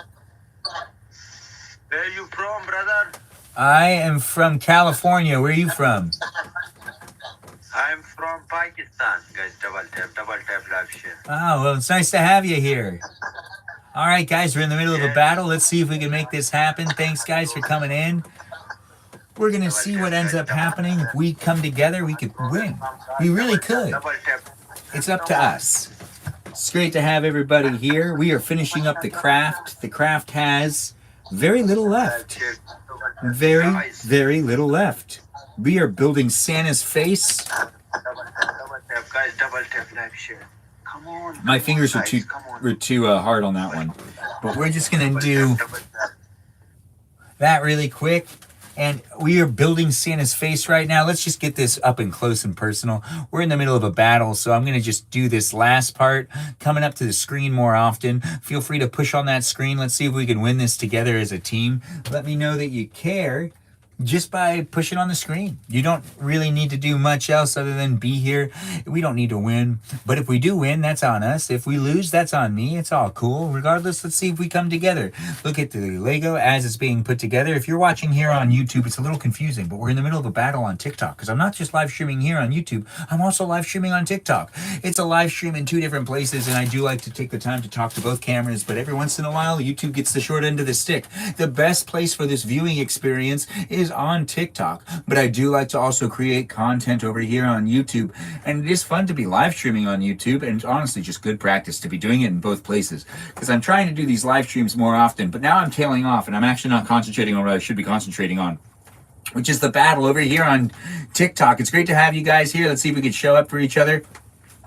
Where are you from, brother? I am from California. Where are you from? I'm from Pakistan. Guys, double tap live share. Oh, well, it's nice to have you here. All right, guys, we're in the middle of a battle. Let's see if we can make this happen. Thanks, guys, for coming in. We're going to see what ends up happening. If we come together, we could win. We really could. Double tap. It's up to us. It's great to have everybody here. We are finishing up the craft. The craft has very little left. Very, very little left. We are building Santa's face. Double tap, guys. Double tap live share. Come on. My fingers guys, were too hard on that one. But we're just going to do that really quick. And we are building Santa's face right now. Let's just get this up and close and personal. We're in the middle of a battle, so I'm going to just do this last part, coming up to the screen more often. Feel free to push on that screen. Let's see if we can win this together as a team. Let me know that you care. just by pushing on the screen. You don't really need to do much else other than be here. We don't need to win. But if we do win, that's on us. If we lose, that's on me. It's all cool. Regardless, let's see if we come together. Look at the Lego as it's being put together. If you're watching here on YouTube, it's a little confusing, but we're in the middle of a battle on TikTok because I'm not just live streaming here on YouTube. I'm also live streaming on TikTok. It's a live stream in 2 different places, and I do like to take the time to talk to both cameras, but every once in a while, YouTube gets the short end of the stick. The best place for this viewing experience is on TikTok, but I do like to also create content over here on YouTube, and it is fun to be live streaming on YouTube, and it's honestly just good practice to be doing it in both places because I'm trying to do these live streams more often, but now I'm tailing off and I'm actually not concentrating on what I should be concentrating on, which is the battle over here on TikTok. It's great to have you guys here. Let's see if we can show up for each other,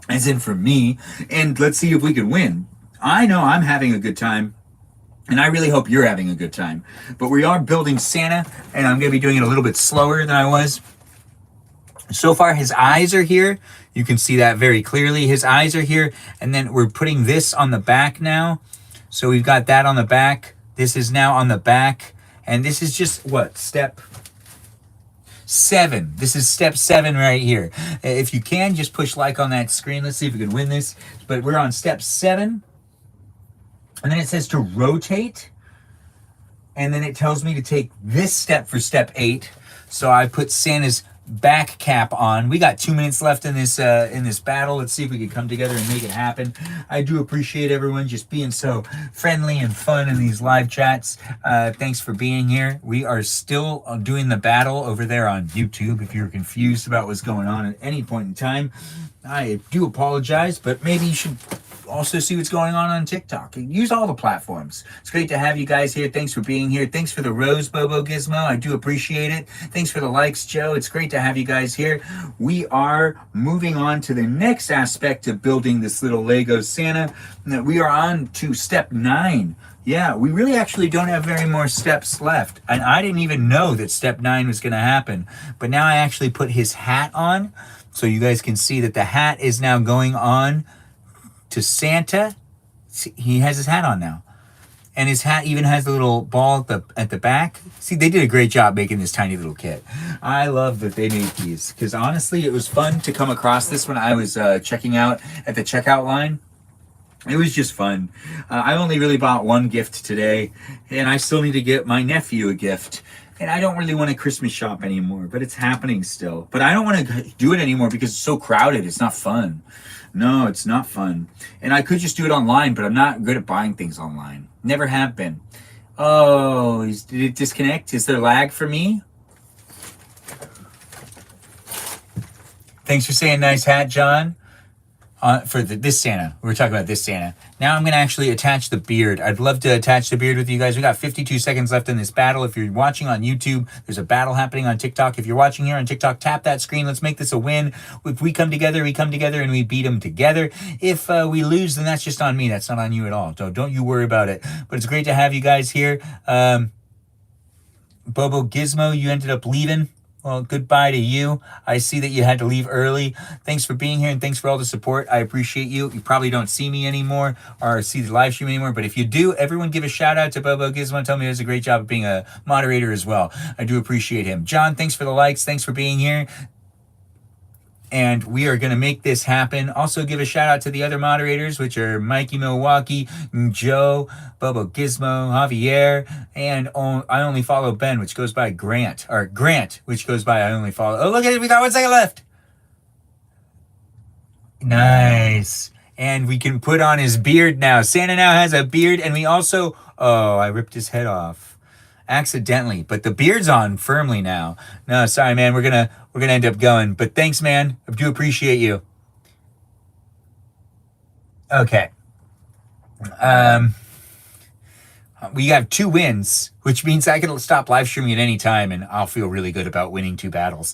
as in for me, and let's see if we can win. I know I'm having a good time, and I really hope you're having a good time. But we are building Santa, and I'm going to be doing it a little bit slower than I was. So far, his eyes are here. You can see that very clearly. His eyes are here, and then we're putting this on the back now. So we've got that on the back. This is now on the back, and this is just, what, step 7. This is step 7 right here. If you can, just push like on that screen. Let's see if we can win this. But we're on step 7. And then it says to rotate. And then it tells me to take this step for step 8. So I put Santa's back cap on. We got 2 minutes left in this battle. Let's see if we can come together and make it happen. I do appreciate everyone just being so friendly and fun in these live chats. Thanks for being here. We are still doing the battle over there on YouTube. If you're confused about what's going on at any point in time, I do apologize, but maybe you should also see what's going on TikTok. Use all the platforms. It's great to have you guys here. Thanks for being here. Thanks for the rose, Bobo Gizmo. I do appreciate it. Thanks for the likes, Joe. It's great to have you guys here. We are moving on to the next aspect of building this little Lego Santa. We are on to step 9. Yeah, we really actually don't have very more steps left. And I didn't even know that step 9 was going to happen. But now I actually put his hat on, so you guys can see that the hat is now going on to Santa. He has his hat on now, and his hat even has the little ball at the back. See, they did a great job making this tiny little kit. I love that they made these because honestly, it was fun to come across this when I was checking out at the checkout line. It was just fun. I only really bought one gift today, and I still need to get my nephew a gift. And I don't really want to Christmas shop anymore, but it's happening still. But I don't want to do it anymore because it's so crowded. It's not fun. No, it's not fun. And I could just do it online, but I'm not good at buying things online. Never have been. Oh, did it disconnect? Is there lag for me? Thanks for saying nice hat, John. For this Santa. We're talking about this Santa. Now I'm going to actually attach the beard. I'd love to attach the beard with you guys. We got 52 seconds left in this battle. If you're watching on YouTube, there's a battle happening on TikTok. If you're watching here on TikTok, tap that screen. Let's make this a win. If we come together and we beat them together. If we lose, then that's just on me. That's not on you at all. So don't you worry about it. But it's great to have you guys here. Bobo Gizmo, you ended up leaving. Well, goodbye to you. I see that you had to leave early. Thanks for being here and thanks for all the support. I appreciate you. You probably don't see me anymore or see the live stream anymore, but if you do, everyone give a shout out to Bobo Gizmo. Tell me he does a great job of being a moderator as well. I do appreciate him. John, thanks for the likes. Thanks for being here. And we are going to make this happen. Also give a shout out to the other moderators, which are Mikey Milwaukee, Joe, Bobo Gizmo, Javier, and I only follow Ben, which goes by Grant, which goes by I only follow. Oh, look at it. We got 1 second left. Nice. And we can put on his beard now. Santa now has a beard, and we also, oh, I ripped his head off accidentally, but the beard's on firmly now. No, sorry, man. We're gonna end up going, but thanks, man. I do appreciate you. Okay. We have 2 wins, which means I can stop live streaming at any time and I'll feel really good about winning 2 battles.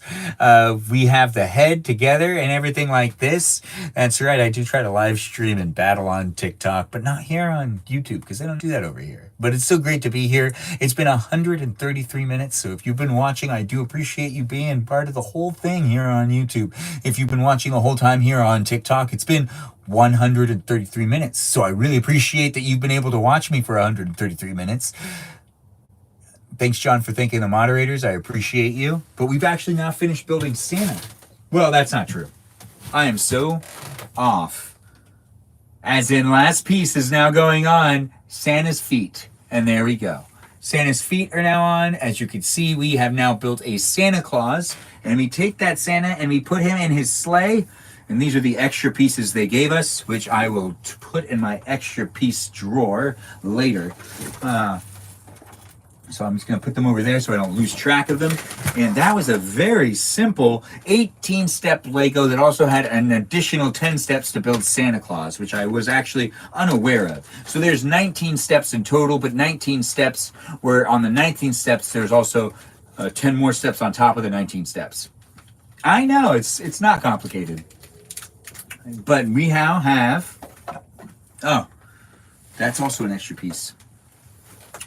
We have the head together and everything like this. That's right. I do try to live stream and battle on TikTok, but not here on YouTube because they don't do that over here. But it's so great to be here. It's been 133 minutes. So if you've been watching, I do appreciate you being part of the whole thing here on YouTube. If you've been watching the whole time here on TikTok, it's been 133 minutes. So I really appreciate that you've been able to watch me for 133 minutes. Thanks, John, for thanking the moderators. I appreciate you. But we've actually now finished building Santa. Well, that's not true. I am so off. As in, last piece is now going on Santa's feet. And there we go. Santa's feet are now on. As you can see, we have now built a Santa Claus. And we take that Santa and we put him in his sleigh. And these are the extra pieces they gave us, which I will put in my extra piece drawer later. So I'm just going to put them over there so I don't lose track of them. And that was a very simple 18-step Lego that also had an additional 10 steps to build Santa Claus, which I was actually unaware of. So there's 19 steps in total, but 19 steps where on the 19 steps, there's also 10 more steps on top of the 19 steps. I know, it's not complicated. But we now have... Oh, that's also an extra piece.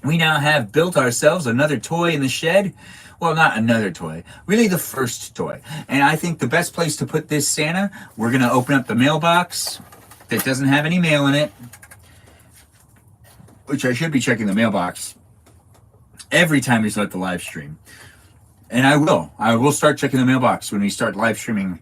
We now have built ourselves another toy in the shed. Well, not another toy, really the first toy. And I think the best place to put this Santa, we're going to open up the mailbox that doesn't have any mail in it, which I should be checking the mailbox every time we start the live stream. And I will start checking the mailbox when we start live streaming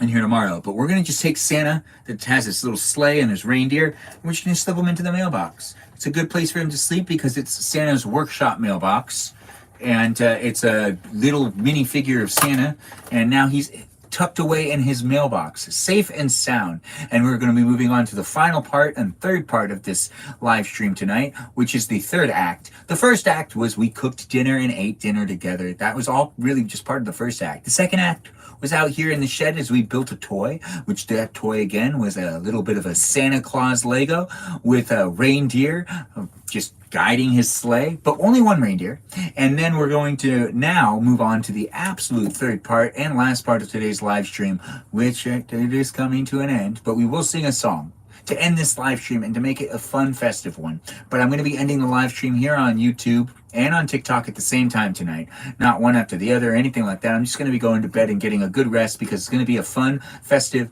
in here tomorrow. But we're going to just take Santa that has this little sleigh and his reindeer, and we're just going to slip him into the mailbox. It's a good place for him to sleep because it's Santa's workshop mailbox. And it's a little mini figure of Santa. And now he's tucked away in his mailbox, safe and sound. And we're going to be moving on to the final part and third part of this live stream tonight, which is the third act. The first act was we cooked dinner and ate dinner together. That was all really just part of the first act. The second act was out here in the shed as we built a toy, which that toy again was a little bit of a Santa Claus Lego with a reindeer just guiding his sleigh, but only one reindeer. And then we're going to now move on to the absolute third part and last part of today's live stream, which it is coming to an end, but we will sing a song to end this live stream and to make it a fun, festive one. But I'm going to be ending the live stream here on YouTube and on TikTok at the same time tonight. Not one after the other or anything like that. I'm just going to be going to bed and getting a good rest because it's going to be a fun, festive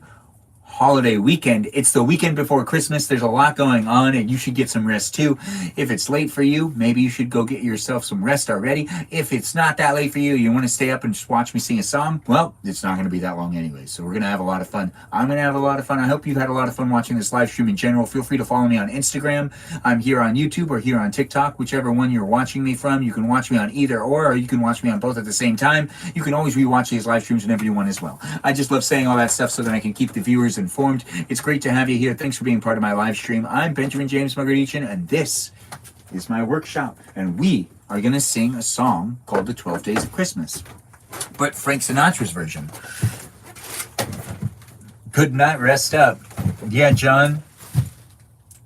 holiday weekend. It's the weekend before Christmas. There's a lot going on and you should get some rest too. If it's late for you, maybe you should go get yourself some rest already. If it's not that late for you, you want to stay up and just watch me sing a song, well, it's not going to be that long anyway. So we're going to have a lot of fun. I'm going to have a lot of fun. I hope you've had a lot of fun watching this live stream in general. Feel free to follow me on Instagram. I'm here on YouTube or here on TikTok, whichever one you're watching me from. You can watch me on either or you can watch me on both at the same time. You can always rewatch these live streams whenever you want as well. I just love saying all that stuff so that I can keep the viewers informed. It's great to have you here. Thanks for being part of my live stream. I'm Benjamin James Margaritian, and this is my workshop. And we are going to sing a song called The 12 Days of Christmas, but Frank Sinatra's version. Could not rest up. Yeah, John.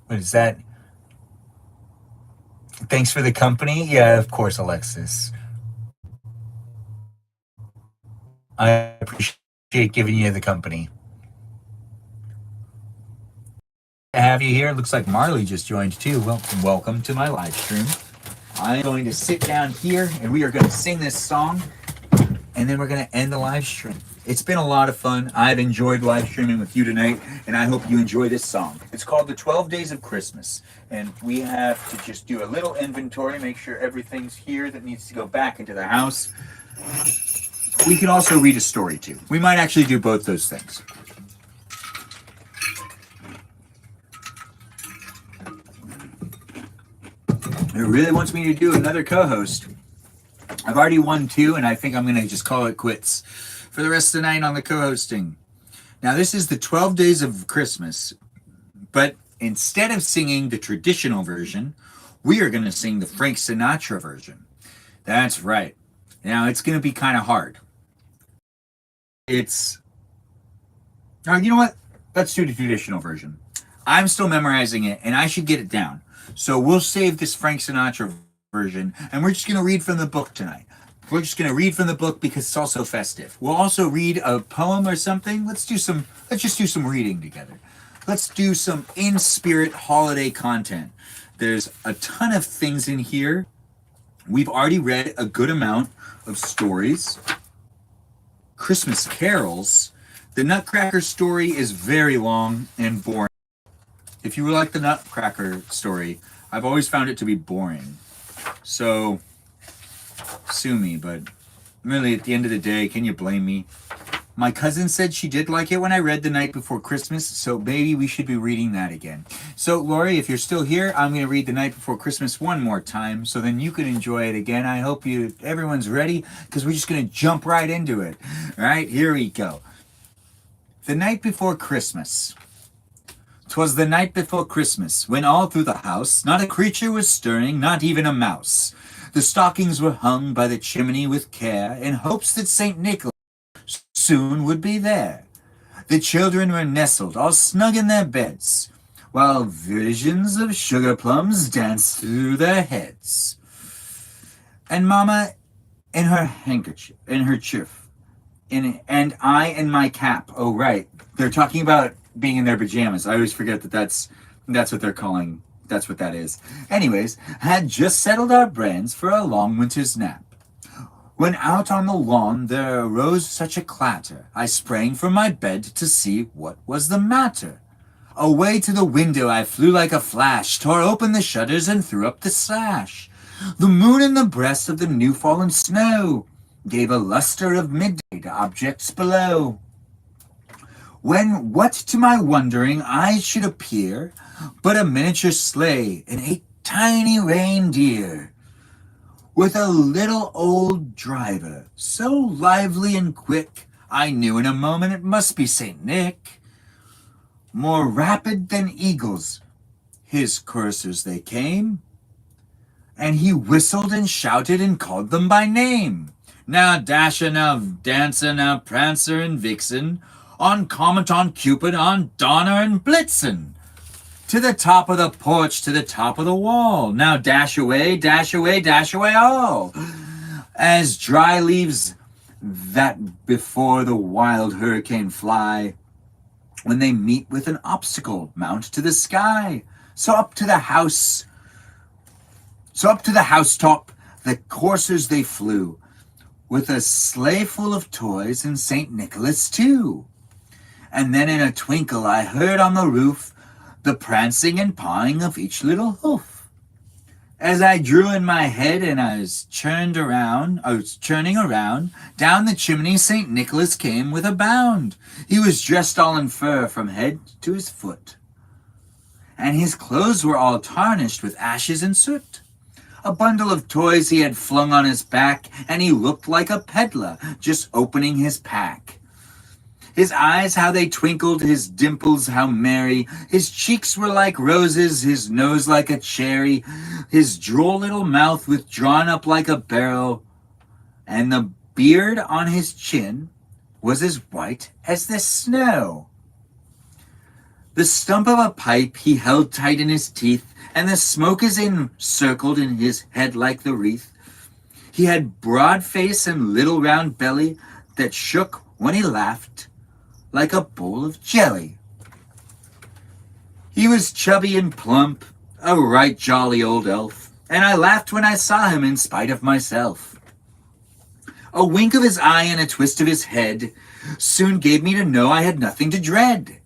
What is that? Thanks for the company. Yeah, of course, Alexis. I appreciate giving you the company. To have you here. Looks like Marley just joined too. Well, welcome to my live stream. I'm going to sit down here and we are going to sing this song and then we're going to end the live stream. It's been a lot of fun. I've enjoyed live streaming with you tonight and I hope you enjoy this song. It's called The 12 Days of Christmas and we have to just do a little inventory, make sure everything's here that needs to go back into the house. We can also read a story too. We might actually do both those things. It really wants me to do another co-host. I've already won 2, and I think I'm going to just call it quits for the rest of the night on the co-hosting. Now, this is the 12 Days of Christmas, but instead of singing the traditional version, we are going to sing the Frank Sinatra version. That's right. Now, it's going to be kind of hard. You know what? Let's do the traditional version. I'm still memorizing it, and I should get it down. So we'll save this Frank Sinatra version, and we're just going to read from the book tonight. We're just going to read from the book because it's also festive. We'll also read a poem or something. Let's just do some reading together. Let's do some in-spirit holiday content. There's a ton of things in here. We've already read a good amount of stories. Christmas carols. The Nutcracker story is very long and boring. If you like the Nutcracker story, I've always found it to be boring. So, sue me, but really, at the end of the day, can you blame me? My cousin said she did like it when I read The Night Before Christmas, so maybe we should be reading that again. So, Lori, if you're still here, I'm going to read The Night Before Christmas one more time, so then you can enjoy it again. I hope everyone's ready, because we're just going to jump right into it. All right, here we go. The Night Before Christmas. 'Twas the night before Christmas, when all through the house not a creature was stirring, not even a mouse. The stockings were hung by the chimney with care, in hopes that St. Nicholas soon would be there. The children were nestled all snug in their beds, while visions of sugar plums danced through their heads. And Mama in her handkerchief, in her cherf, and I in my cap. Oh, right. They're talking about being in their pajamas. I always forget that that's what they're calling. That's what that is. Anyways, had just settled our brains for a long winter's nap. When out on the lawn there arose such a clatter, I sprang from my bed to see what was the matter. Away to the window I flew like a flash, tore open the shutters and threw up the sash. The moon in the breast of the new-fallen snow gave a luster of midday to objects below. When what to my wondering eyes should appear but a miniature sleigh and a tiny reindeer, with a little old driver, so lively and quick, I knew in a moment it must be St. Nick. More rapid than eagles, his coursers they came, and he whistled and shouted and called them by name. Now Dasher, now Dancer, now Prancer and Vixen, on Comet, on Cupid, on Donner and Blitzen. To the top of the porch, to the top of the wall. Now dash away, dash away, dash away all. As dry leaves that before the wild hurricane fly, when they meet with an obstacle, mount to the sky. So up to the housetop, the coursers they flew, with a sleigh full of toys and St. Nicholas too. And then in a twinkle I heard on the roof the prancing and pawing of each little hoof. As I drew in my head and I was churning around, down the chimney St. Nicholas came with a bound. He was dressed all in fur from head to his foot, and his clothes were all tarnished with ashes and soot. A bundle of toys he had flung on his back, and he looked like a peddler just opening his pack. His eyes, how they twinkled, his dimples, how merry. His cheeks were like roses, his nose like a cherry, his droll little mouth withdrawn up like a barrel, and the beard on his chin was as white as the snow. The stump of a pipe he held tight in his teeth, and the smoke is encircled in his head like the wreath. He had broad face and little round belly that shook when he laughed like a bowl of jelly. He was chubby and plump, a right jolly old elf, and I laughed when I saw him in spite of myself. A wink of his eye and a twist of his head soon gave me to know I had nothing to dread.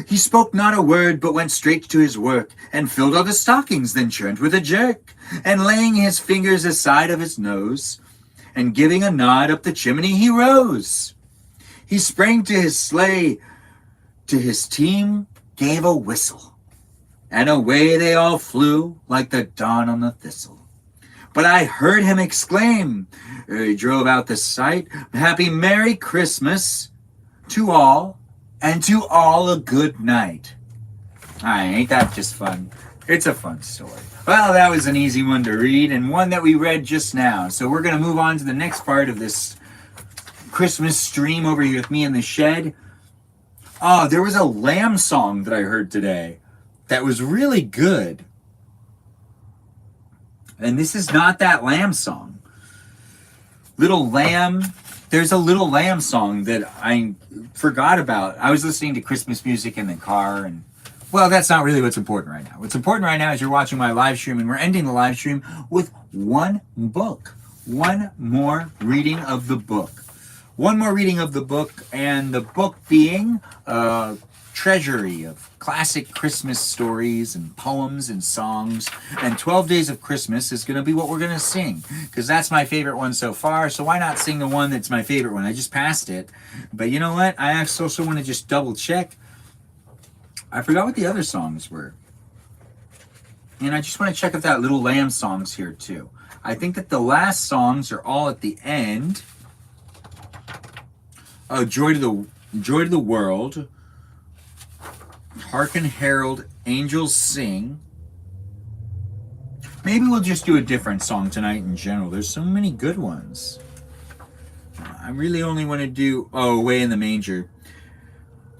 He spoke not a word, but went straight to his work, and filled all the stockings, then churned with a jerk, and laying his fingers aside of his nose, and giving a nod up the chimney, he rose. He sprang to his sleigh, to his team gave a whistle, and away they all flew like the dawn on the thistle. But I heard him exclaim, ere he drove out the sight, Happy Merry Christmas to all, and to all a good night. Ain't that just fun? It's a fun story. Well, that was an easy one to read, and one that we read just now. So we're going to move on to the next part of this Christmas stream over here with me in the shed. Oh, there was a lamb song that I heard today that was really good. And this is not that lamb song. Little Lamb. There's a Little Lamb song that I forgot about. I was listening to Christmas music in the car, and well, that's not really what's important right now. What's important right now is you're watching my live stream, and we're ending the live stream with one book. One more reading of the book. One more reading of the book, and the book being treasury of classic Christmas stories and poems and songs. And 12 Days of Christmas is going to be what we're going to sing, because that's my favorite one so far. So why not sing the one that's my favorite one? I just passed it. But you know what? I also want to just double check. I forgot what the other songs were. And I just want to check if that Little Lamb song's here too. I think that the last songs are all at the end. Oh, Joy to the World. Harken Herald, Angels Sing. Maybe we'll just do a different song tonight in general. There's so many good ones. I really only want to do Away in the Manger.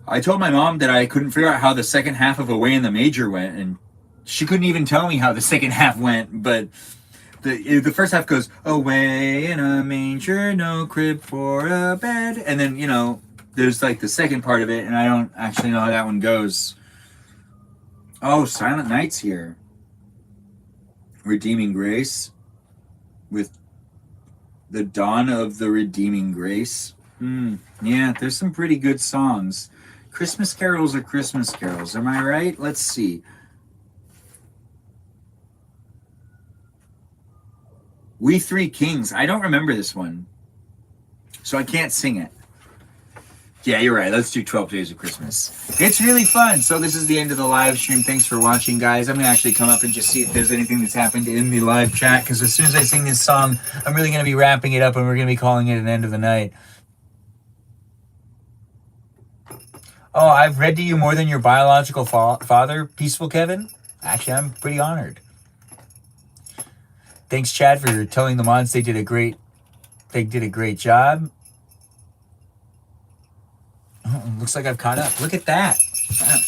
I told my mom that I couldn't figure out how the second half of Away in the Manger went, and she couldn't even tell me how the second half went, but the first half goes, away in a manger, no crib for a bed. And then, there's like the second part of it, and I don't actually know how that one goes. Oh, Silent Night's here. Redeeming Grace. With the dawn of the redeeming grace. Yeah, there's some pretty good songs. Christmas carols are Christmas carols, am I right? Let's see. We Three Kings. I don't remember this one, so I can't sing it. Yeah, you're right. Let's do 12 Days of Christmas. It's really fun. So this is the end of the live stream. Thanks for watching, guys. I'm going to actually come up and just see if there's anything that's happened in the live chat, because as soon as I sing this song, I'm really going to be wrapping it up, and we're going to be calling it an end of the night. Oh, I've read to you more than your biological father, Peaceful Kevin? Actually, I'm pretty honored. Thanks, Chad, for telling the mods they did a great job. Oh, looks like I've caught up. Look at that.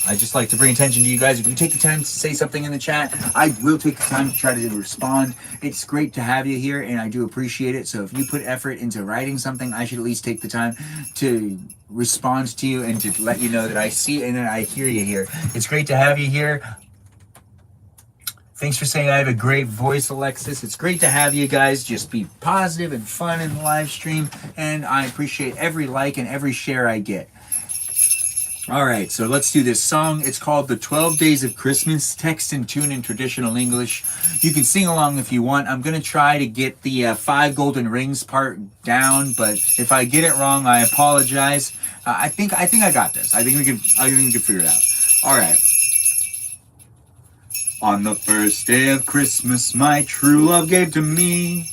I just like to bring attention to you guys. If you take the time to say something in the chat, I will take the time to try to respond. It's great to have you here, and I do appreciate it. So if you put effort into writing something, I should at least take the time to respond to you and to let you know that I see and that I hear you here. It's great to have you here. Thanks for saying I have a great voice, Alexis. It's great to have you guys just be positive and fun in the live stream, and I appreciate every like and every share I get. All right, so let's do this song. It's called The 12 Days of Christmas, text and tune in traditional English. You can sing along if you want. I'm going to try to get the 5 golden rings part down, but if I get it wrong, I apologize. I think I got this. I think we can figure it out. All right. On the first day of Christmas, my true love gave to me.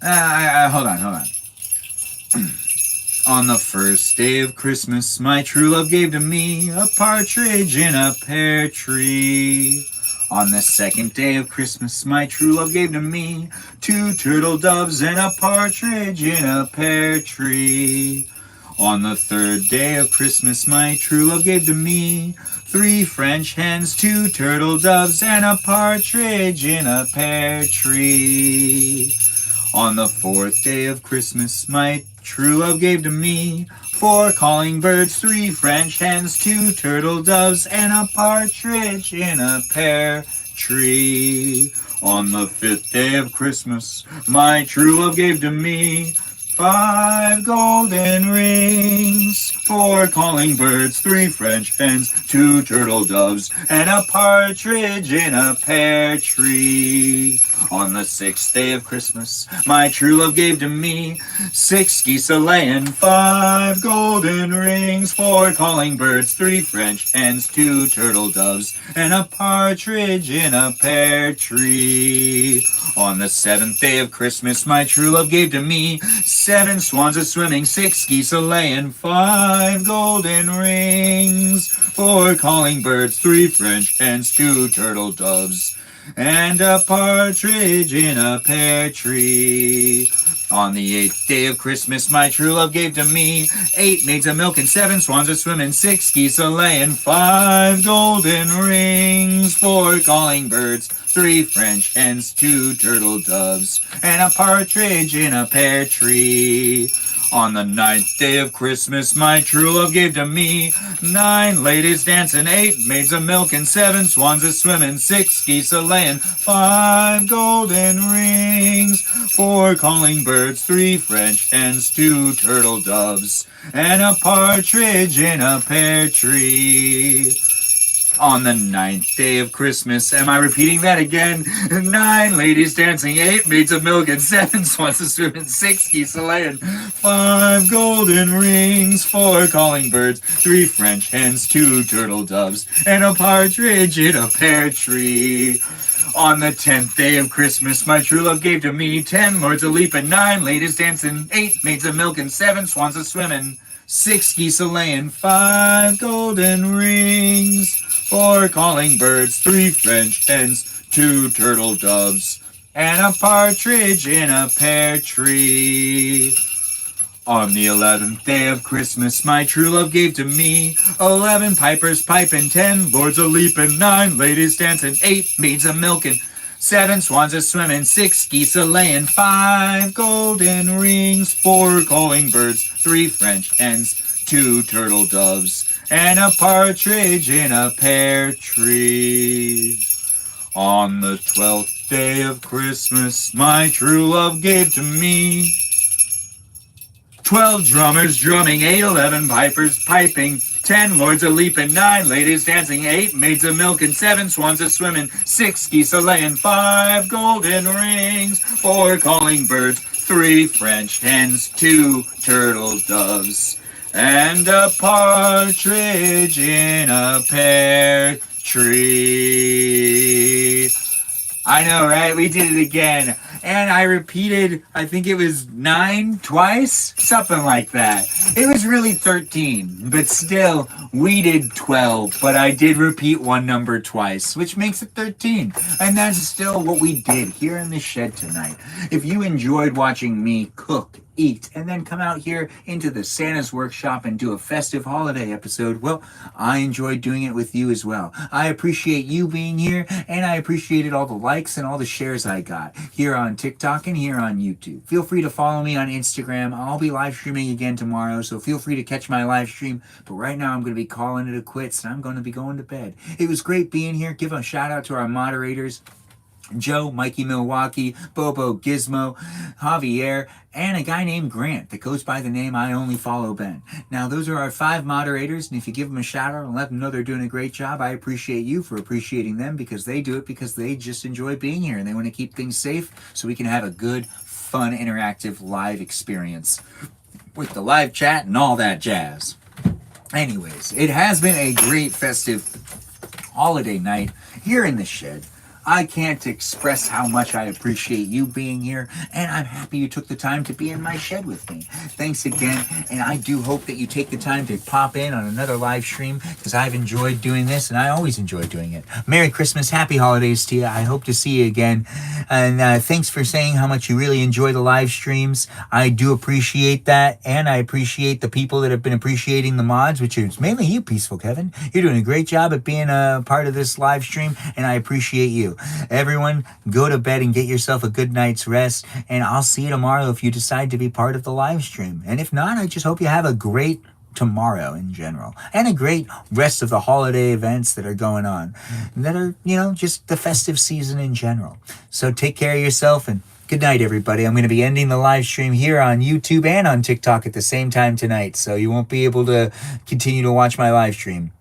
Hold on. On the first day of Christmas, my true love gave to me a partridge in a pear tree. On the second day of Christmas, my true love gave to me 2 turtle doves and a partridge in a pear tree. On the third day of Christmas, my true love gave to me 3 French hens, 2 turtle doves, and a partridge in a pear tree. On the fourth day of Christmas, my true love gave to me 4 calling birds, 3 French hens, 2 turtle doves, and a partridge in a pear tree. On the 5th day of Christmas, my true love gave to me 5 golden rings, 4 calling birds, 3 French hens, 2 turtle doves, and a partridge in a pear tree. On the 6th day of Christmas, my true love gave to me 6 geese a-laying, 5 golden rings, 4 calling birds, 3 French hens, 2 turtle doves, and a partridge in a pear tree. On the 7th day of Christmas, my true love gave to me 7 swans a-swimming, 6 geese a-laying, 5 golden rings, 4 calling birds, 3 French hens, 2 turtle doves, and a partridge in a pear tree. On the 8th day of Christmas, my true love gave to me 8 maids a milking, 7 swans a swimming, 6 geese a laying, 5 golden rings, 4 calling birds, 3 French hens, 2 turtle doves, and a partridge in a pear tree. On the ninth day of Christmas, my true love gave to me 9 ladies dancing, 8 maids a milking, 7 swans a swimming, 6 geese a laying, 5 golden rings, 4 calling birds, 3 French hens, 2 turtle doves, and a partridge in a pear tree. On the ninth day of Christmas, am I repeating that again? 9 ladies dancing, 8 maids a milking, 7 swans a swimming, 6 geese a laying, 5 golden rings, 4 calling birds, 3 French hens, 2 turtle doves, and a partridge in a pear tree. On the 10th day of Christmas, my true love gave to me 10 lords a leaping, 9 ladies dancing, 8 maids a milking, 7 swans a swimming, 6 geese a laying, 5 golden rings, 4 calling birds, 3 French hens, 2 turtle doves, and a partridge in a pear tree. On the 11th day of Christmas, my true love gave to me 11 pipers piping, 10 lords a leaping, 9 ladies dancing, 8 maids a milking, 7 swans a swimming, 6 geese a laying, 5 golden rings, 4 calling birds, 3 French hens, 2 turtle doves, and a partridge in a pear tree. On the 12th day of Christmas, my true love gave to me 12 drummers drumming, 8, 11 pipers piping, 10 lords a leaping, 9 ladies dancing, 8 maids a milking, 7 swans a swimming, 6 geese a laying, 5 golden rings, 4 calling birds, 3 French hens, 2 turtle doves, and a partridge in a pear tree. I know, right? We did it again. And I repeated, I think it was 9 twice? Something like that. It was really 13, but still, we did 12. But I did repeat one number twice, which makes it 13. And that's still what we did here in the shed tonight. If you enjoyed watching me cook, eat, and then come out here into the Santa's workshop and do a festive holiday episode, well, I enjoyed doing it with you as well. I appreciate you being here, and I appreciated all the likes and all the shares I got here on TikTok and here on YouTube. Feel free to follow me on Instagram. I'll be live streaming again tomorrow, so feel free to catch my live stream. But right now, I'm going to be calling it a quits, and I'm going to be going to bed. It was great being here. Give a shout out to our moderators, Joe, Mikey Milwaukee, Bobo, Gizmo, Javier, and a guy named Grant that goes by the name I Only Follow Ben. Now, those are our 5 moderators, and if you give them a shout out and let them know they're doing a great job, I appreciate you for appreciating them, because they do it because they just enjoy being here and they want to keep things safe so we can have a good, fun, interactive live experience with the live chat and all that jazz. Anyways, it has been a great festive holiday night here in the shed. I can't express how much I appreciate you being here, and I'm happy you took the time to be in my shed with me. Thanks again, and I do hope that you take the time to pop in on another live stream, because I've enjoyed doing this, and I always enjoy doing it. Merry Christmas, Happy Holidays to you. I hope to see you again, and thanks for saying how much you really enjoy the live streams. I do appreciate that, and I appreciate the people that have been appreciating the mods, which is mainly you, Peaceful Kevin. You're doing a great job at being a part of this live stream, and I appreciate you. Everyone, go to bed and get yourself a good night's rest, and I'll see you tomorrow if you decide to be part of the live stream. And if not, I just hope you have a great tomorrow in general, and a great rest of the holiday events that are going on, that are, just the festive season in general. So take care of yourself, and good night, everybody. I'm going to be ending the live stream here on YouTube and on TikTok at the same time tonight, so you won't be able to continue to watch my live stream.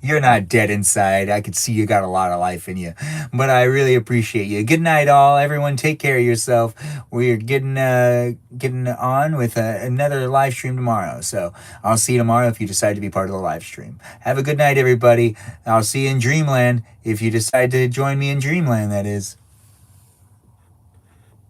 You're not dead inside. I could see you got a lot of life in you. But I really appreciate you. Good night, all. Everyone, take care of yourself. We're getting on with another live stream tomorrow. So I'll see you tomorrow if you decide to be part of the live stream. Have a good night, everybody. I'll see you in Dreamland if you decide to join me in Dreamland, that is.